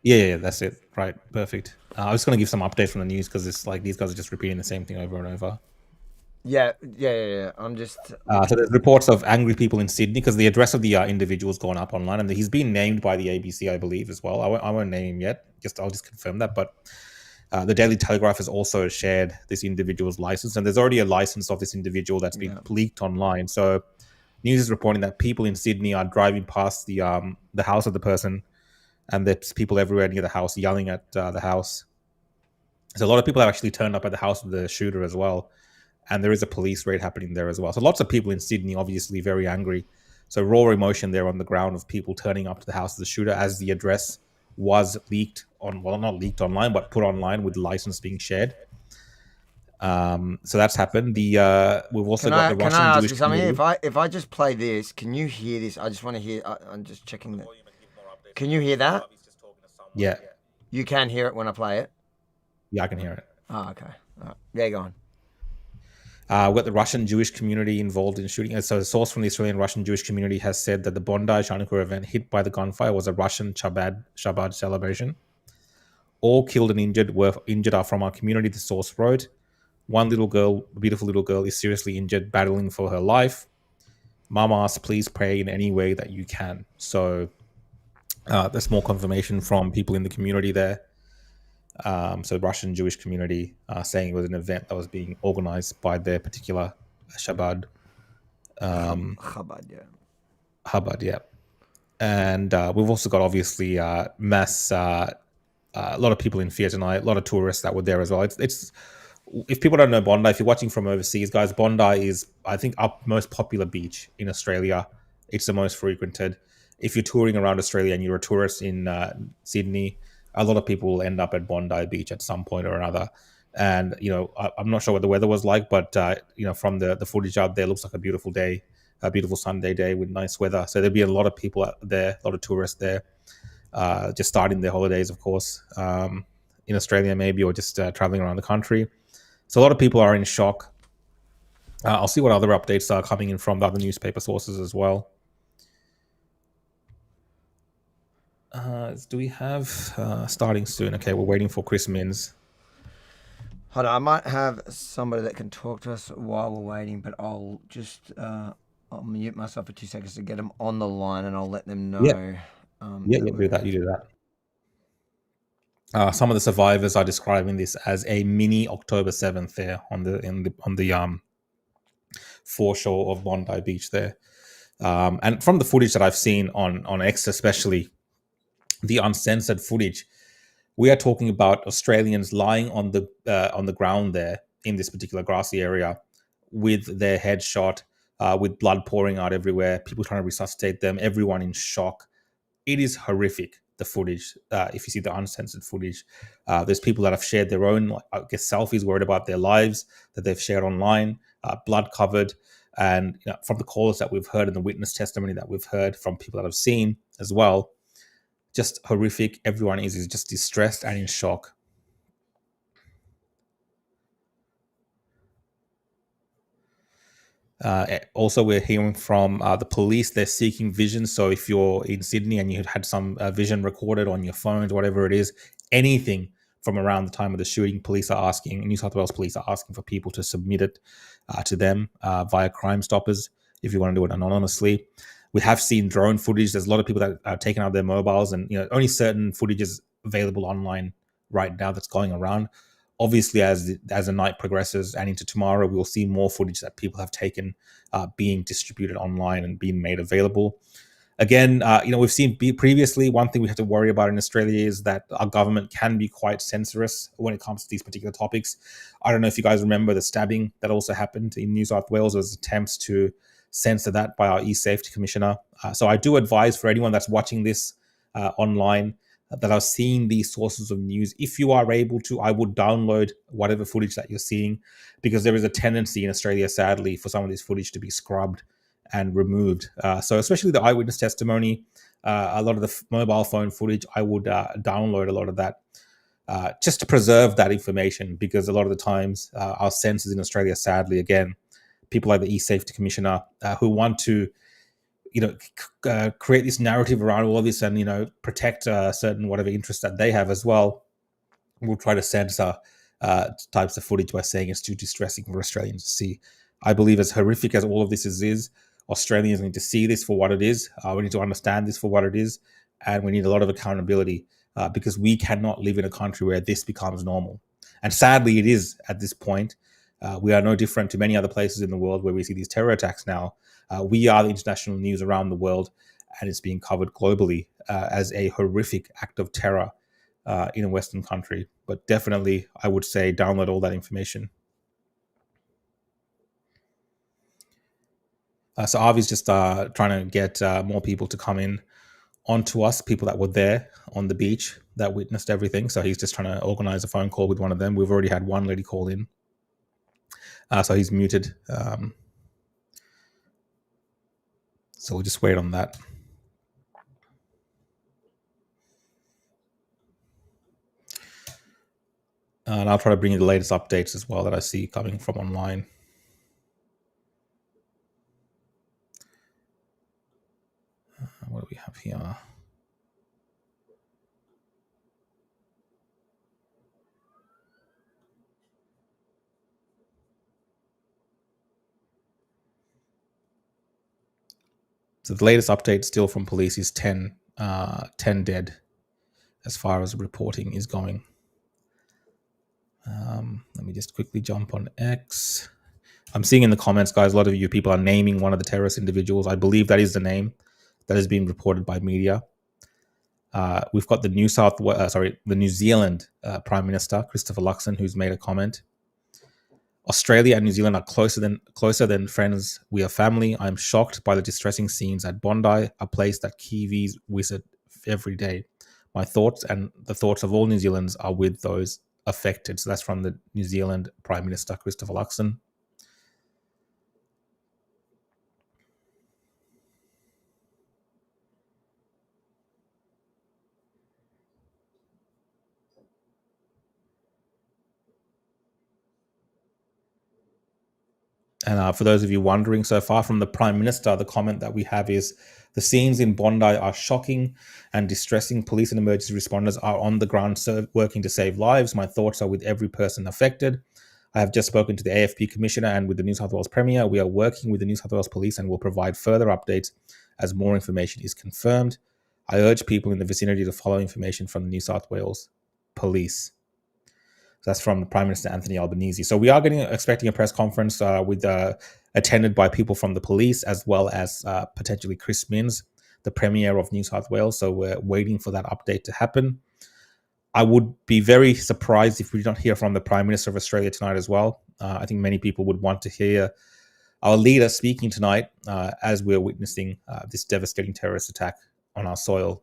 Yeah, that's it. Right, perfect. I was going to give some update from the news because it's like these guys are just repeating the same thing over and over. Yeah. I'm just... So there's reports of angry people in Sydney because the address of the individual's gone up online, and he's been named by the ABC, I believe, as well. I won't name him yet. I'll just confirm that. But the Daily Telegraph has also shared this individual's license, and there's already a license of this individual that's been leaked online. So news is reporting that people in Sydney are driving past the house of the person, and there's people everywhere near the house yelling at the house. So a lot of people have actually turned up at the house of the shooter as well. And there is a police raid happening there as well. So lots of people in Sydney, obviously very angry. So raw emotion there on the ground of people turning up to the house of the shooter as the address was leaked not leaked online, but put online with the license being shared. So that's happened. We've also got the Russian Jewish community. Can I ask you something? If I just play this, can you hear this? I just want to hear. I'm just checking that. Can you hear that? Yeah. You can hear it when I play it? Yeah, I can hear it. Oh, okay. Right. Yeah, go on. We've got the Russian Jewish community involved in shooting. So a source from the Australian Russian Jewish community has said that the Bondi Chanukah event hit by the gunfire was a Russian Shabbat celebration. All killed and injured are from our community, the source wrote. One little girl, a beautiful little girl, is seriously injured, battling for her life. Mom asked, please pray in any way that you can. So there's more confirmation from people in the community there. So Russian Jewish community saying it was an event that was being organized by their particular Shabbat. Chabad, yeah. Chabad, yeah. And we've also got obviously mass, a lot of people in fear tonight, a lot of tourists that were there as well. It's if people don't know Bondi, if you're watching from overseas, guys, Bondi is, I think, our most popular beach in Australia. It's the most frequented. If you're touring around Australia and you're a tourist in Sydney, a lot of people will end up at Bondi Beach at some point or another. And, I'm not sure what the weather was like, but, from the footage out there, it looks like a beautiful day, a beautiful Sunday day with nice weather. So there'll be a lot of people out there, a lot of tourists there, just starting their holidays, of course, in Australia maybe, or just traveling around the country. So a lot of people are in shock. I'll see what other updates are coming in from the other newspaper sources as well. Do we have starting soon? Okay, we're waiting for Chris Minns. Hold on, I might have somebody that can talk to us while we're waiting, but I'll just I'll mute myself for 2 seconds to get them on the line, and I'll let them know. Do that. You do that. Some of the survivors are describing this as a mini October 7th there on the foreshore of Bondi Beach there. And from the footage that I've seen on X, especially the uncensored footage, we are talking about Australians lying on the ground there in this particular grassy area with their head shot, with blood pouring out everywhere, people trying to resuscitate them, everyone in shock. It is horrific, the footage. If you see the uncensored footage, there's people that have shared their own, I guess, selfies, worried about their lives that they've shared online, blood covered. And from the calls that we've heard and the witness testimony that we've heard from people that have seen as well, just horrific. Everyone is just distressed and in shock. Also, we're hearing from the police. They're seeking vision. So if you're in Sydney and you had some vision recorded on your phones, whatever it is, anything from around the time of the shooting, New South Wales police are asking for people to submit it to them via Crime Stoppers if you want to do it anonymously. We have seen drone footage. There's a lot of people that are taking out their mobiles, and only certain footage is available online right now that's going around. Obviously, as the night progresses and into tomorrow, we'll see more footage that people have taken being distributed online and being made available. Again, we've seen previously, one thing we have to worry about in Australia is that our government can be quite censorious when it comes to these particular topics. I don't know if you guys remember the stabbing that also happened in New South Wales. There was attempts to censor that by our e-safety commissioner. So I do advise for anyone that's watching this online that are seeing these sources of news, if you are able to, I would download whatever footage that you're seeing, because there is a tendency in Australia, sadly, for some of this footage to be scrubbed and removed. So especially the eyewitness testimony, a lot of the mobile phone footage, I would download a lot of that just to preserve that information, because a lot of the times our censors in Australia, sadly, again, people like the e-safety commissioner who want to create this narrative around all of this and, protect certain whatever interests that they have as well, will try to censor types of footage by saying it's too distressing for Australians to see. I believe as horrific as all of this is, Australians need to see this for what it is. We need to understand this for what it is. And we need a lot of accountability because we cannot live in a country where this becomes normal. And sadly, it is at this point. We are no different to many other places in the world where we see these terror attacks now. We are the international news around the world, and it's being covered globally as a horrific act of terror in a Western country. But definitely, I would say download all that information. So Avi's just trying to get more people to come in onto us, people that were there on the beach that witnessed everything. So he's just trying to organize a phone call with one of them. We've already had one lady call in. So he's muted. So we'll just wait on that. And I'll try to bring you the latest updates as well that I see coming from online. What do we have here? So the latest update still from police is 10 dead as far as reporting is going. Let me just quickly jump on X. I'm seeing in the comments, guys, a lot of you people are naming one of the terrorist individuals. I believe that is the name that has been reported by media. We've got the New Zealand Prime Minister, Christopher Luxon, who's made a comment. Australia and New Zealand are closer than friends. We are family. I'm shocked by the distressing scenes at Bondi, a place that Kiwis visit every day. My thoughts and the thoughts of all New Zealanders are with those affected. So that's from the New Zealand Prime Minister, Christopher Luxon. And for those of you wondering, so far from the Prime Minister, the comment that we have is, the scenes in Bondi are shocking and distressing. Police and emergency responders are on the ground working to save lives. My thoughts are with every person affected. I have just spoken to the AFP Commissioner and with the New South Wales Premier. We are working with the New South Wales Police and will provide further updates as more information is confirmed. I urge people in the vicinity to follow information from the New South Wales Police. So that's from Prime Minister Anthony Albanese. So we are expecting a press conference attended by people from the police, as well as potentially Chris Minns, the Premier of New South Wales. So we're waiting for that update to happen. I would be very surprised if we don't hear from the Prime Minister of Australia tonight as well. I think many people would want to hear our leader speaking tonight as we're witnessing this devastating terrorist attack on our soil.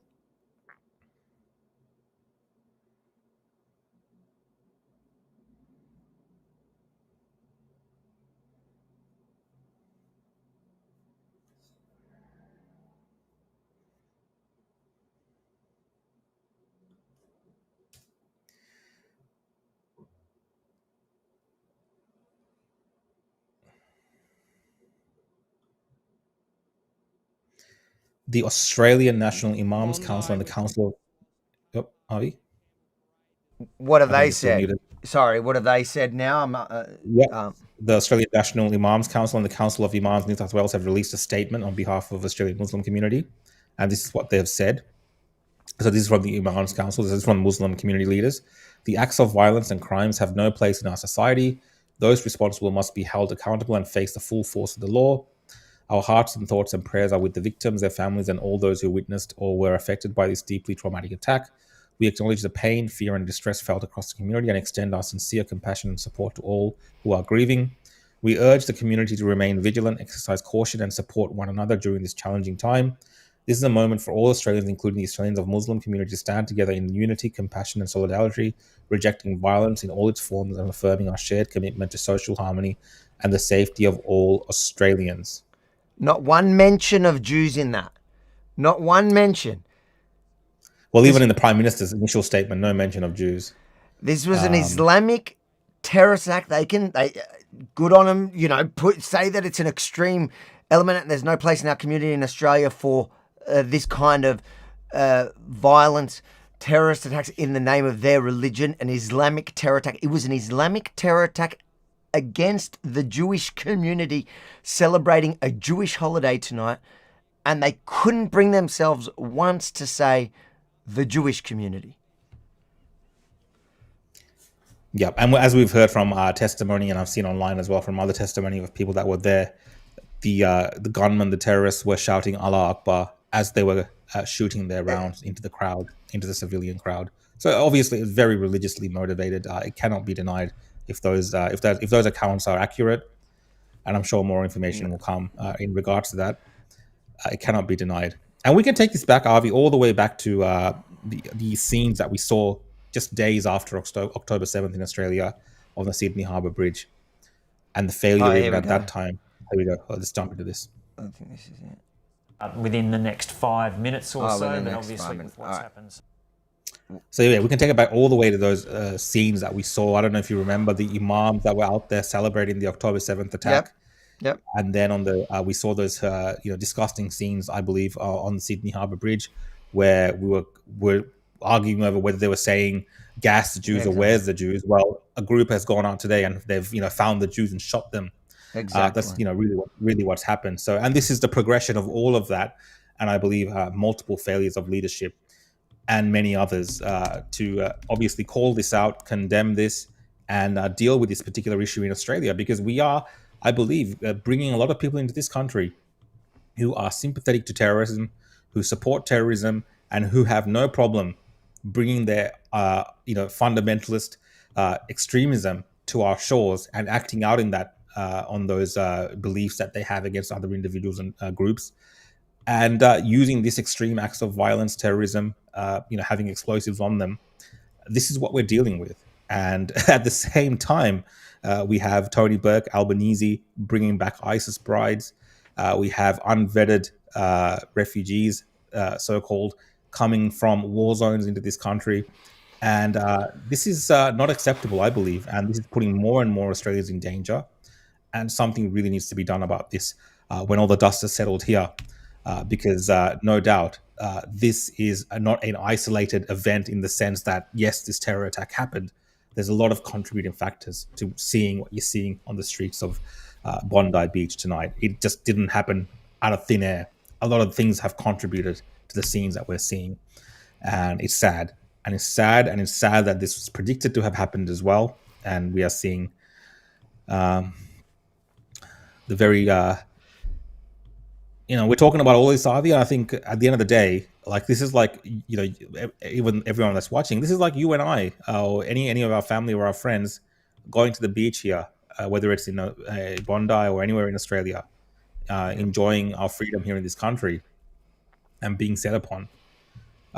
The Australian National Imams Council and the Council of... Yep, Avi? What have they said? Sorry, what have they said now? The Australian National Imams Council and the Council of Imams New South Wales have released a statement on behalf of the Australian Muslim community, and this is what they have said. So this is from the Imams Council. This is from Muslim community leaders. The acts of violence and crimes have no place in our society. Those responsible must be held accountable and face the full force of the law. Our hearts and thoughts and prayers are with the victims, their families, and all those who witnessed or were affected by this deeply traumatic attack. We acknowledge the pain, fear, and distress felt across the community and extend our sincere compassion and support to all who are grieving. We urge the community to remain vigilant, exercise caution, and support one another during this challenging time. This is a moment for all Australians, including the Australians of Muslim community, to stand together in unity, compassion, and solidarity, rejecting violence in all its forms and affirming our shared commitment to social harmony and the safety of all Australians. Not one mention of Jews in that. Not one mention. Well, even in the Prime Minister's initial statement, no mention of Jews. This was an Islamic terrorist act. They good on them, say that it's an extreme element and there's no place in our community in Australia for this kind of violent terrorist attacks in the name of their religion, an Islamic terror attack. It was an Islamic terror attack against the Jewish community celebrating a Jewish holiday tonight, and they couldn't bring themselves once to say the Jewish community. Yeah, and as we've heard from testimony, and I've seen online as well from other testimony of people that were there, the gunmen, the terrorists, were shouting Allah Akbar as they were shooting their rounds into the crowd, into the civilian crowd. So obviously, it's very religiously motivated. It cannot be denied if those accounts are accurate, and I'm sure more information will come in regards to that. It cannot be denied. And we can take this back, Avi, all the way back to the scenes that we saw just days after October 7th in Australia on the Sydney Harbour Bridge, and the failure even at that time. Here we go. Let's jump into this. I don't think this is it. Within the next 5 minutes or so, but obviously with what's happened. So yeah, we can take it back all the way to those scenes that we saw. I don't know if you remember the imams that were out there celebrating the October 7th attack. Yep. And then on the we saw those disgusting scenes, I believe, on the Sydney Harbour Bridge, where we were arguing over whether they were saying gas the Jews or where's the Jews. Well, a group has gone out today and they've found the Jews and shot them. Exactly. That's really what's happened. So, and this is the progression of all of that, and I believe multiple failures of leadership and many others to obviously call this out, condemn this, and deal with this particular issue in Australia, because we are, I believe, bringing a lot of people into this country who are sympathetic to terrorism, who support terrorism, and who have no problem bringing their fundamentalist extremism to our shores and acting out in that on those beliefs that they have against other individuals and groups, and using this extreme acts of violence, terrorism, having explosives on them. This is what we're dealing with. And at the same time, we have Tony Burke, Albanese bringing back ISIS brides. We have unvetted refugees, so-called, coming from war zones into this country. And this is not acceptable, I believe. And this is putting more and more Australians in danger. And something really needs to be done about this when all the dust has settled here. Because no doubt, this is not an isolated event in the sense that, yes, this terror attack happened. There's a lot of contributing factors to seeing what you're seeing on the streets of Bondi Beach tonight. It just didn't happen out of thin air. A lot of things have contributed to the scenes that we're seeing. And it's sad. And it's sad. And it's sad that this was predicted to have happened as well. And we are seeing the very, we're talking about all this, Avi. I think at the end of the day, like, this is like, even everyone that's watching, this is like you and I, or any of our family or our friends going to the beach here, whether it's in Bondi or anywhere in Australia, enjoying our freedom here in this country and being set upon.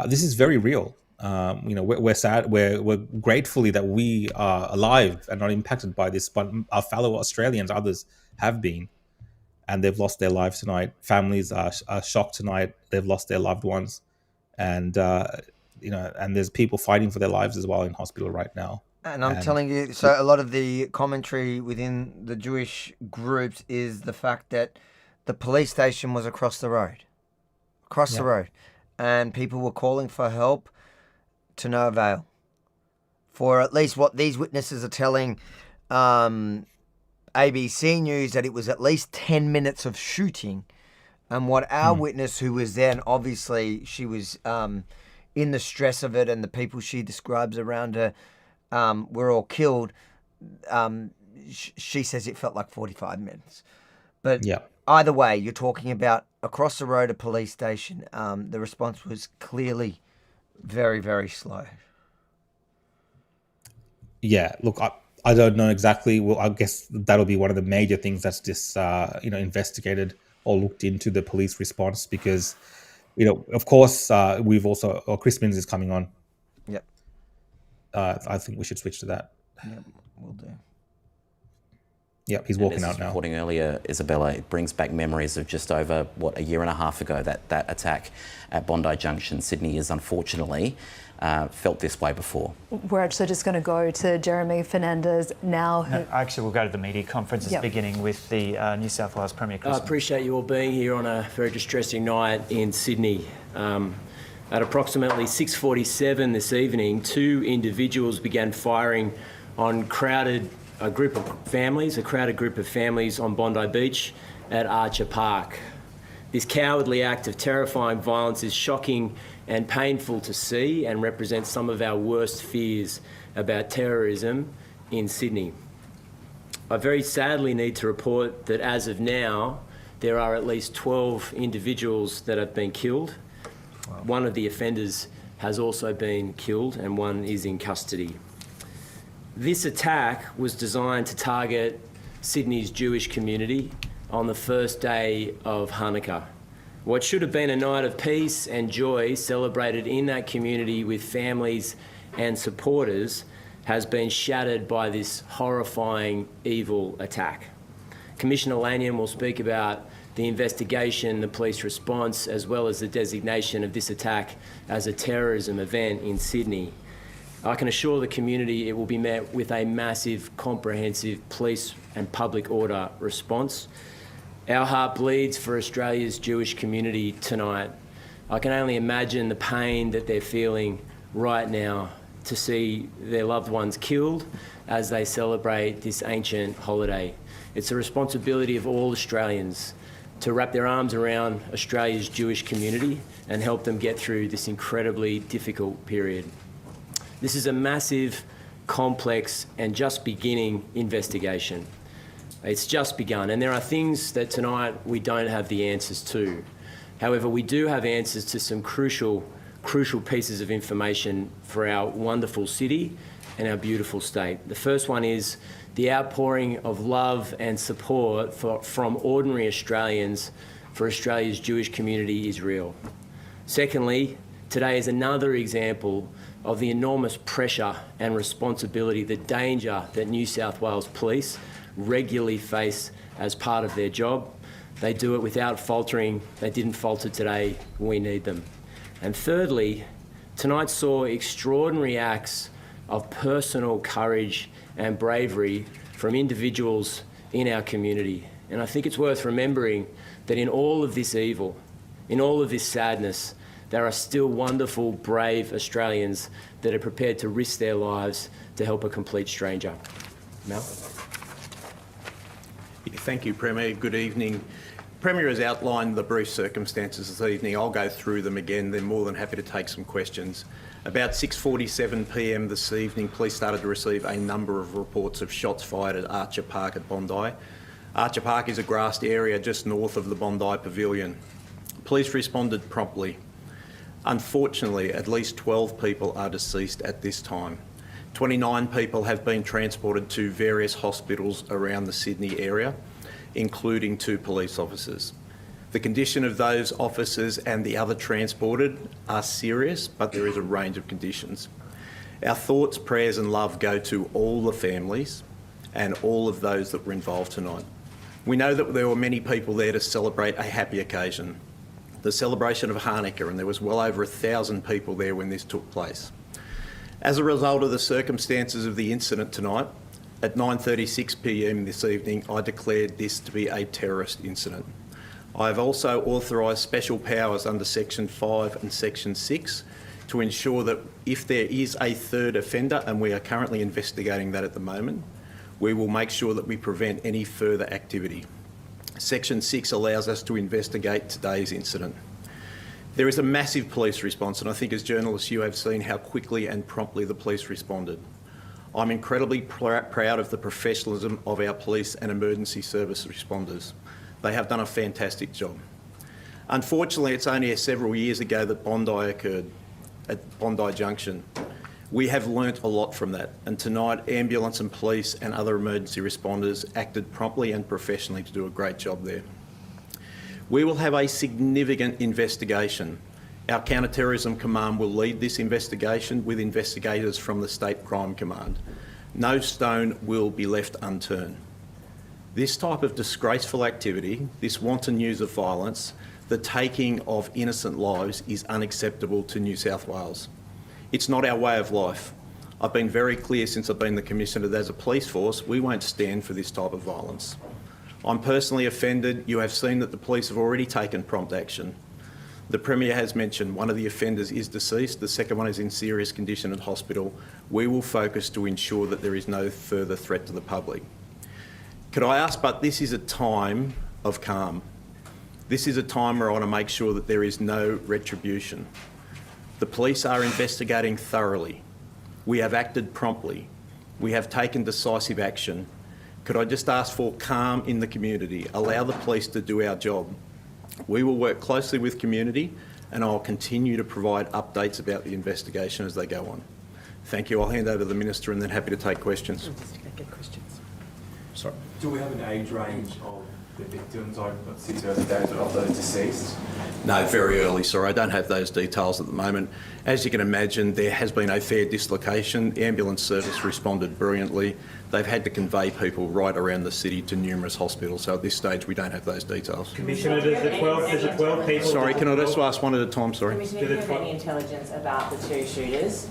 This is very real. We're sad. We're gratefully that we are alive and not impacted by this, but our fellow Australians, others, have been, and they've lost their lives tonight. Families are shocked tonight. They've lost their loved ones, and and there's people fighting for their lives as well in hospital right now. And I'm telling you, so a lot of the commentary within the Jewish groups is the fact that the police station was across the road, and people were calling for help to no avail. For at least what these witnesses are telling ABC News, that it was at least 10 minutes of shooting. And what our witness, who was then, obviously, she was in the stress of it, and the people she describes around her were all killed. She says it felt like 45 minutes. But either way, you're talking about across the road, a police station. The response was clearly very, very slow. Yeah, look, I don't know exactly. Well, I guess that'll be one of the major things that's just investigated or looked into, the police response, because of course we've also Chris Minns is coming on. Yep. I think we should switch to that. Yep, we'll do. Yep, he's walking out now. Reporting earlier, Isabella, it brings back memories of just over, a year and a half ago, that attack at Bondi Junction. Sydney has unfortunately felt this way before. We're actually just going to go to Jeremy Fernandez now. Actually, we'll go to the media conferences, beginning with the New South Wales Premier. Chris. I appreciate you all being here on a very distressing night in Sydney. At approximately 6:47 this evening, two individuals began firing on a crowded group of families on Bondi Beach at Archer Park. This cowardly act of terrifying violence is shocking and painful to see, and represents some of our worst fears about terrorism in Sydney. I very sadly need to report that as of now, there are at least 12 individuals that have been killed. Wow. One of the offenders has also been killed, and one is in custody. This attack was designed to target Sydney's Jewish community on the first day of Hanukkah. What should have been a night of peace and joy celebrated in that community with families and supporters has been shattered by this horrifying, evil attack. Commissioner Lanyon will speak about the investigation, the police response, as well as the designation of this attack as a terrorism event in Sydney. I can assure the community it will be met with a massive, comprehensive police and public order response. Our heart bleeds for Australia's Jewish community tonight. I can only imagine the pain that they're feeling right now to see their loved ones killed as they celebrate this ancient holiday. It's a responsibility of all Australians to wrap their arms around Australia's Jewish community and help them get through this incredibly difficult period. This is a massive, complex and just beginning investigation. It's just begun, and there are things that tonight we don't have the answers to. However, we do have answers to some crucial pieces of information for our wonderful city and our beautiful state. The first one is the outpouring of love and support from ordinary Australians for Australia's Jewish community is real. Secondly, today is another example of the enormous pressure and responsibility, the danger that New South Wales Police regularly face as part of their job. They do it without faltering. They didn't falter today. We need them. And thirdly, tonight saw extraordinary acts of personal courage and bravery from individuals in our community. And I think it's worth remembering that in all of this evil, in all of this sadness, there are still wonderful, brave Australians that are prepared to risk their lives to help a complete stranger. Mal? Thank you, Premier. Good evening. Premier has outlined the brief circumstances this evening. I'll go through them again. They're more than happy to take some questions. About 6:47 p.m. this evening, police started to receive a number of reports of shots fired at Archer Park at Bondi. Archer Park is a grassed area just north of the Bondi Pavilion. Police responded promptly. Unfortunately, at least 12 people are deceased at this time. 29 people have been transported to various hospitals around the Sydney area, including 2 police officers. The condition of those officers and the other transported are serious, but there is a range of conditions. Our thoughts, prayers and love go to all the families and all of those that were involved tonight. We know that there were many people there to celebrate a happy occasion, the celebration of Hanukkah, and there was well over 1,000 people there when this took place. As a result of the circumstances of the incident tonight, at 9:36 p.m. this evening, I declared this to be a terrorist incident. I have also authorised special powers under Section 5 and Section 6 to ensure that if there is a third offender, and we are currently investigating that at the moment, we will make sure that we prevent any further activity. Section 6 allows us to investigate today's incident. There is a massive police response, and I think as journalists you have seen how quickly and promptly the police responded. I'm incredibly proud of the professionalism of our police and emergency service responders. They have done a fantastic job. Unfortunately, it's only several years ago that Bondi occurred at Bondi Junction. We have learnt a lot from that, and tonight ambulance and police and other emergency responders acted promptly and professionally to do a great job there. We will have a significant investigation. Our Counter-Terrorism Command will lead this investigation with investigators from the State Crime Command. No stone will be left unturned. This type of disgraceful activity, this wanton use of violence, the taking of innocent lives is unacceptable to New South Wales. It's not our way of life. I've been very clear since I've been the Commissioner that as a police force, we won't stand for this type of violence. I'm personally offended. You have seen that the police have already taken prompt action. The Premier has mentioned one of the offenders is deceased, the second one is in serious condition at hospital. We will focus to ensure that there is no further threat to the public. Could I ask, but this is a time of calm. This is a time where I want to make sure that there is no retribution. The police are investigating thoroughly. We have acted promptly. We have taken decisive action. Could I just ask for calm in the community? Allow the police to do our job. We will work closely with community and I'll continue to provide updates about the investigation as they go on. Thank you. I'll hand over to the Minister and then happy to take questions. Do we have an age range of the victims, like 6 early days of those deceased? No, very early, sorry. I don't have those details at the moment. As you can imagine, there has been a fair dislocation. The ambulance service responded brilliantly. They've had to convey people right around the city to numerous hospitals. So at this stage, we don't have those details. Commissioner, there's the 12 people... Sorry, can I just ask one at a time? Sorry. Commissioner, do you have any intelligence about the 2 shooters?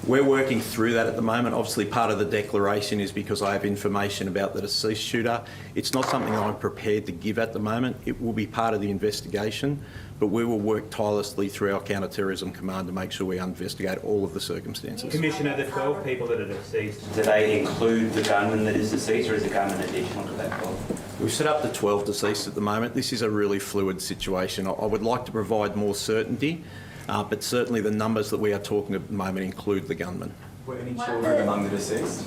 We're working through that at the moment. Obviously, part of the declaration is because I have information about the deceased shooter. It's not something I'm prepared to give at the moment. It will be part of the investigation, but we will work tirelessly through our counter-terrorism command to make sure we investigate all of the circumstances. Commissioner, the 12 people that are deceased... Do they include the gunman that is deceased, or is the gunman additional to that 12? We've set up the 12 deceased at the moment. This is a really fluid situation. I would like to provide more certainty. But certainly the numbers that we are talking at the moment include the gunman. Were any children among the deceased?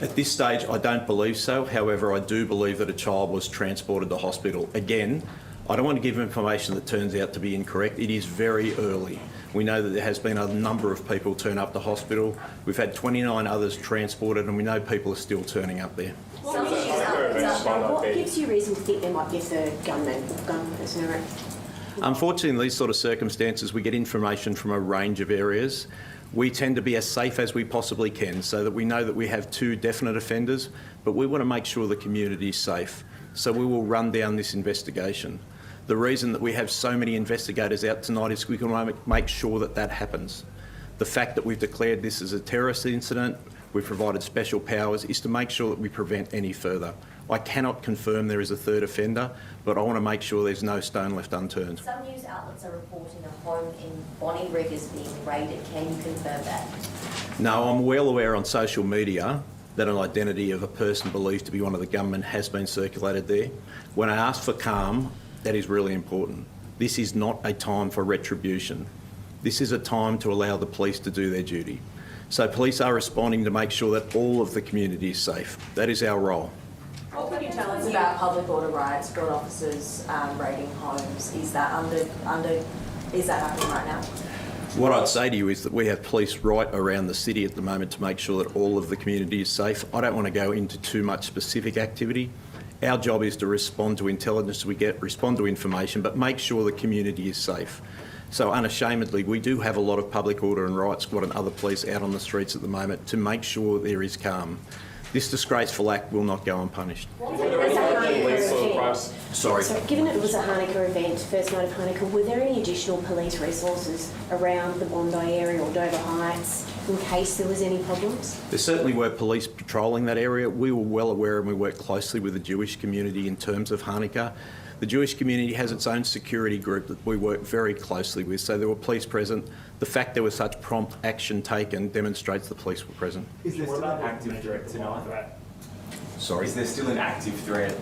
At this stage, I don't believe so. However, I do believe that a child was transported to hospital. Again, I don't want to give information that turns out to be incorrect. It is very early. We know that there has been a number of people turn up to hospital. We've had 29 others transported, and we know people are still turning up there. What gives you reason to think there might be a third gunman person around? Unfortunately, in these sort of circumstances, we get information from a range of areas. We tend to be as safe as we possibly can so that we know that we have 2 definite offenders, but we want to make sure the community is safe. So we will run down this investigation. The reason that we have so many investigators out tonight is we can make sure that that happens. The fact that we've declared this as a terrorist incident, we've provided special powers, is to make sure that we prevent any further. I cannot confirm there is a third offender, but I want to make sure there's no stone left unturned. Some news outlets are reporting a home in Bonnyrigg is being raided. Can you confirm that? No, I'm well aware on social media that an identity of a person believed to be one of the gunmen has been circulated there. When I ask for calm, that is really important. This is not a time for retribution. This is a time to allow the police to do their duty. So police are responding to make sure that all of the community is safe. That is our role. What can you tell us about public order riots, brought officers raiding homes? Is that happening right now? What I'd say to you is that we have police right around the city at the moment to make sure that all of the community is safe. I don't want to go into too much specific activity. Our job is to respond to intelligence we get, respond to information, but make sure the community is safe. So unashamedly, we do have a lot of public order and riot squad and other police out on the streets at the moment to make sure there is calm. This disgraceful act will not go unpunished. Sorry. So given it was a Hanukkah event, first night of Hanukkah, were there any additional police resources around the Bondi area or Dover Heights in case there was any problems? There certainly were police patrolling that area. We were well aware and we worked closely with the Jewish community in terms of Hanukkah. The Jewish community has its own security group that we work very closely with, so there were police present. The fact there was such prompt action taken demonstrates the police were present. Is there still an active threat tonight? Sorry? Is there still an active threat?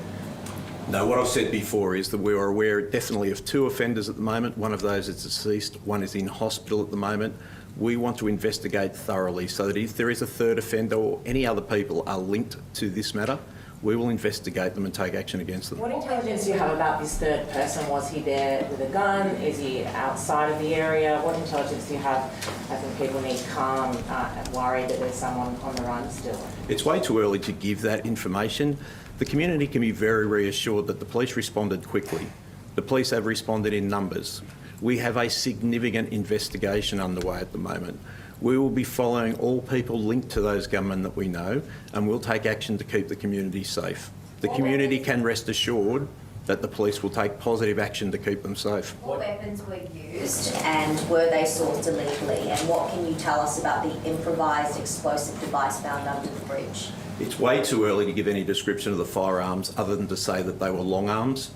No, what I've said before is that we are aware definitely of 2 offenders at the moment. One of those is deceased, one is in hospital at the moment. We want to investigate thoroughly so that if there is a third offender or any other people are linked to this matter, we will investigate them and take action against them. What intelligence do you have about this third person? Was he there with a gun? Is he outside of the area? What intelligence do you have? I think people need calm and worried that there's someone on the run still. It's way too early to give that information. The community can be very reassured that the police responded quickly. The police have responded in numbers. We have a significant investigation underway at the moment. We will be following all people linked to those gunmen that we know, and we'll take action to keep the community safe. The community can rest assured that the police will take positive action to keep them safe. What weapons were used and were they sourced illegally? And what can you tell us about the improvised explosive device found under the bridge? It's way too early to give any description of the firearms other than to say that they were long arms.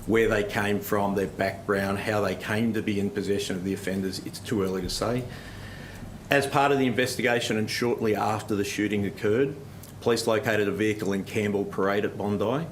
Where they came from, their background, how they came to be in possession of the offenders, it's too early to say. As part of the investigation and shortly after the shooting occurred, police located a vehicle in Campbell Parade at Bondi,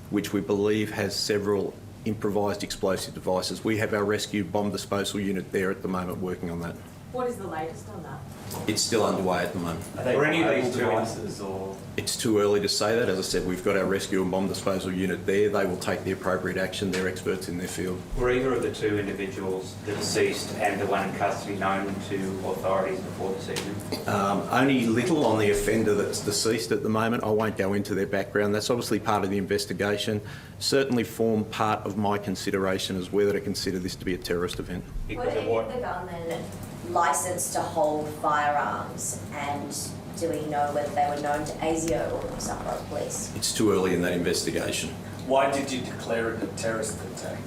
which we believe has several improvised explosive devices. We have our rescue bomb disposal unit there at the moment working on that. What is the latest on that? It's still underway at the moment. Are they any of these devices or? It's too early to say that. As I said, we've got our rescue and bomb disposal unit there. They will take the appropriate action. They're experts in their field. Were either of the two individuals, the deceased and the one in custody, known to authorities before this evening? Only little on the offender that's deceased at the moment. I won't go into their background. That's obviously part of the investigation. Certainly form part of my consideration as whether to consider this to be a terrorist event. Were any of the gunmen licensed to hold firearms, and do we know whether they were known to ASIO or New South Wales Police? It's too early in that investigation. Why did you declare it a terrorist attack?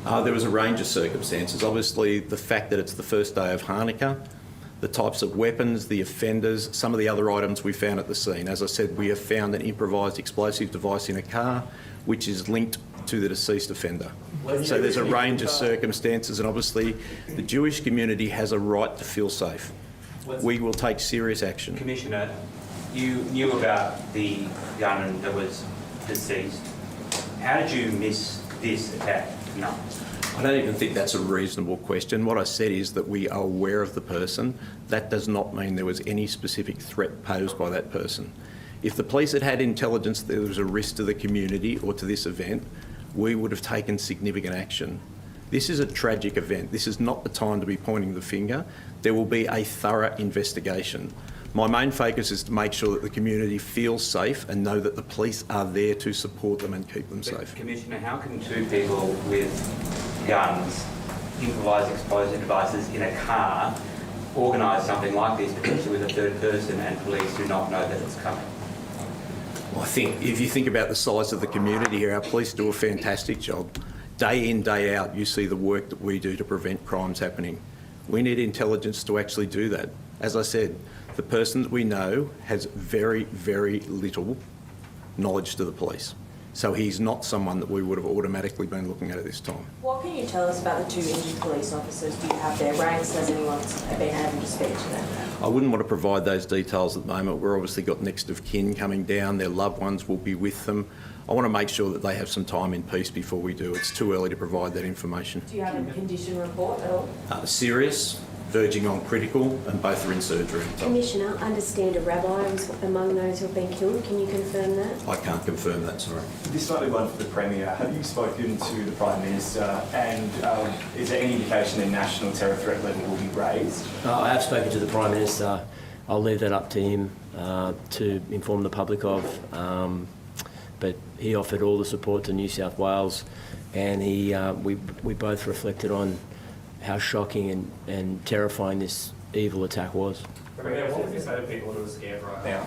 There was a range of circumstances. Obviously, the fact that it's the first day of Hanukkah, the types of weapons, the offenders, some of the other items we found at the scene. As I said, we have found an improvised explosive device in a car which is linked to the deceased offender. So there's a range of circumstances, and obviously the Jewish community has a right to feel safe. We will take serious action. Commissioner, you knew about the gun that was deceased. How did you miss this attack? No. I don't even think that's a reasonable question. What I said is that we are aware of the person. That does not mean there was any specific threat posed by that person. If the police had had intelligence that there was a risk to the community or to this event, we would have taken significant action. This is a tragic event. This is not the time to be pointing the finger. There will be a thorough investigation. My main focus is to make sure that the community feels safe and know that the police are there to support them and keep them safe. Commissioner, how can two people with guns, improvised explosive devices in a car, organise something like this, potentially with a third person, and police do not know that it's coming? Well, I think if you think about the size of the community here, our police do a fantastic job. Day in, day out, you see the work that we do to prevent crimes happening. We need intelligence to actually do that. As I said, the person that we know has very, very little knowledge to the police. So he's not someone that we would have automatically been looking at this time. What can you tell us about the two injured police officers? Do you have their ranks? Has anyone been able to speak to them? I wouldn't want to provide those details at the moment. We've obviously got next of kin coming down. Their loved ones will be with them. I want to make sure that they have some time in peace before we do. It's too early to provide that information. Do you have a condition report at all? Serious, verging on critical, and both are in surgery. Commissioner, I understand a rabbi was among those who have been killed. Can you confirm that? I can't confirm that, sorry. This might be one for the Premier. Have you spoken to the Prime Minister, and is there any indication the national terror threat level will be raised? I have spoken to the Prime Minister. I'll leave that up to him to inform the public of. But he offered all the support to New South Wales, and we both reflected on how shocking and terrifying this evil attack was. Premier, what would you say to people who are scared right now?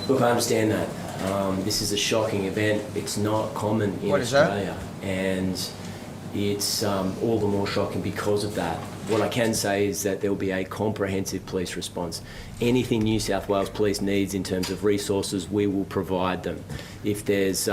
Look, I understand that. This is a shocking event. It's not common in Australia, and it's all the more shocking because of that. What I can say is that there will be a comprehensive police response. Anything New South Wales Police needs in terms of resources, we will provide them. If there's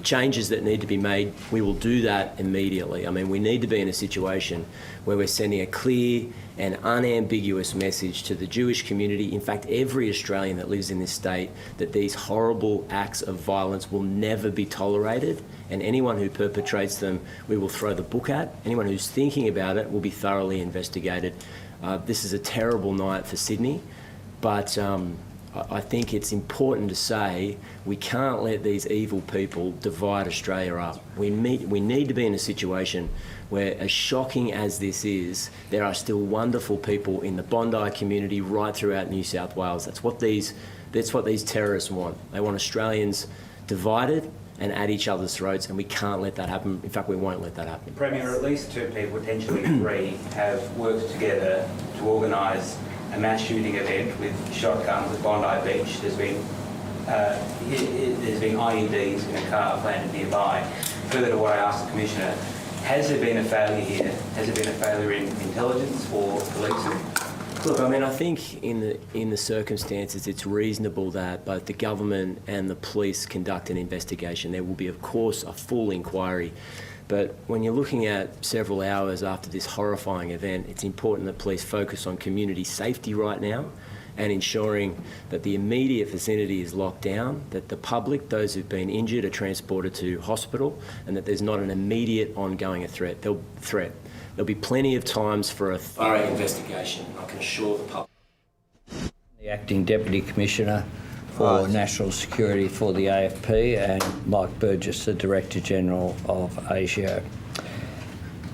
changes that need to be made, we will do that immediately. I mean, we need to be in a situation where we're sending a clear and unambiguous message to the Jewish community, in fact every Australian that lives in this state, that these horrible acts of violence will never be tolerated, and anyone who perpetrates them we will throw the book at. Anyone who's thinking about it will be thoroughly investigated. This is a terrible night for Sydney, but I think it's important to say we can't let these evil people divide Australia up. We need to be in a situation where, as shocking as this is, there are still wonderful people in the Bondi community right throughout New South Wales. That's what these terrorists want. They want Australians divided and at each other's throats, and we can't let that happen. In fact, we won't let that happen. Premier, at least two people, potentially three, have worked together to organise a mass shooting event with shotguns at Bondi Beach. There's been IEDs in a car planted nearby. Further to what I asked the Commissioner, has there been a failure here? Has there been a failure in intelligence or policing? Look, I mean, I think in the circumstances, it's reasonable that both the government and the police conduct an investigation. There will be, of course, a full inquiry. But when you're looking at several hours after this horrifying event, it's important that police focus on community safety right now and ensuring that the immediate vicinity is locked down, that the public, those who've been injured, are transported to hospital, and that there's not an immediate ongoing threat. There'll be plenty of times for a thorough investigation, I can assure the public. The Acting Deputy Commissioner for National Security for the AFP, and Mike Burgess, the Director General of ASIO.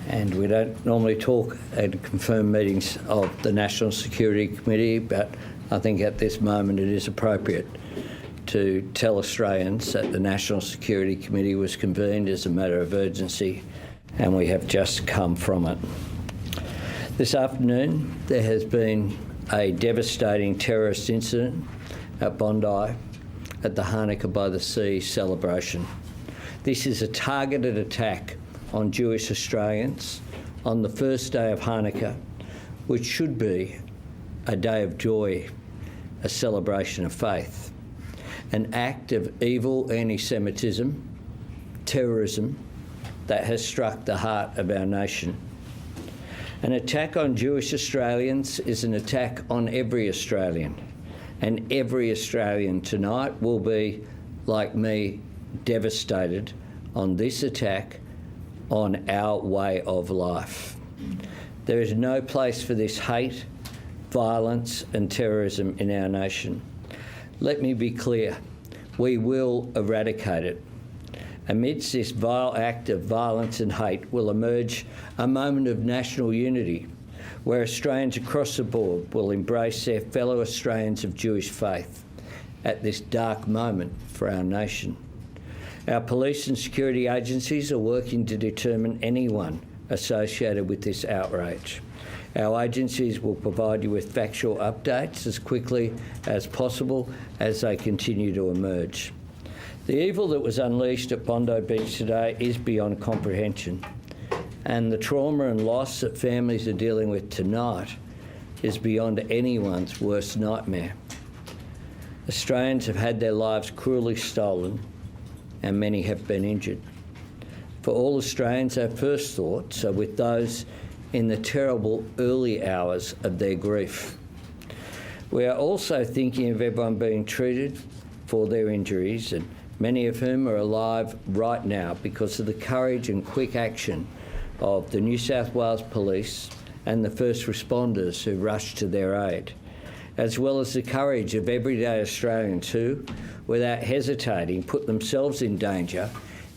And we don't normally talk at confirmed meetings of the National Security Committee, but I think at this moment it is appropriate to tell Australians that the National Security Committee was convened as a matter of urgency, and we have just come from it. This afternoon there has been a devastating terrorist incident at Bondi at the Hanukkah by the Sea celebration. This is a targeted attack on Jewish Australians on the first day of Hanukkah, which should be a day of joy, a celebration of faith. An act of evil anti-Semitism, terrorism, that has struck the heart of our nation. An attack on Jewish Australians is an attack on every Australian, and every Australian tonight will be, like me, devastated on this attack on our way of life. There is no place for this hate, violence and terrorism in our nation. Let me be clear, we will eradicate it. Amidst this vile act of violence and hate will emerge a moment of national unity, where Australians across the board will embrace their fellow Australians of Jewish faith at this dark moment for our nation. Our police and security agencies are working to determine anyone associated with this outrage. Our agencies will provide you with factual updates as quickly as possible as they continue to emerge. The evil that was unleashed at Bondi Beach today is beyond comprehension, and the trauma and loss that families are dealing with tonight is beyond anyone's worst nightmare. Australians have had their lives cruelly stolen, and many have been injured. For all Australians, our first thoughts are with those in the terrible early hours of their grief. We are also thinking of everyone being treated for their injuries, and many of whom are alive right now because of the courage and quick action of the New South Wales Police and the first responders who rushed to their aid, as well as the courage of everyday Australians who, without hesitating, put themselves in danger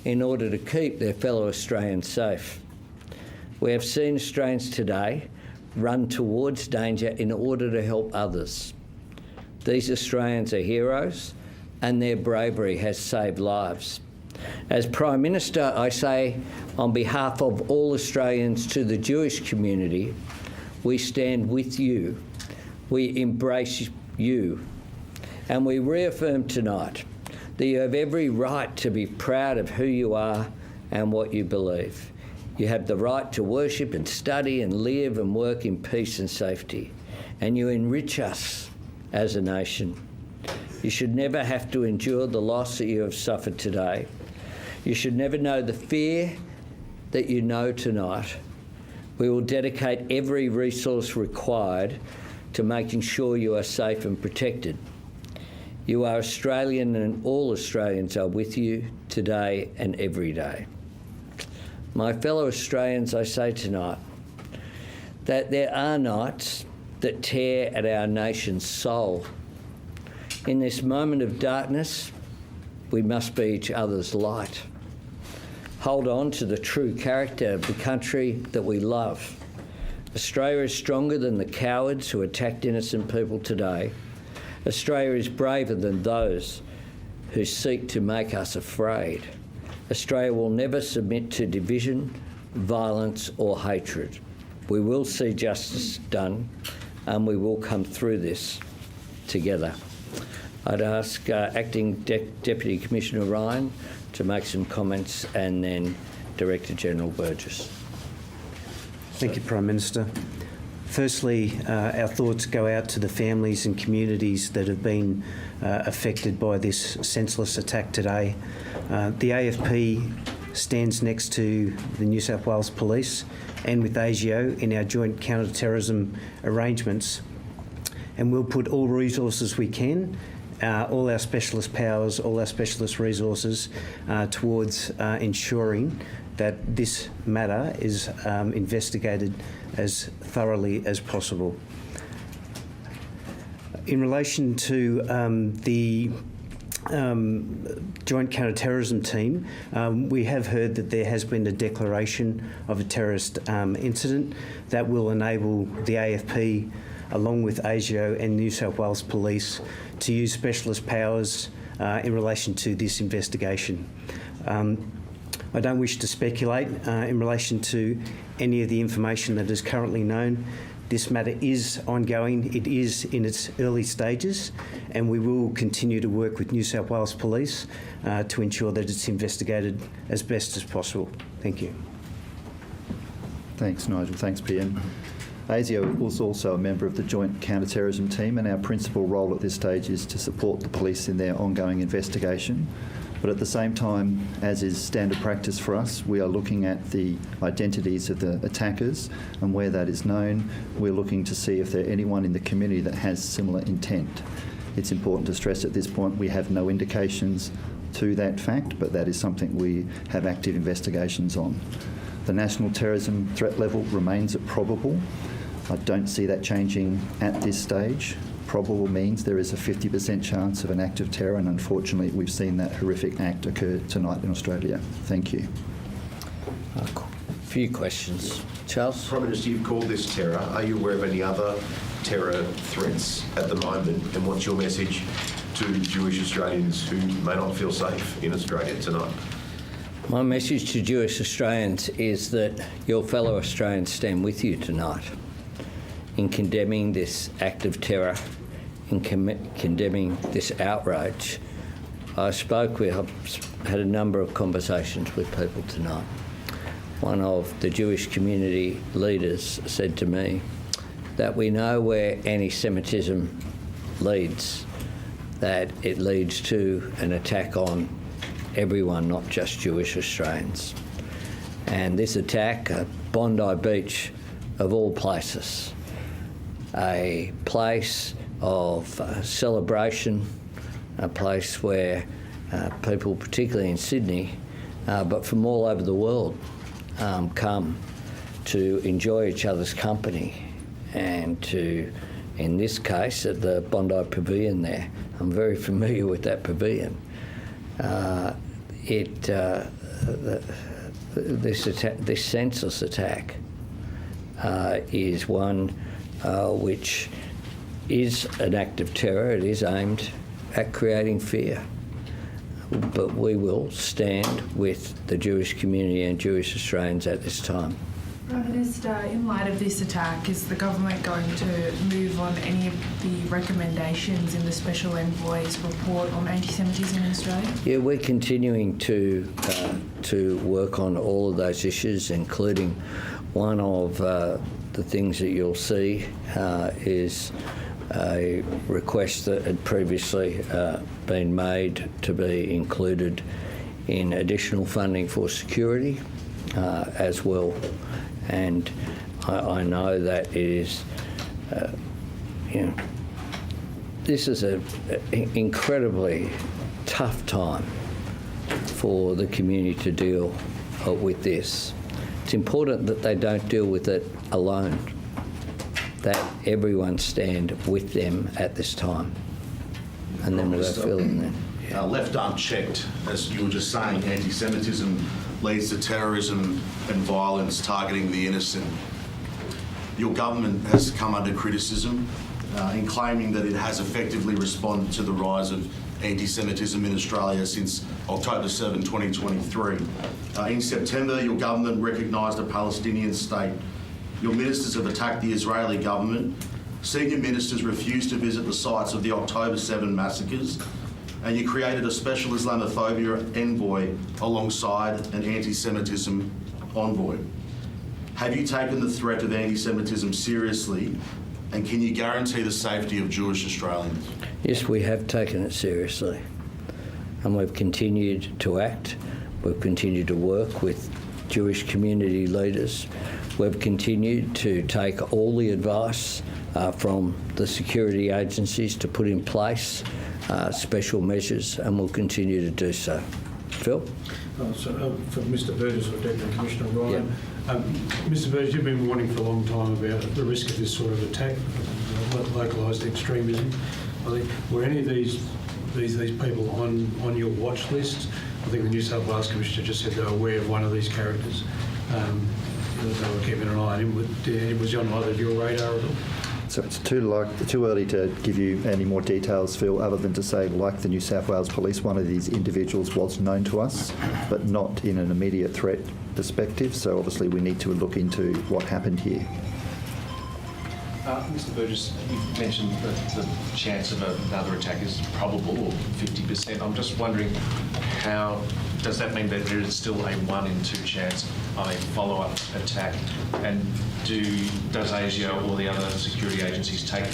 in order to keep their fellow Australians safe. We have seen Australians today run towards danger in order to help others. These Australians are heroes, and their bravery has saved lives. As Prime Minister, I say on behalf of all Australians to the Jewish community, we stand with you, we embrace you, and we reaffirm tonight that you have every right to be proud of who you are and what you believe. You have the right to worship and study and live and work in peace and safety, and you enrich us as a nation. You should never have to endure the loss that you have suffered today. You should never know the fear that you know tonight. We will dedicate every resource required to making sure you are safe and protected. You are Australian, and all Australians are with you today and every day. My fellow Australians, I say tonight that there are nights that tear at our nation's soul. In this moment of darkness, we must be each other's light. Hold on to the true character of the country that we love. Australia is stronger than the cowards who attacked innocent people today. Australia is braver than those who seek to make us afraid. Australia will never submit to division, violence or hatred. We will see justice done, and we will come through this together. I'd ask Acting Deputy Commissioner Ryan to make some comments, and then Director General Burgess. Thank you, Prime Minister. Firstly, our thoughts go out to the families and communities that have been affected by this senseless attack today. The AFP stands next to the New South Wales Police and with ASIO in our joint counter-terrorism arrangements. and we'll put all resources we can, all our specialist powers, all our specialist resources towards ensuring that this matter is investigated as thoroughly as possible. In relation to the Joint Counter-Terrorism Team, we have heard that there has been a declaration of a terrorist incident that will enable the AFP, along with ASIO and New South Wales Police, to use specialist powers in relation to this investigation. I don't wish to speculate in relation to any of the information that is currently known. This matter is ongoing, it is in its early stages, and we will continue to work with New South Wales Police to ensure that it's investigated as best as possible. Thank you. Thanks, Nigel. Thanks, PM. ASIO was also a member of the Joint Counter-Terrorism Team, and our principal role at this stage is to support the police in their ongoing investigation. But at the same time, as is standard practice for us, we are looking at the identities of the attackers, and where that is known, we're looking to see if there's anyone in the community that has similar intent. It's important to stress at this point we have no indications to that fact, but that is something we have active investigations on. The national terrorism threat level remains at probable. I don't see that changing at this stage. Probable means there is a 50% chance of an act of terror, and unfortunately we've seen that horrific act occur tonight in Australia. Thank you. A few questions. Charles? Prime Minister, you've called this terror. Are you aware of any other terror threats at the moment, and what's your message to Jewish Australians who may not feel safe in Australia tonight? My message to Jewish Australians is that your fellow Australians stand with you tonight in condemning this act of terror, in condemning this outrage. I've had a number of conversations with people tonight. One of the Jewish community leaders said to me that we know where anti-Semitism leads, that it leads to an attack on everyone, not just Jewish Australians. And this attack at Bondi Beach, of all places, a place of celebration, a place where people, particularly in Sydney, but from all over the world, come to enjoy each other's company, and to, in this case, at the Bondi Pavilion there. I'm very familiar with that pavilion. This senseless attack is one which is an act of terror. It is aimed at creating fear. But we will stand with the Jewish community and Jewish Australians at this time. Prime Minister, in light of this attack, is the government going to move on any of the recommendations in the Special Envoy's report on anti-Semitism in Australia? Yeah, we're continuing to work on all of those issues, including one of the things that you'll see is a request that had previously been made to be included in additional funding for security as well. And I know that it is, this is an incredibly tough time for the community to deal with this. It's important that they don't deal with it alone, that everyone stand with them at this time. And then we'll go fill in then. Left unchecked, as you were just saying, anti-Semitism leads to terrorism and violence targeting the innocent. Your government has come under criticism in claiming that it has effectively responded to the rise of anti-Semitism in Australia since October 7, 2023. In September, your government recognised a Palestinian state. Your ministers have attacked the Israeli government. Senior ministers refused to visit the sites of the October 7 massacres. And you created a special Islamophobia envoy alongside an anti-Semitism envoy. Have you taken the threat of anti-Semitism seriously, and can you guarantee the safety of Jewish Australians? Yes, we have taken it seriously, and we've continued to act. We've continued to work with Jewish community leaders. We've continued to take all the advice from the security agencies to put in place special measures, and will continue to do so. Phil? For Mr Burgess or Deputy Commissioner Ryan, Mr Burgess, you've been warning for a long time about the risk of this sort of attack, localised extremism. I think, were any of these people on your watch list? I think the New South Wales Commissioner just said they were aware of one of these characters. They were keeping an eye on him. Was he on either of your radar at all? So it's too early to give you any more details, Phil, other than to say, like the New South Wales Police, one of these individuals was known to us, but not in an immediate threat perspective. So obviously we need to look into what happened here. Mr Burgess, you mentioned that the chance of another attack is probable, or 50%. I'm just wondering, how does that mean that there is still a 1 in 2 chance of a follow-up attack? And does ASIO or the other security agencies take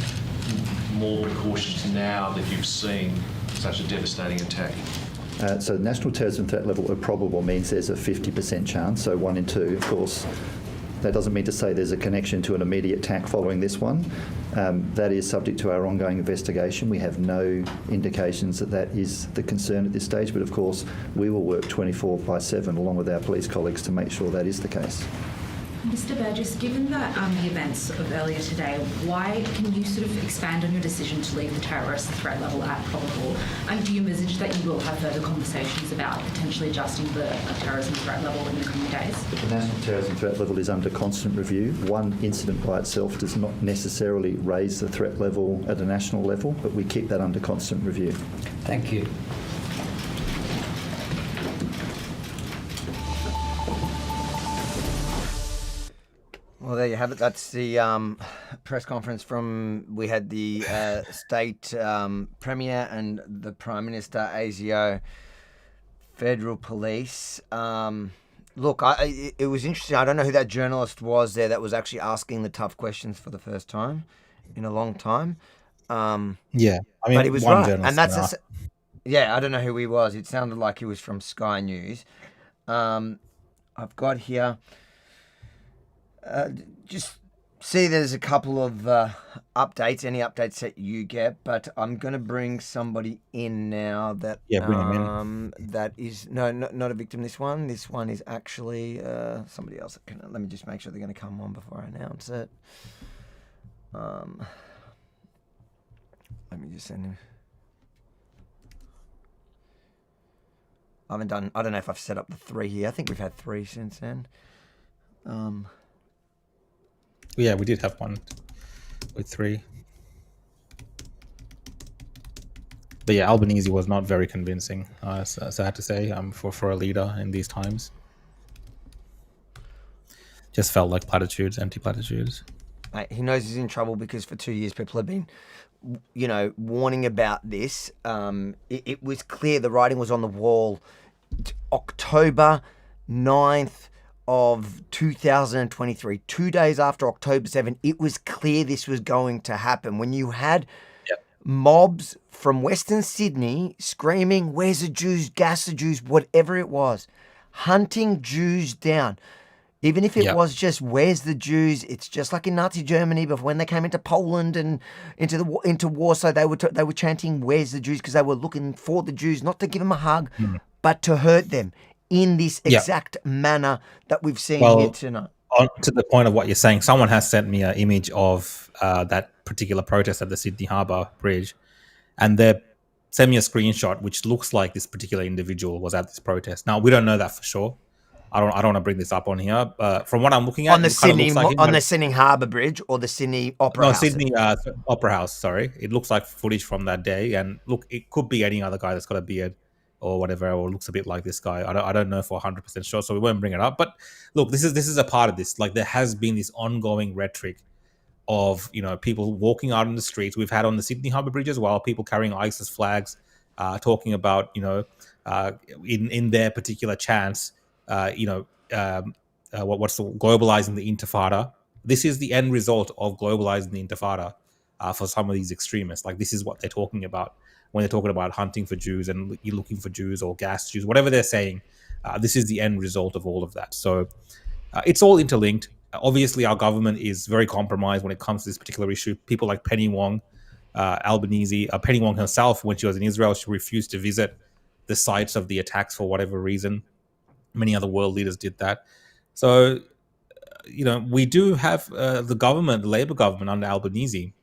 more precautions now that you've seen such a devastating attack? So national terrorism threat level of probable means there's a 50% chance, so 1 in 2, of course. That doesn't mean to say there's a connection to an immediate attack following this one. That is subject to our ongoing investigation. We have no indications that that is the concern at this stage, but of course we will work 24/7 along with our police colleagues to make sure that is the case. Mr Burgess, given the events of earlier today, why can you sort of expand on your decision to leave the terrorist threat level at probable? And do you envisage that you will have further conversations about potentially adjusting the terrorism threat level in the coming days? The national terrorism threat level is under constant review. One incident by itself does not necessarily raise the threat level at a national level, but we keep that under constant review. Thank you. Well, there you have it. That's the press conference we had the state premier and the Prime Minister, ASIO, Federal Police. Look, it was interesting. I don't know who that journalist was there that was actually asking the tough questions for the first time in a long time. Yeah, I mean, but he was one right. journalist. And that's I don't know who he was. It sounded like he was from Sky News. I've got here... just see there's a couple of updates, any updates that you get, but I'm going to bring somebody in now that bring him in. That is not a victim. This one is actually somebody else. Let me just make sure they're going to come on before I announce it. Let me just send him. I don't know if I've set up the 3 here. I think we've had 3 since then. Yeah, we did have one with 3. But yeah, Albanese was not very convincing, so I had to say, for a leader in these times. Just felt like platitudes, empty platitudes. He knows he's in trouble because for 2 years people have been, warning about this. It was clear, the writing was on the wall. October 9th of 2023, 2 days after October 7, it was clear this was going to happen. When you had mobs from Western Sydney screaming, "Where's the Jews? Gas the Jews," whatever it was, hunting Jews down. Even if it was just, "Where's the Jews?" It's just like in Nazi Germany, but when they came into Poland and into Warsaw, they were chanting, "Where's the Jews?" because they were looking for the Jews, not to give them a hug, but to hurt them in this exact manner that we've seen here tonight. To the point of what you're saying, someone has sent me an image of that particular protest at the Sydney Harbour Bridge, and they sent me a screenshot which looks like this particular individual was at this protest. Now, we don't know that for sure. I don't want to bring this up on here, but from what I'm looking at, on the Sydney Harbour Bridge or the Sydney Opera House? Sydney Opera House. Sorry, it looks like footage from that day, and look, it could be any other guy that's got a beard or whatever, or looks a bit like this guy. I don't know for 100% sure, so we won't bring it up. But look, this is a part of this. Like, there has been this ongoing rhetoric of people walking out on the streets. We've had on the Sydney Harbour Bridge as well, people carrying ISIS flags, talking about in their particular chants, what's globalizing the Intifada. This is the end result of globalizing the Intifada for some of these extremists. Like, this is what they're talking about when they're talking about hunting for Jews and you're looking for Jews or gas Jews, whatever they're saying. This is the end result of all of that. So it's all interlinked. obviously our government is very compromised when it comes to this particular issue. People like Penny Wong, Penny Wong herself, when she was in Israel, she refused to visit the sites of the attacks for whatever reason. Many other world leaders did that. So, we do have the government, the Labour government under Albanese,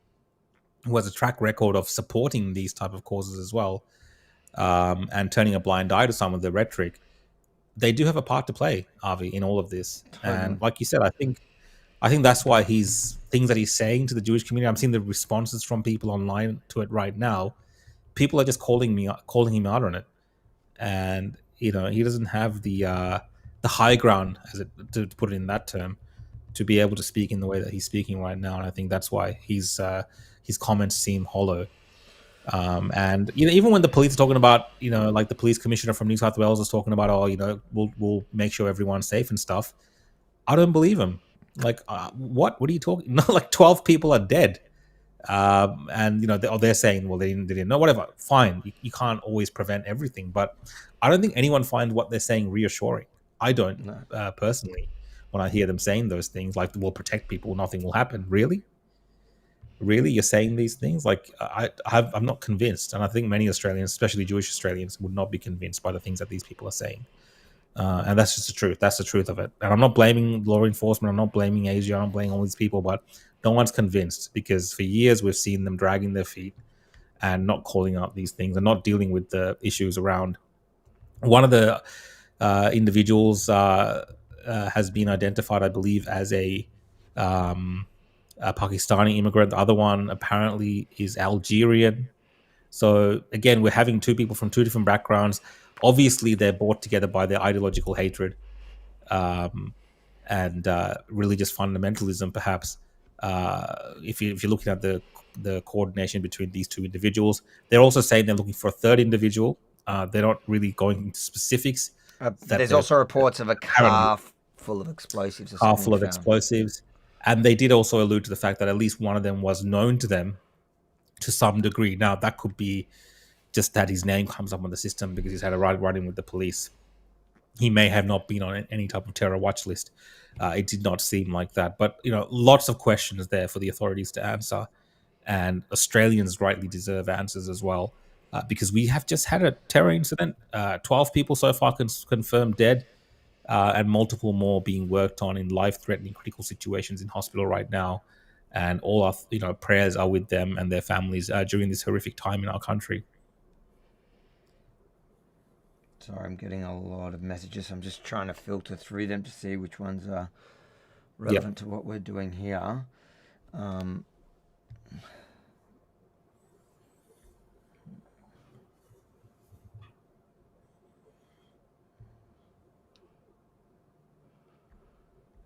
who has a track record of supporting these type of causes as well, and turning a blind eye to some of the rhetoric. They do have a part to play, Avi, in all of this. Totally. And like you said, I think that's why things that he's saying to the Jewish community. I'm seeing the responses from people online to it right now. People are just calling him out on it, and he doesn't have the high ground, to put it in that term, to be able to speak in the way that he's speaking right now. And I think that's why his comments seem hollow. And even when the police are talking about, like the police commissioner from New South Wales is talking about, we'll make sure everyone's safe and stuff. I don't believe him. Like, what are you talking? No, like 12 people are dead. And they're saying, well, they didn't know, whatever. Fine. You can't always prevent everything, but I don't think anyone finds what they're saying reassuring. I don't, personally, when I hear them saying those things, like, we'll protect people, nothing will happen. Really? You're saying these things? Like, I'm not convinced. And I think many Australians, especially Jewish Australians, would not be convinced by the things that these people are saying. And that's just the truth. That's the truth of it. And I'm not blaming law enforcement. I'm not blaming Asia. I'm not blaming all these people, but no one's convinced, because for years we've seen them dragging their feet and not calling out these things and not dealing with the issues around. One of the individuals has been identified, I believe, as a Pakistani immigrant. The other one apparently is Algerian. So again, we're having two people from two different backgrounds. Obviously, they're brought together by their ideological hatred and religious fundamentalism, perhaps. If you're looking at the coordination between these two individuals, they're also saying they're looking for a third individual. They're not really going into specifics. There's also reports of a car full of explosives. Explosives. And they did also allude to the fact that at least one of them was known to them to some degree. Now, that could be just that his name comes up on the system because he's had a run-in with the police. He may have not been on any type of terror watch list. It did not seem like that. But, lots of questions there for the authorities to answer. And Australians rightly deserve answers as well, because we have just had a terror incident. 12 people so far confirmed dead, and multiple more being worked on in life-threatening critical situations in hospital right now. And all our prayers are with them and their families during this horrific time in our country. Sorry, I'm getting a lot of messages. I'm just trying to filter through them to see which ones are relevant to what we're doing here.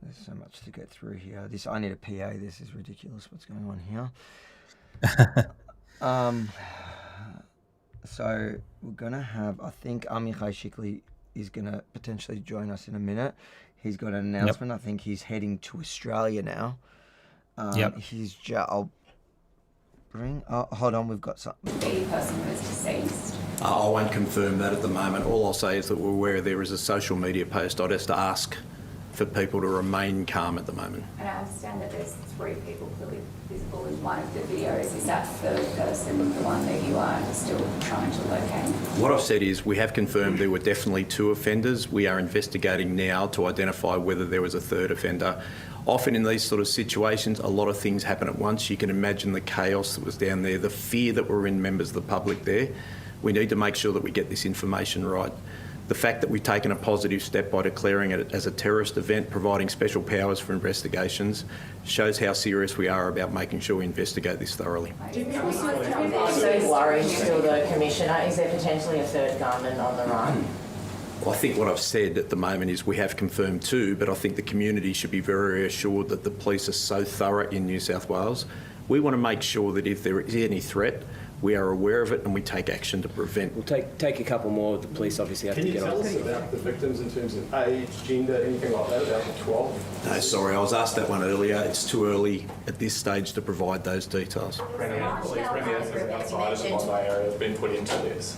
There's so much to get through here. I need a PA. This is ridiculous. What's going on here? So we're going to have, I think Amichai Shikli is going to potentially join us in a minute. He's got an announcement. I think he's heading to Australia now. I'll bring, hold on, we've got something. The person who is deceased. I won't confirm that at the moment. All I'll say is that we're aware there is a social media post. I'd have to ask for people to remain calm at the moment. And I understand that there's 3 people clearly visible in one of the videos. Is that third person the one that you are still trying to locate? What I've said is we have confirmed there were definitely 2 offenders. We are investigating now to identify whether there was a third offender. Often in these sort of situations, a lot of things happen at once. You can imagine the chaos that was down there, the fear that were in members of the public there. We need to make sure that we get this information right. The fact that we've taken a positive step by declaring it as a terrorist event, providing special powers for investigations, shows how serious we are about making sure we investigate this thoroughly. So worried still, the Commissioner, is there potentially a third gunman on the run? Well, I think what I've said at the moment is we have confirmed 2, but I think the community should be very reassured that the police are so thorough in New South Wales. We want to make sure that if there is any threat, we are aware of it and we take action to prevent. We'll take a couple more. The police obviously have to get on. Can you tell us about the victims in terms of age, gender, anything like that, about the 12? No, sorry, I was asked that one earlier. It's too early at this stage to provide those details. Premier, police outsiders of the Bondi area have been put into this.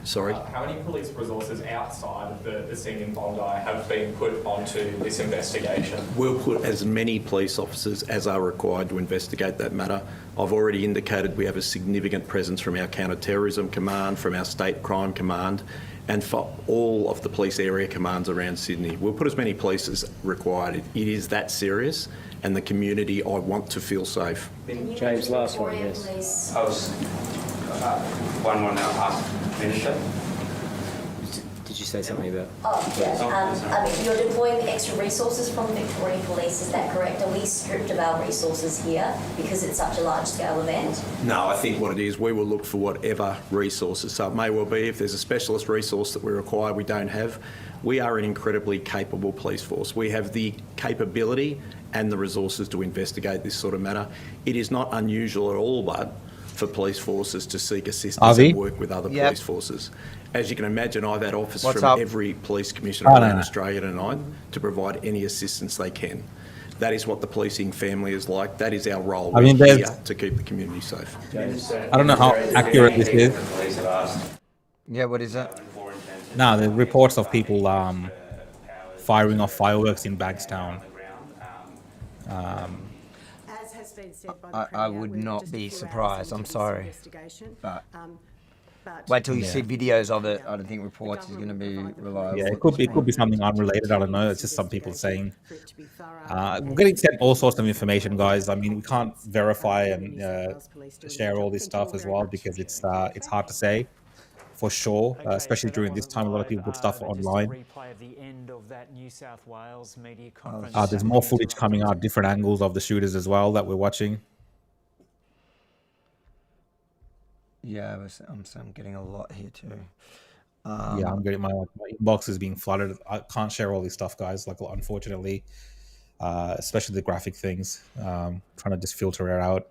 Sorry? How many police resources outside of the scene in Bondi have been put onto this investigation? We'll put as many police officers as are required to investigate that matter. I've already indicated we have a significant presence from our counter-terrorism command, from our state crime command, and for all of the police area commands around Sydney. We'll put as many police as required. It is that serious, and the community, I want to feel safe. James, last one, yes. Police. I was one more now asked Minister. Did you say something about? Oh, yeah. You're deploying extra resources from Victoria Police, is that correct? Are we stripped of our resources here because it's such a large-scale event? No, I think what it is, we will look for whatever resources. So it may well be if there's a specialist resource that we require we don't have. We are an incredibly capable police force. We have the capability and the resources to investigate this sort of matter. It is not unusual at all, but for police forces to seek assistance and work with other police forces. As you can imagine, I've had offers from every police commissioner around Australia tonight to provide any assistance they can. That is what the policing family is like. That is our role. We're here to keep the community safe. I don't know how accurate this is. Yeah, what is that? No, the reports of people firing off fireworks in Bagstown. As has been said by the Premier, I would not be surprised. I'm sorry. But but wait till you see videos of it. I don't think reports is going to be reliable. Yeah, it could be something unrelated. I don't know. It's just some people saying. We're getting sent all sorts of information, guys. I mean, we can't verify and share all this stuff as well because it's hard to say for sure, especially during this time. A lot of people put stuff online. There's more footage coming out, different angles of the shooters as well that we're watching. Yeah, I'm getting a lot here too. Yeah, I'm getting my inbox is being flooded. I can't share all this stuff, guys. Like, unfortunately, especially the graphic things. Trying to just filter it out.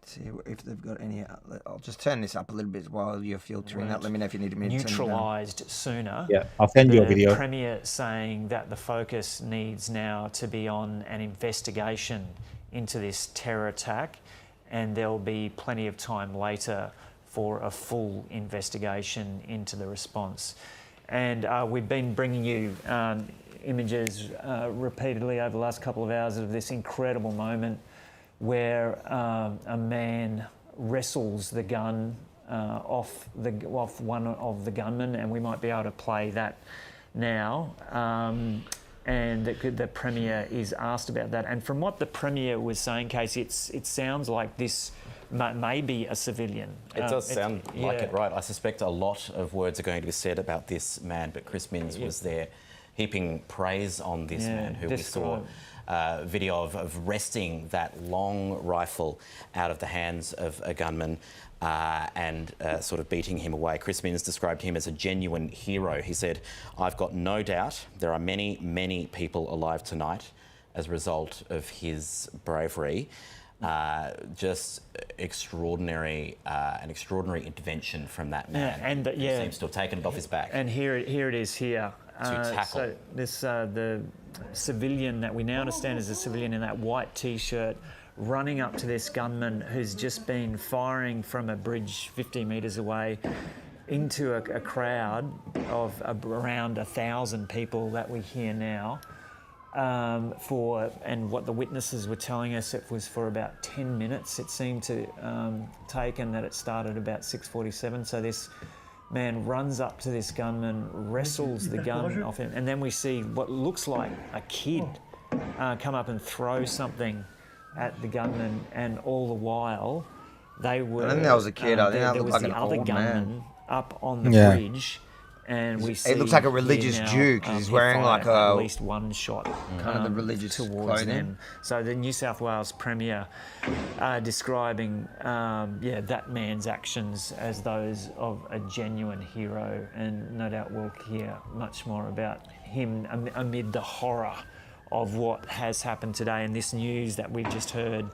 See if they've got any. I'll just turn this up a little bit while you're filtering that. Let me know if you need me to turn it down. Neutralised sooner. Yeah, I'll send you a video. The Premier saying that the focus needs now to be on an investigation into this terror attack, and there'll be plenty of time later for a full investigation into the response. And we've been bringing you images repeatedly over the last couple of hours of this incredible moment where a man wrestles the gun off one of the gunmen, and we might be able to play that now. And the Premier is asked about that. And from what the Premier was saying, Casey, it sounds like this may be a civilian. It does sound like it, right? I suspect a lot of words are going to be said about this man, but Chris Minns was there heaping praise on this man who we saw video of wresting that long rifle out of the hands of a gunman and sort of beating him away. Chris Minns described him as a genuine hero. He said, "I've got no doubt there are many, many people alive tonight as a result of his bravery." Just extraordinary, an extraordinary intervention from that man. Who seems to have taken it off his back. And here it is here. To tackle. So this the civilian that we now understand is a civilian in that white T-shirt running up to this gunman who's just been firing from a bridge 50 metres away into a crowd of around 1,000 people that we hear now. And what the witnesses were telling us, it was for about 10 minutes it seemed to take, and that it started about 6:47. So this man runs up to this gunman, wrestles the gun off him, and then we see what looks like a kid come up and throw something at the gunman, and all the while they were. I think that was a kid. I think that there looked was like the an other old gunman man. up on the bridge. And we see it looks like a religious Jew because he's wearing like at least one shot, kind of the religious towards clothing. them. So the New South Wales Premier describing, that man's actions as those of a genuine hero, and no doubt we'll hear much more about him amid the horror of what has happened today and this news that we've just heard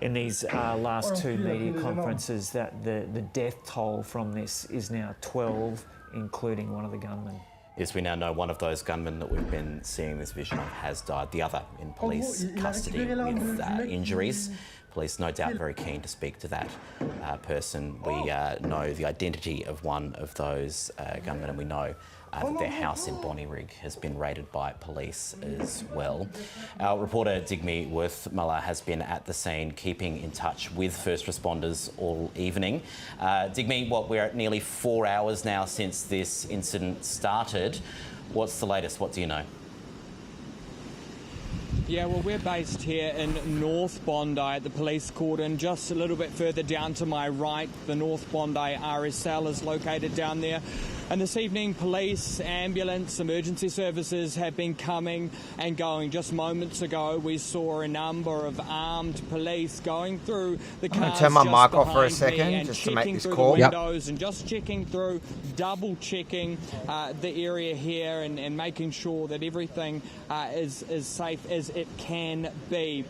in these last two media conferences, that the death toll from this is now 12. Including one of the gunmen. Yes, we now know one of those gunmen that we've been seeing this vision of has died. The other in police custody with injuries. Police, no doubt very keen to speak to that person. We know the identity of one of those gunmen, and we know that their house in Bonnyrigg has been raided by police as well. Our reporter Digme Worthmiller has been at the scene, keeping in touch with first responders all evening. Digme, we're at nearly 4 hours now since this incident started. What's the latest? What do you know? Yeah, well, we're based here in North Bondi at the police cordon. Just a little bit further down to my right, the North Bondi RSL is located down there. And this evening, police, ambulance, emergency services have been coming and going. Just moments ago, we saw a number of armed police going through the cars. I'm going to turn my mic off for a second just to make this call. Windows and just checking through, double checking the area here and making sure that everything is as safe as it can be.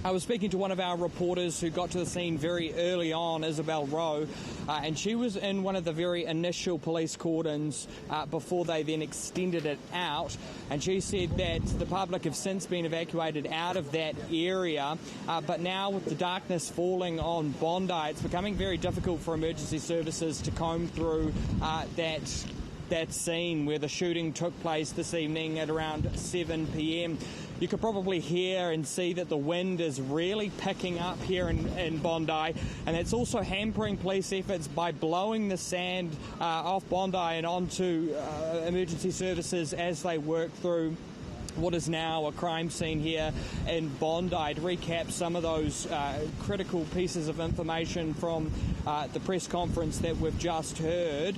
I was speaking to one of our reporters who got to the scene very early on, Isabel Rowe, and she was in one of the very initial police cordons before they then extended it out. And she said that the public have since been evacuated out of that area, but now with the darkness falling on Bondi, it's becoming very difficult for emergency services to comb through that scene where the shooting took place this evening at around 7 p.m. You could probably hear and see that the wind is really picking up here in Bondi, and it's also hampering police efforts by blowing the sand off Bondi and onto emergency services as they work through what is now a crime scene here in Bondi. To recap some of those critical pieces of information from the press conference that we've just heard,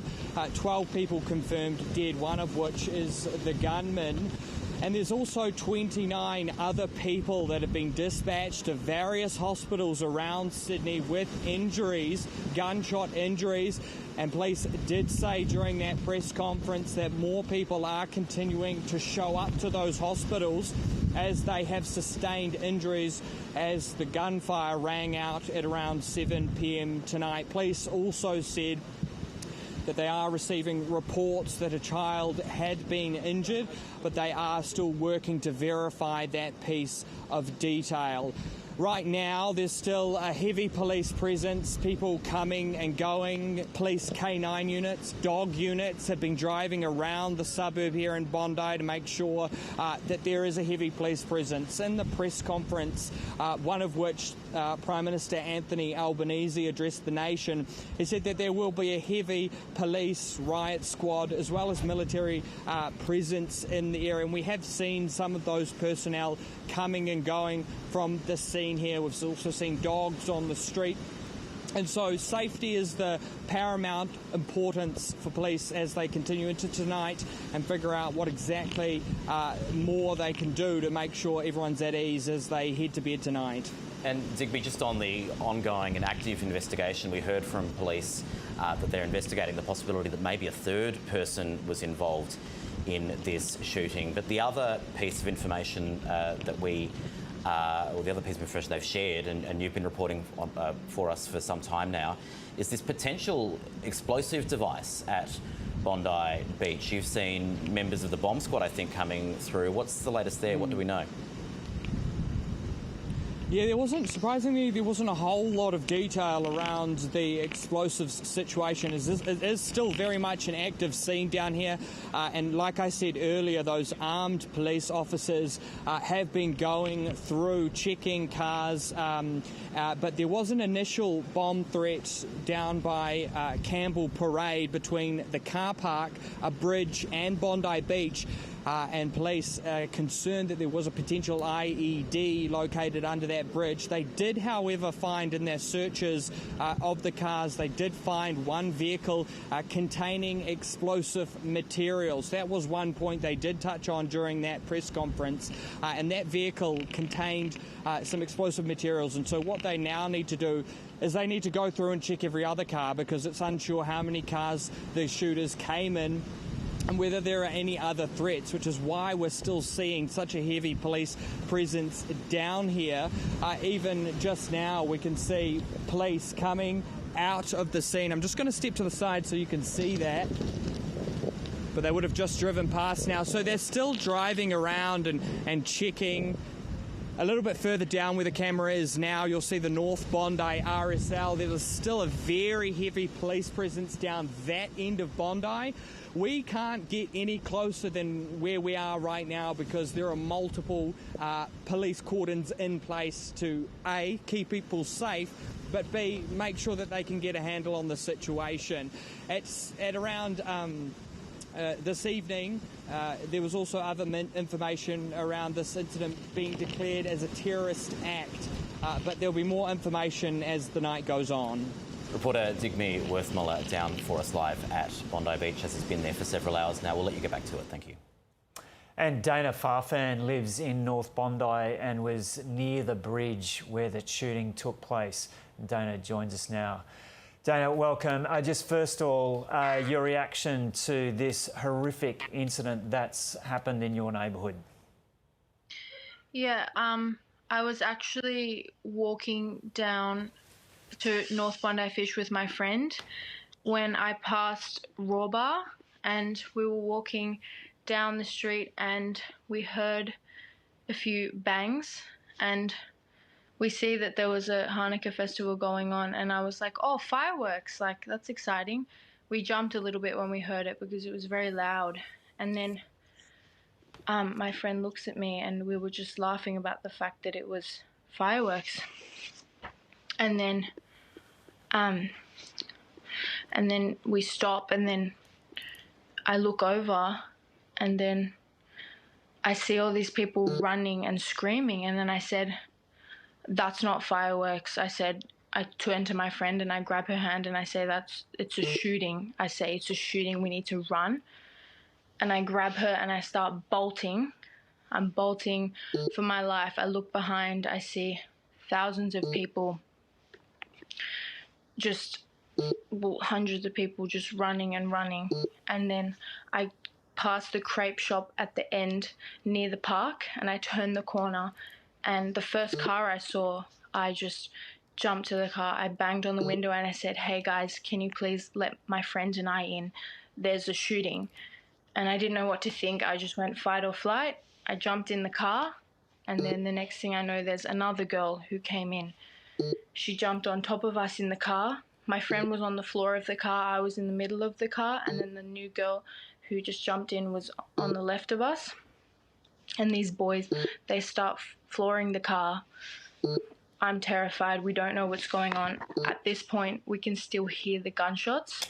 12 people confirmed dead, one of which is the gunman. And there's also 29 other people that have been dispatched to various hospitals around Sydney with injuries, gunshot injuries. And police did say during that press conference that more people are continuing to show up to those hospitals as they have sustained injuries as the gunfire rang out at around 7 p.m. tonight. Police also said that they are receiving reports that a child had been injured, but they are still working to verify that piece of detail. Right now, there's still a heavy police presence, people coming and going. Police K9 units, dog units have been driving around the suburb here in Bondi to make sure that there is a heavy police presence. In the press conference, one of which Prime Minister Anthony Albanese addressed the nation, he said that there will be a heavy police riot squad as well as military presence in the area. And we have seen some of those personnel coming and going from the scene here. We've also seen dogs on the street. And so safety is the paramount importance for police as they continue into tonight and figure out what exactly more they can do to make sure everyone's at ease as they head to bed tonight. And Digby, just on the ongoing and active investigation, we heard from police that they're investigating the possibility that maybe a third person was involved in this shooting. But the other piece of information or the other piece of information they've shared, and you've been reporting on, for us for some time now, is this potential explosive device at Bondi Beach. You've seen members of the bomb squad, I think, coming through. What's the latest there? What do we know? Yeah, surprisingly, there wasn't a whole lot of detail around the explosives situation. It is still very much an active scene down here. And like I said earlier, those armed police officers have been going through, checking cars. But there was an initial bomb threat down by Campbell Parade between the car park, a bridge and Bondi Beach. And police are concerned that there was a potential IED located under that bridge. They did, however, find in their searches of the cars, they did find one vehicle containing explosive materials. That was one point they did touch on during that press conference. And that vehicle contained some explosive materials. And so what they now need to do is they need to go through and check every other car, because it's unsure how many cars the shooters came in and whether there are any other threats, which is why we're still seeing such a heavy police presence down here. Even just now, we can see police coming out of the scene. I'm just going to step to the side so you can see that. But they would have just driven past now. So they're still driving around and checking A little bit further down where the camera is now, you'll see the North Bondi RSL. There is still a very heavy police presence down that end of Bondi. We can't get any closer than where we are right now because there are multiple police cordons in place to A, keep people safe, but B, make sure that they can get a handle on the situation. It's at around this evening, there was also other information around this incident being declared as a terrorist act, but there'll be more information as the night goes on. Reporter Digme Worthmuller down for us live at Bondi Beach, as he's been there for several hours now. We'll let you get back to it. Thank you. And Dana Farfan lives in North Bondi and was near the bridge where the shooting took place. Dana joins us now. Dana, welcome. Just first of all, your reaction to this horrific incident that's happened in your neighbourhood. Yeah, I was actually walking down to North Bondi Fish with my friend when I passed Raw Bar, and we were walking down the street and we heard a few bangs, and we see that there was a Hanukkah festival going on, and I was like, oh, fireworks, like that's exciting. We jumped a little bit when we heard it because it was very loud, and then my friend looks at me and we were just laughing about the fact that it was fireworks. And then we stop, and then I look over, and then I see all these people running and screaming, and then I said, that's not fireworks. I turned to my friend and I grab her hand and I say, it's a shooting. I say, it's a shooting, we need to run. And I grab her and I start bolting. I'm bolting for my life. I look behind, I see thousands of people, hundreds of people just running and running. And then I pass the crepe shop at the end near the park, and I turn the corner, and the first car I saw, I just jumped to the car. I banged on the window and I said, hey guys, can you please let my friend and I in? There's a shooting. And I didn't know what to think. I just went fight or flight. I jumped in the car, and then the next thing I know, there's another girl who came in. She jumped on top of us in the car. My friend was on the floor of the car. I was in the middle of the car, and then the new girl who just jumped in was on the left of us. And these boys, they start flooring the car. I'm terrified. We don't know what's going on. At this point, we can still hear the gunshots.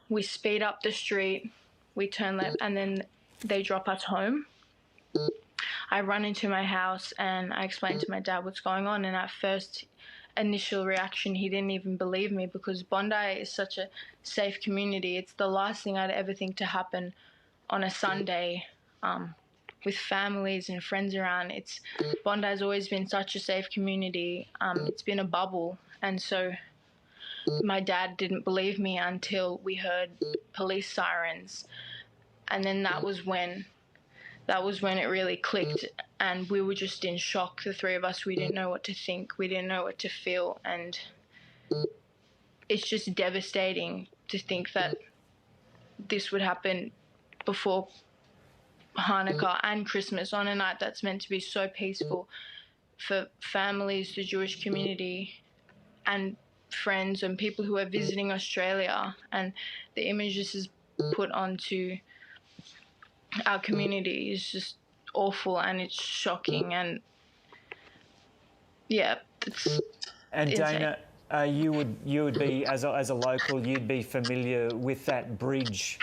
We speed up the street. We turn left, and then they drop us home. I run into my house and I explain to my dad what's going on, and at first initial reaction, he didn't even believe me because Bondi is such a safe community. It's the last thing I'd ever think to happen on a Sunday with families and friends around. Bondi's always been such a safe community. It's been a bubble, and so my dad didn't believe me until we heard police sirens, and then that was when it really clicked, and we were just in shock, the three of us. We didn't know what to think, we didn't know what to feel, and it's just devastating to think that this would happen before Hanukkah and Christmas on a night that's meant to be so peaceful for families, the Jewish community, and friends and people who are visiting Australia. And the image this is put onto our community is just awful, and it's shocking, and yeah, it's and insane. Dana, you would be as a local, you'd be familiar with that bridge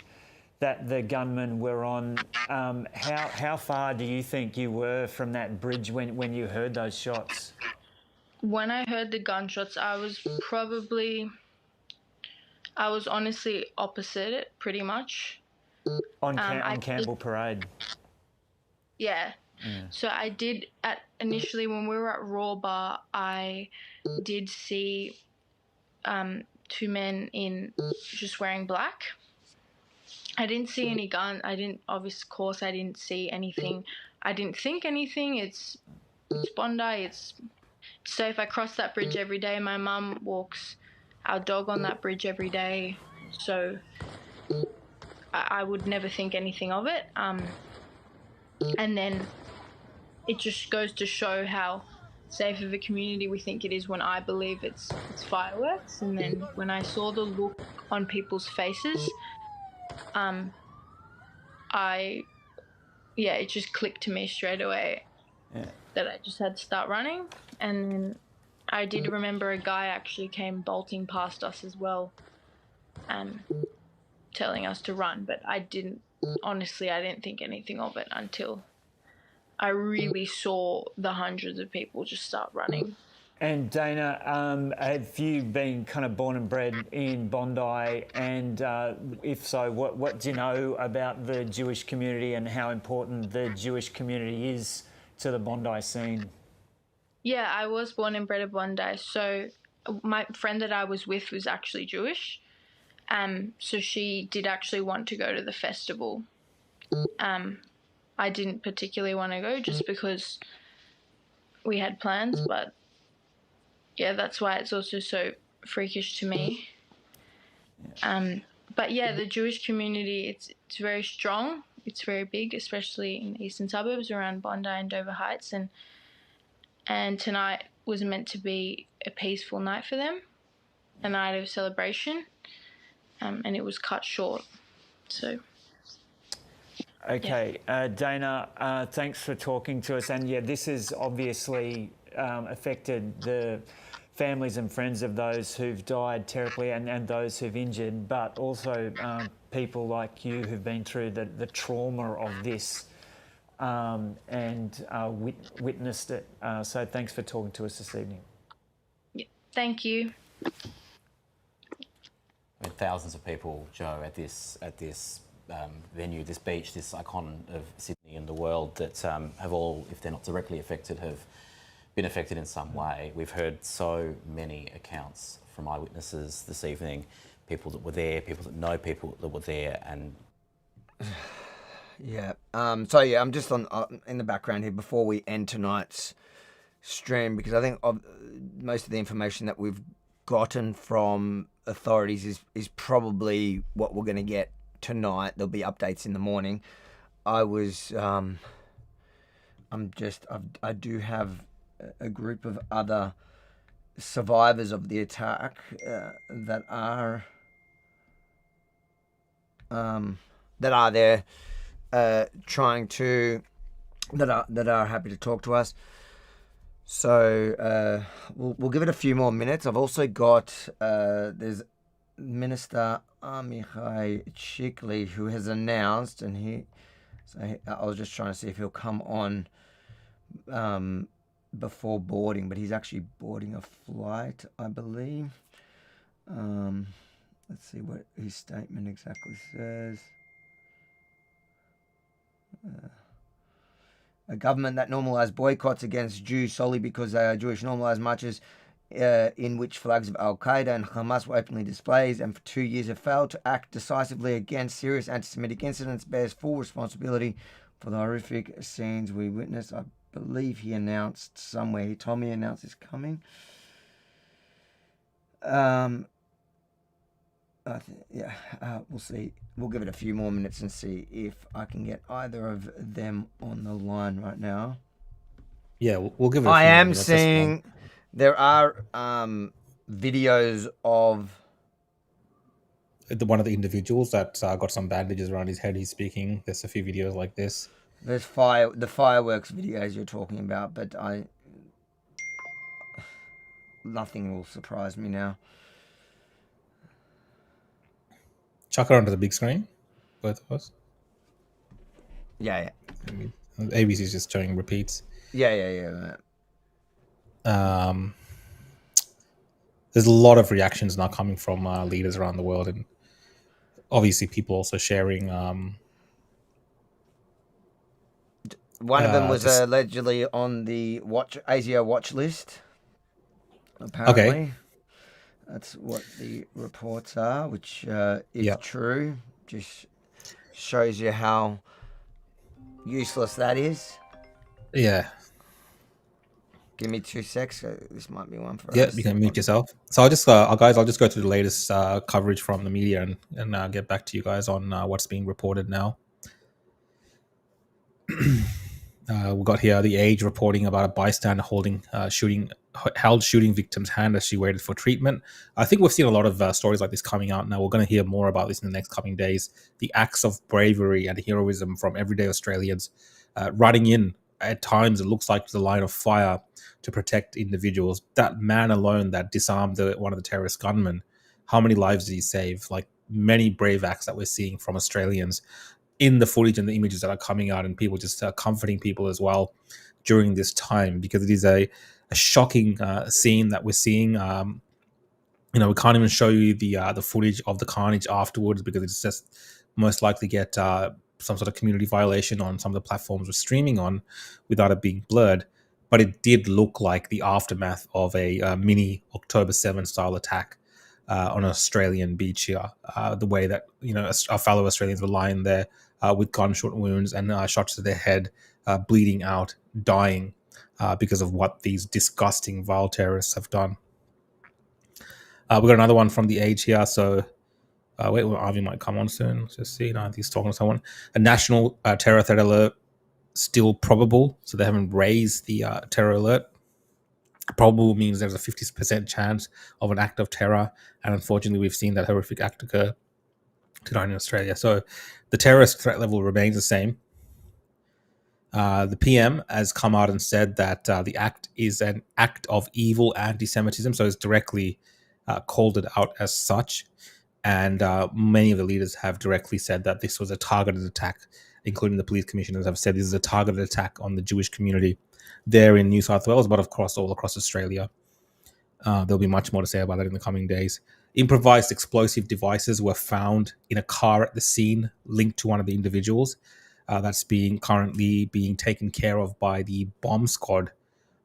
that the gunmen were on. How far do you think you were from that bridge when you heard those shots? When I heard the gunshots, I was honestly opposite it, pretty much. On Campbell Parade. Yeah. So I did initially when we were at Raw Bar, I did see two men in just wearing black. I didn't see any gun. I didn't see anything. I didn't think anything. It's Bondi. It's safe. I cross that bridge every day. My mum walks our dog on that bridge every day. So I would never think anything of it. And then it just goes to show how safe of a community we think it is when I believe it's fireworks. And then when I saw the look on people's faces, it just clicked to me straight away that I just had to start running. And then I did remember a guy actually came bolting past us as well, telling us to run, but I didn't think anything of it until I really saw the hundreds of people just start running. And Dana, have you been kind of born and bred in Bondi? And if so, what do you know about the Jewish community and how important the Jewish community is to the Bondi scene? Yeah, I was born and bred in Bondi. So my friend that I was with was actually Jewish. So she did actually want to go to the festival. I didn't particularly want to go just because we had plans, but yeah, that's why it's also so freakish to me. But yeah, the Jewish community, it's very strong. It's very big, especially in the eastern suburbs around Bondi and Dover Heights. And tonight was meant to be a peaceful night for them, a night of celebration, and it was cut short. So. Okay, yeah. Dana, thanks for talking to us. And yeah, this has obviously affected the families and friends of those who've died terribly and those who've injured, but also people like you who've been through the trauma of this and witnessed it. So thanks for talking to us this evening. Yeah, thank you. Thousands of people, Joe, at this venue, this beach, this icon of Sydney and the world that have all, if they're not directly affected, have been affected in some way. We've heard so many accounts from eyewitnesses this evening, people that were there, people that know people that were there, and yeah. So yeah, I'm just on in the background here before we end tonight's stream, because I think most of the information that we've gotten from authorities is probably what we're going to get tonight. There'll be updates in the morning. I do have a group of other survivors of the attack that are there trying to that are happy to talk to us. So we'll give it a few more minutes. I've also got there's Minister Amichai Chikli, who has announced, I was just trying to see if he'll come on before boarding, but he's actually boarding a flight, I believe. Let's see what his statement exactly says. A government that normalised boycotts against Jews solely because they are Jewish normalised marches in which flags of Al-Qaeda and Hamas were openly displayed, and for 2 years have failed to act decisively against serious anti-Semitic incidents, bears full responsibility for the horrific scenes we witnessed. I believe he announced somewhere, he told me he announced it's coming. We'll see. We'll give it a few more minutes and see if I can get either of them on the line right now. Yeah, we'll give it a few I am minutes. seeing there are videos of one of the individuals that got some bandages around his head. He's speaking. There's a few videos like this. There's the fireworks videos you're talking about, but nothing will surprise me now. Chuck it onto the big screen, both of us. Yeah. I mean, ABC is just showing repeats. Yeah. There's a lot of reactions now coming from leaders around the world, and obviously people also sharing. One of them was allegedly on the ASIO watch list. Apparently. Okay. That's what the reports are, which, if true, just shows you how useless that is. Yeah. Give me 2 secs. This might be one for us. Yeah, you can mute yourself. So I'll just, I'll just go to the latest coverage from the media and get back to you guys on what's being reported now. We got here The Age reporting about a bystander held shooting victim's hand as she waited for treatment. I think we've seen a lot of stories like this coming out now. We're going to hear more about this in the next coming days. The acts of bravery and heroism from everyday Australians running in at times, it looks like the line of fire to protect individuals. That man alone that disarmed one of the terrorist gunmen, how many lives did he save? Like many brave acts that we're seeing from Australians in the footage and the images that are coming out, and people just comforting people as well during this time, because it is a shocking scene that we're seeing. We can't even show you the footage of the carnage afterwards because it's just most likely get some sort of community violation on some of the platforms we're streaming on without it being blurred. But it did look like the aftermath of a mini October 7 style attack on an Australian beach here. The way that our fellow Australians were lying there with gunshot wounds and shots to their head, bleeding out, dying because of what these disgusting, vile terrorists have done. We've got another one from The Age here. So, wait, Avi might come on soon. Let's just see. No, he's talking to someone. A national terror threat alert still probable. So they haven't raised the terror alert. Probable means there's a 50% chance of an act of terror. And unfortunately, we've seen that horrific act occur tonight in Australia. So the terrorist threat level remains the same. The PM has come out and said that the act is an act of evil anti-Semitism. So it's directly called it out as such. And many of the leaders have directly said that this was a targeted attack, including the police commissioners have said this is a targeted attack on the Jewish community there in New South Wales, but of course all across Australia. There'll be much more to say about that in the coming days. Improvised explosive devices were found in a car at the scene linked to one of the individuals. That's currently being taken care of by the bomb squad,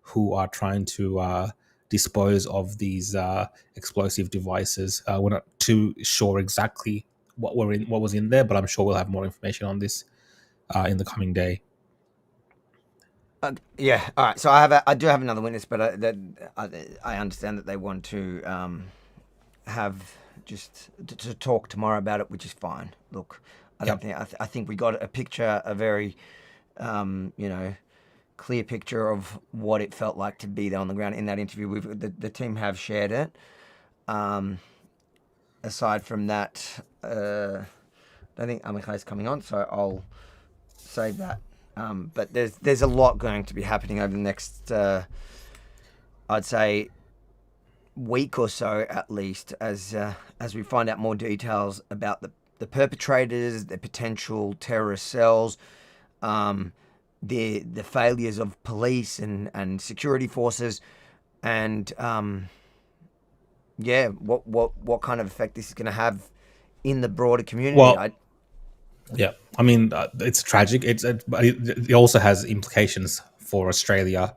who are trying to dispose of these explosive devices. We're not too sure exactly what was in there, but I'm sure we'll have more information on this in the coming day. Yeah. All right. So I do have another witness, but I understand that they want to have just to talk tomorrow about it, which is fine. Look, I think we got a picture, a very, clear picture of what it felt like to be there on the ground in that interview. The team have shared it. Aside from that, I don't think Amikai's coming on, so I'll save that. But there's a lot going to be happening over the next, I'd say, week or so at least, as we find out more details about the perpetrators, the potential terrorist cells, the failures of police and security forces, and what kind of effect this is going to have in the broader community. Well, yeah, I mean, it's tragic. But it also has implications for Australia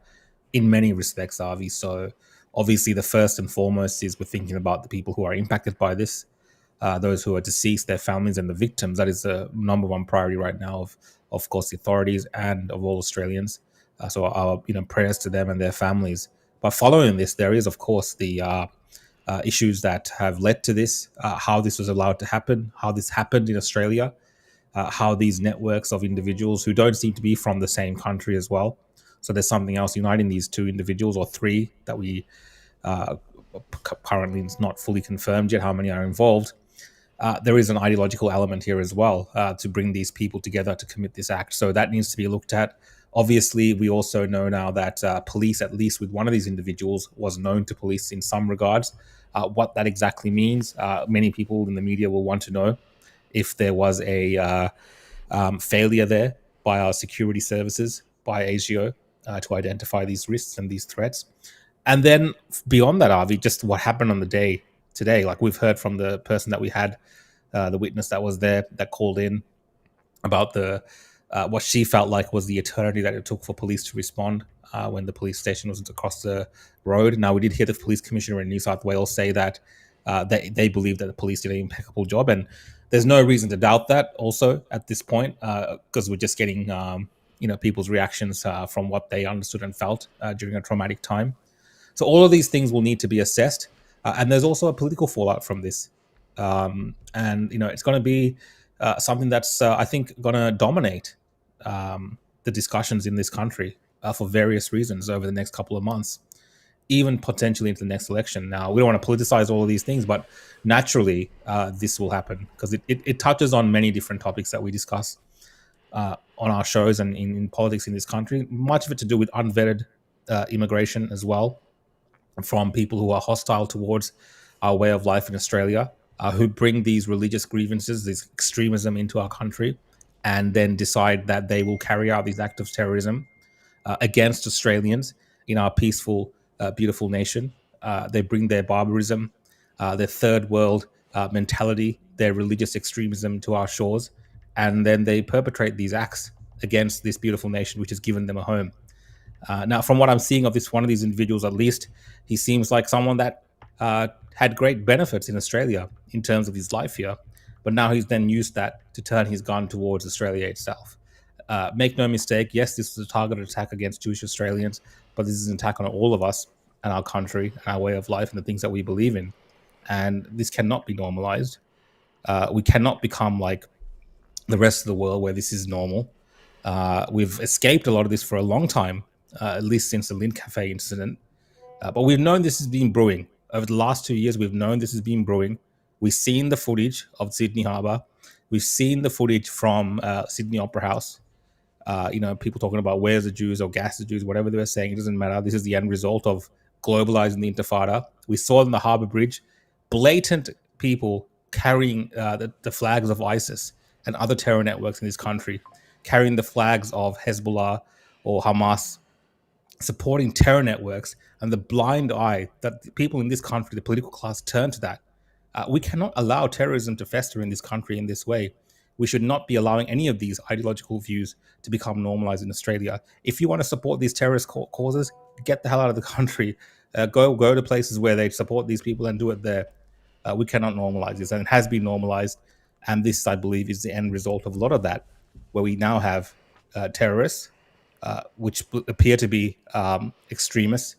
in many respects, Avi. So obviously the first and foremost is we're thinking about the people who are impacted by this, those who are deceased, their families and the victims. That is the number one priority right now of course, the authorities and of all Australians. So our prayers to them and their families. But following this, there is, of course, the issues that have led to this, how this was allowed to happen, how this happened in Australia, how these networks of individuals who don't seem to be from the same country as well. So there's something else uniting these two individuals, or three, that we currently is not fully confirmed yet how many are involved. There is an ideological element here as well to bring these people together to commit this act. So that needs to be looked at. Obviously, we also know now that police, at least with one of these individuals, was known to police in some regards. What that exactly means, many people in the media will want to know if there was a failure there by our security services, by ASIO, to identify these risks and these threats. And then beyond that, Avi, just what happened on the day today. Like we've heard from the person that we had, the witness that was there, that called in about the what she felt like was the eternity that it took for police to respond when the police station was across the road. Now, we did hear the police commissioner in New South Wales say that they believe that the police did an impeccable job, and there's no reason to doubt that also at this point, because we're just getting people's reactions from what they understood and felt during a traumatic time. So all of these things will need to be assessed, and there's also a political fallout from this, and it's going to be something that's I think going to dominate the discussions in this country for various reasons over the next couple of months, even potentially into the next election. Now, we don't want to politicize all of these things, but naturally this will happen because it touches on many different topics that we discuss on our shows and in politics in this country, much of it to do with unvetted immigration as well, from people who are hostile towards our way of life in Australia, who bring these religious grievances, this extremism into our country, and then decide that they will carry out these acts of terrorism against Australians in our peaceful, beautiful nation. They bring their barbarism, their third world mentality, their religious extremism to our shores, and then they perpetrate these acts against this beautiful nation, which has given them a home. Now, from what I'm seeing of this one of these individuals, at least, he seems like someone that had great benefits in Australia in terms of his life here, but now he's then used that to turn his gun towards Australia itself. Make no mistake, yes, this was a targeted attack against Jewish Australians, but this is an attack on all of us and our country and our way of life and the things that we believe in. And this cannot be normalized. We cannot become like the rest of the world where this is normal. We've escaped a lot of this for a long time, at least since the Lind Cafe incident. But we've known this has been brewing. Over the last 2 years, we've known this has been brewing. We've seen the footage of Sydney Harbour. We've seen the footage from Sydney Opera House. People talking about where's the Jews or gas the Jews, whatever they were saying, it doesn't matter. This is the end result of globalizing the Intifada. We saw in the Harbour Bridge, blatant people carrying the flags of ISIS and other terror networks in this country, carrying the flags of Hezbollah or Hamas, supporting terror networks, and the blind eye that the people in this country, the political class, turn to that. We cannot allow terrorism to fester in this country in this way. We should not be allowing any of these ideological views to become normalized in Australia. If you want to support these terrorist causes, get the hell out of the country. Go to places where they support these people and do it there. We cannot normalize this, and it has been normalized. And this, I believe, is the end result of a lot of that, where we now have terrorists, which appear to be extremists,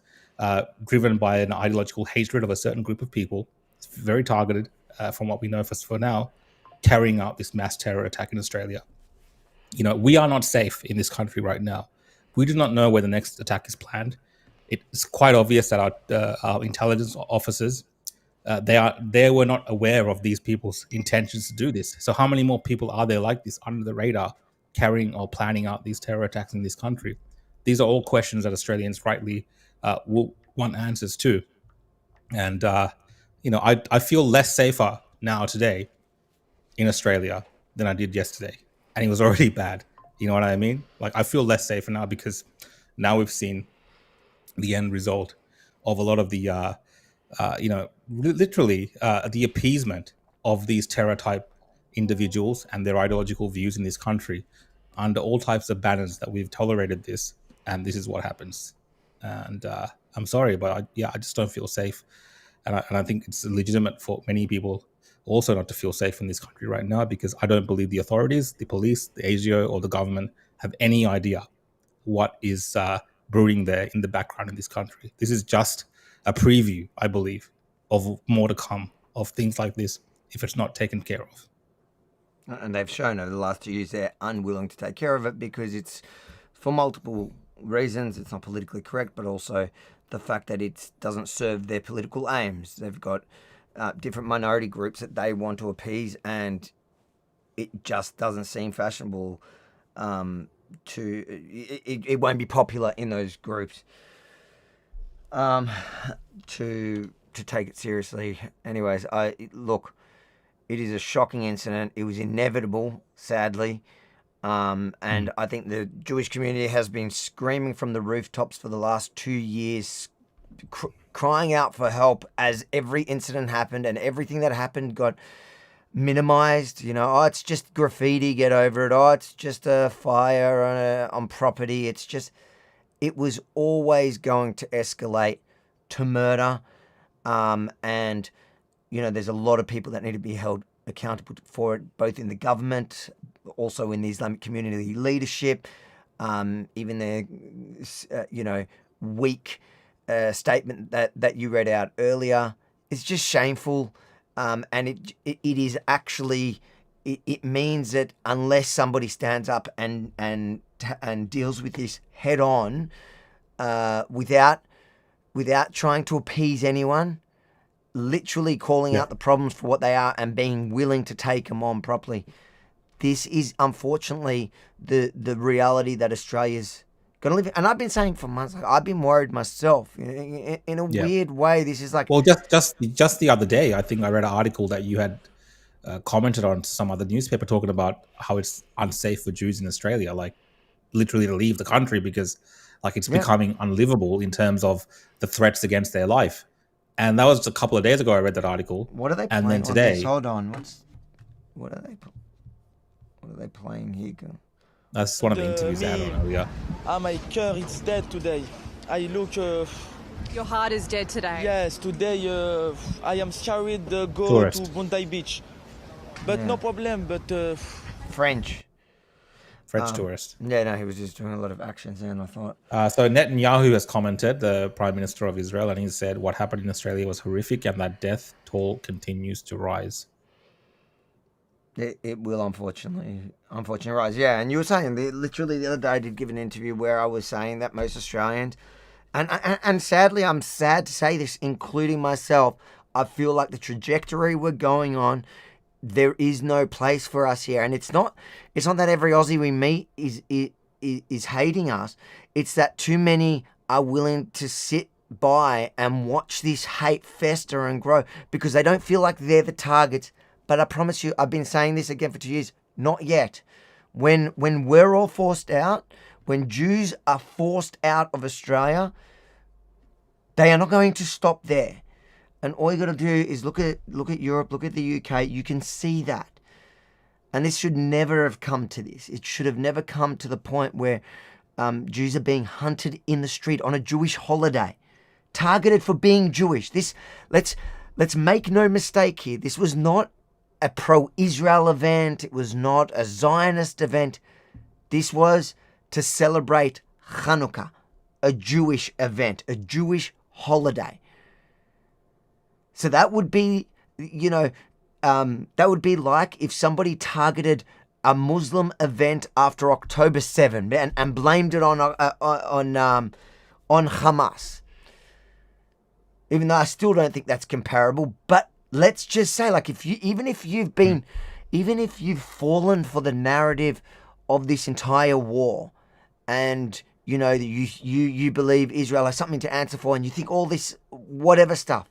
driven by an ideological hatred of a certain group of people. It's very targeted, from what we know for now, carrying out this mass terror attack in Australia. We are not safe in this country right now. We do not know where the next attack is planned. It's quite obvious that our intelligence officers, they were not aware of these people's intentions to do this. So how many more people are there like this under the radar, carrying or planning out these terror attacks in this country? These are all questions that Australians rightly will want answers to. And, I feel less safer now today in Australia than I did yesterday. And it was already bad. You know what I mean? Like, I feel less safer now because now we've seen the end result of a lot of the, literally the appeasement of these terror type individuals and their ideological views in this country under all types of banners that we've tolerated this, and this is what happens. And I'm sorry, but I just don't feel safe. And I think it's legitimate for many people also not to feel safe in this country right now, because I don't believe the authorities, the police, the ASIO, or the government have any idea what is brewing there in the background in this country. This is just a preview, I believe, of more to come of things like this if it's not taken care of. And they've shown over the last 2 years they're unwilling to take care of it because it's for multiple reasons. It's not politically correct, but also the fact that it doesn't serve their political aims. They've got different minority groups that they want to appease, and it just doesn't seem fashionable it won't be popular in those groups to take it seriously. Anyways, it is a shocking incident. It was inevitable, sadly. And I think the Jewish community has been screaming from the rooftops for the last 2 years, crying out for help as every incident happened and everything that happened got minimized. It's just graffiti, get over it. It's just a fire on property. It was always going to escalate to murder. And there's a lot of people that need to be held accountable for it, both in the government, also in the Islamic community leadership, even their, weak statement that you read out earlier. It's just shameful. And it is actually it means that unless somebody stands up and deals with this head on, without trying to appease anyone, literally calling out the problems for what they are and being willing to take them on properly. This is unfortunately the reality that Australia's going to live in. And I've been saying for months, like, I've been worried myself. In a weird way, this is like... Well, just the other day, I think I read an article that you had commented on some other newspaper talking about how it's unsafe for Jews in Australia, like literally to leave the country because like it's becoming unlivable in terms of the threats against their life. And that was a couple of days ago I read that article. What are they playing? And then today... on this? Hold on. What are they playing here? That's one of the interviews I had on earlier. My car is dead today. I look... Your heart is dead today? Yes, today I am scared to go Tourist. to Bondi Beach. But no problem, but... French tourist. Yeah, no, he was just doing a lot of actions there, and I thought... So Netanyahu has commented, the Prime Minister of Israel, and he said what happened in Australia was horrific and that death toll continues to rise. It will, unfortunately rise. Yeah, and you were saying, literally the other day I did give an interview where I was saying that most Australians, and sadly, I'm sad to say this, including myself, I feel like the trajectory we're going on, there is no place for us here. And it's not that every Aussie we meet is hating us. It's that too many are willing to sit by and watch this hate fester and grow because they don't feel like they're the targets. But I promise you, I've been saying this again for 2 years, not yet. When we're all forced out, when Jews are forced out of Australia, they are not going to stop there. And all you got to do is look at Europe, look at the UK. You can see that. And this should never have come to this. It should have never come to the point where Jews are being hunted in the street on a Jewish holiday, targeted for being Jewish. Let's make no mistake here. This was not a pro-Israel event. It was not a Zionist event. This was to celebrate Chanukah, a Jewish event, a Jewish holiday. So that would be, that would be like if somebody targeted a Muslim event after October 7 and blamed it on Hamas. Even though I still don't think that's comparable, but let's just say, like, even if you've fallen for the narrative of this entire war, and you believe Israel has something to answer for, and you think all this whatever stuff.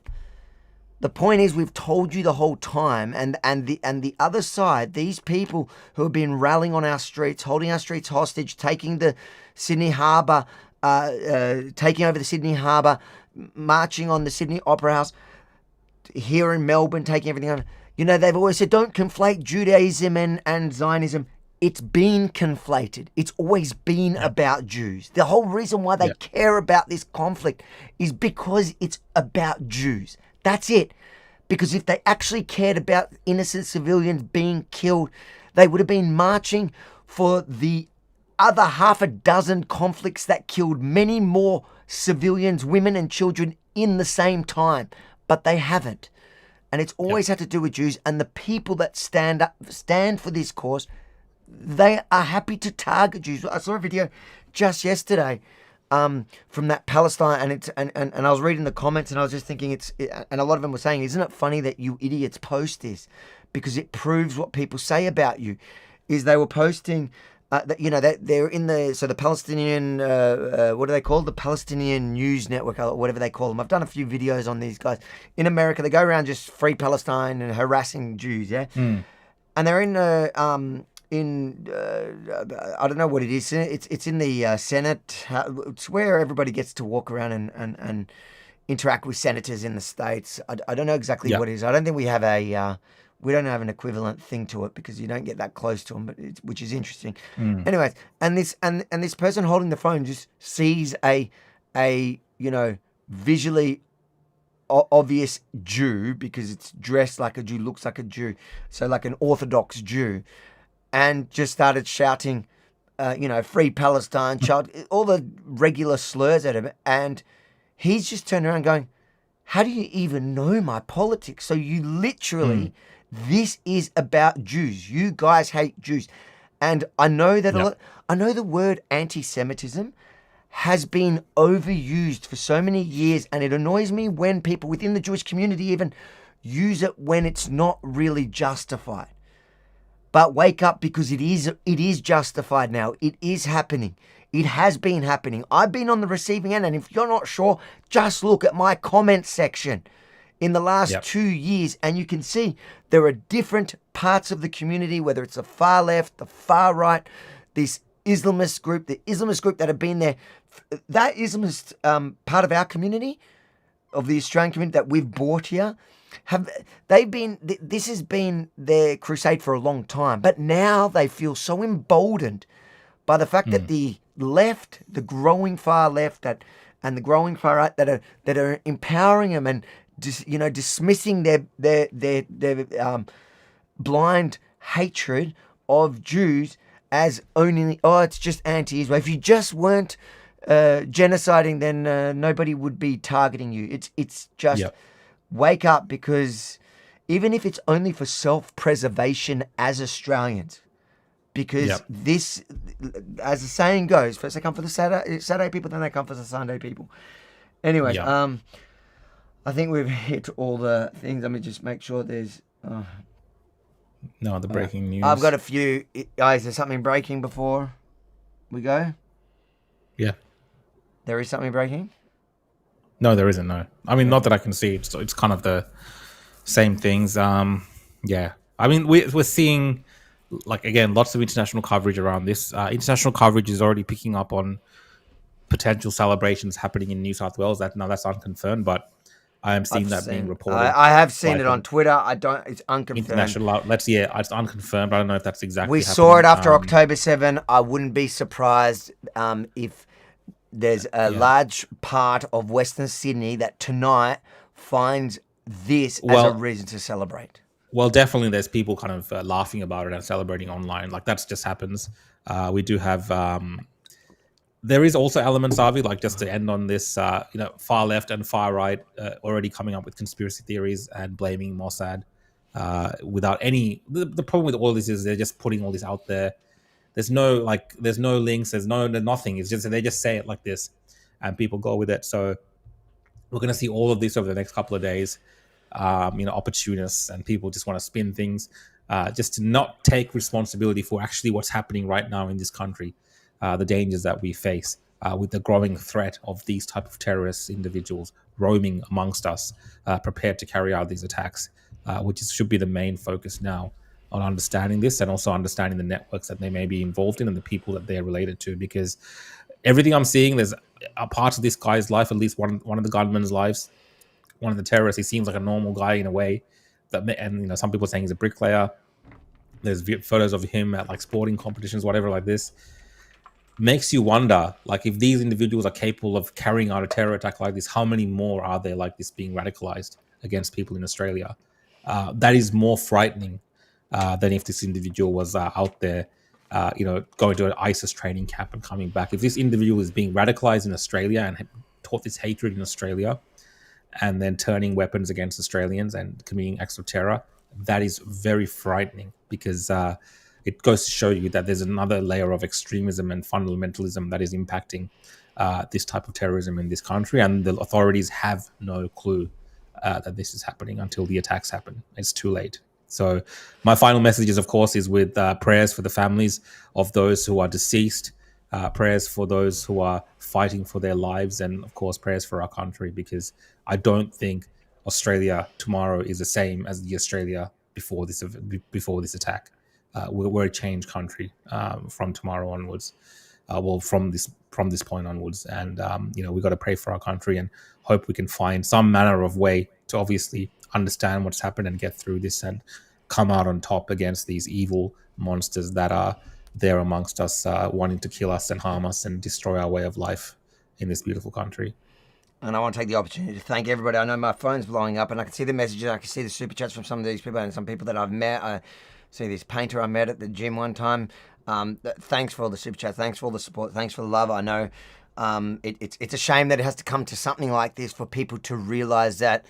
The point is, we've told you the whole time, and the other side, these people who have been rallying on our streets, holding our streets hostage, taking the Sydney Harbour, taking over the Sydney Harbour, marching on the Sydney Opera House, here in Melbourne, taking everything on. They've always said, don't conflate Judaism and Zionism. It's been conflated. It's always been about Jews. The whole reason why they care about this conflict is because it's about Jews. That's it. Because if they actually cared about innocent civilians being killed, they would have been marching for the other half a dozen conflicts that killed many more civilians, women and children in the same time. But they haven't. And it's always had to do with Jews. And the people that stand for this cause, they are happy to target Jews. I saw a video just yesterday from that Palestine, and I was reading the comments, and I was just thinking, and a lot of them were saying, isn't it funny that you idiots post this? Because it proves what people say about you. Is they were posting that they're in the Palestinian what are they called? The Palestinian News Network, or whatever they call them. I've done a few videos on these guys in America. They go around just free Palestine and harassing Jews, and they're in I don't know what it is. It's in the Senate. It's where everybody gets to walk around and interact with senators in the States. I don't know exactly what it is. I don't think we have we don't have an equivalent thing to it because you don't get that close to them, but which is interesting. Anyways, and this person holding the phone just sees a visually obvious Jew, because it's dressed like a Jew, looks like a Jew, so like an Orthodox Jew, and just started shouting, free Palestine, child, all the regular slurs at him. And he's just turned around going, how do you even know my politics? So you literally This is about Jews. You guys hate Jews. And I know that I know the word anti-Semitism has been overused for so many years, and it annoys me when people within the Jewish community even use it when it's not really justified. But wake up, because it is justified now. It is happening. It has been happening. I've been on the receiving end, and if you're not sure, just look at my comment section in the last 2 years, and you can see there are different parts of the community, whether it's the far left, the far right, this Islamist group that have been there. That Islamist part of our community, of the Australian community that we've bought here, this has been their crusade for a long time, but now they feel so emboldened by the fact that the left, the growing far left, and the growing far right that are empowering them and dismissing their blind hatred of Jews as only it's just anti-Israel. If you just weren't genociding, then nobody would be targeting you. It's just. Wake up, because even if it's only for self-preservation as Australians, because this, as the saying goes, first they come for the Saturday people, then they come for the Sunday people. Anyway, I think we've hit all the things. Let me just make sure there's... No, the breaking news. I've got a few. Guys, there's something breaking before we go? Yeah. There is something breaking? No, there isn't. No, I mean, not that I can see. It's kind of the same things. Yeah, I mean, we're seeing, like, again, lots of international coverage around this. International coverage is already picking up on potential celebrations happening in New South Wales. That's unconfirmed, but I am seeing being reported. I have seen it on Twitter. It's unconfirmed. International outlets, it's unconfirmed. I don't know if that's exactly. We saw it after October 7. I wouldn't be surprised if there's a large part of Western Sydney that tonight finds this as a reason to celebrate. Well, definitely there's people kind of laughing about it and celebrating online. Like, that just happens. We do have... there is also elements, Avi, like, just to end on this, far left and far right already coming up with conspiracy theories and blaming Mossad without any... The problem with all this is they're just putting all this out there. There's no links, there's nothing. It's just, they just say it like this and people go with it. So we're going to see all of this over the next couple of days. Opportunists and people just want to spin things, just to not take responsibility for actually what's happening right now in this country, the dangers that we face with the growing threat of these type of terrorist individuals roaming amongst us, prepared to carry out these attacks, which should be the main focus now, on understanding this and also understanding the networks that they may be involved in and the people that they're related to. Because everything I'm seeing, there's a part of this guy's life, at least one of the gunmen's lives, one of the terrorists, he seems like a normal guy in a way. And some people are saying he's a bricklayer. There's photos of him at like sporting competitions, whatever like this. Makes you wonder, like, if these individuals are capable of carrying out a terror attack like this, how many more are there like this being radicalized against people in Australia? That is more frightening than if this individual was out there, going to an ISIS training camp and coming back. If this individual is being radicalized in Australia and taught this hatred in Australia and then turning weapons against Australians and committing acts of terror, that is very frightening, because it goes to show you that there's another layer of extremism and fundamentalism that is impacting this type of terrorism in this country, and the authorities have no clue that this is happening until the attacks happen. It's too late. So my final message is, of course, is with prayers for the families of those who are deceased, prayers for those who are fighting for their lives, and of course prayers for our country, because I don't think Australia tomorrow is the same as the Australia before this attack. We're a changed country from tomorrow onwards. From this point onwards, and we've got to pray for our country and hope we can find some manner of way to obviously understand what's happened and get through this and come out on top against these evil monsters that are there amongst us, wanting to kill us and harm us and destroy our way of life in this beautiful country. And I want to take the opportunity to thank everybody. I know my phone's blowing up and I can see the messages, I can see the super chats from some of these people and some people that I've met. I see this painter I met at the gym one time. Thanks for all the super chat. Thanks for all the support. Thanks for the love. I know it's a shame that it has to come to something like this for people to realize that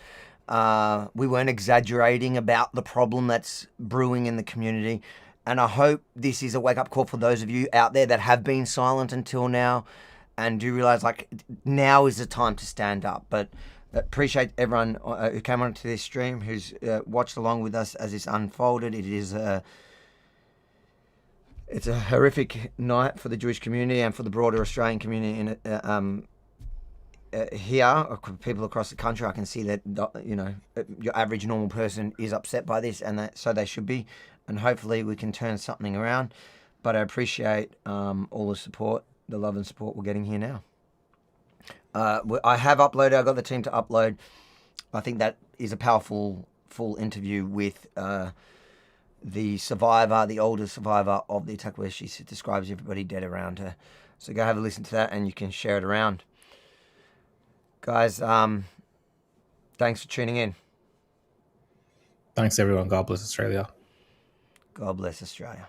We weren't exaggerating about the problem that's brewing in the community. And I hope this is a wake-up call for those of you out there that have been silent until now and do realise, like, now is the time to stand up. But appreciate everyone who came onto this stream, who's watched along with us as this unfolded. It's a horrific night for the Jewish community and for the broader Australian community here, people across the country. I can see that, your average normal person is upset by this, and so they should be. And hopefully we can turn something around. But I appreciate all the support, the love and support we're getting here now. I have uploaded, I got the team to upload. I think that is a powerful full interview with the survivor, the older survivor of the attack, where she describes everybody dead around her. So go have a listen to that and you can share it around. Guys, thanks for tuning in. Thanks, everyone. God bless Australia. God bless Australia.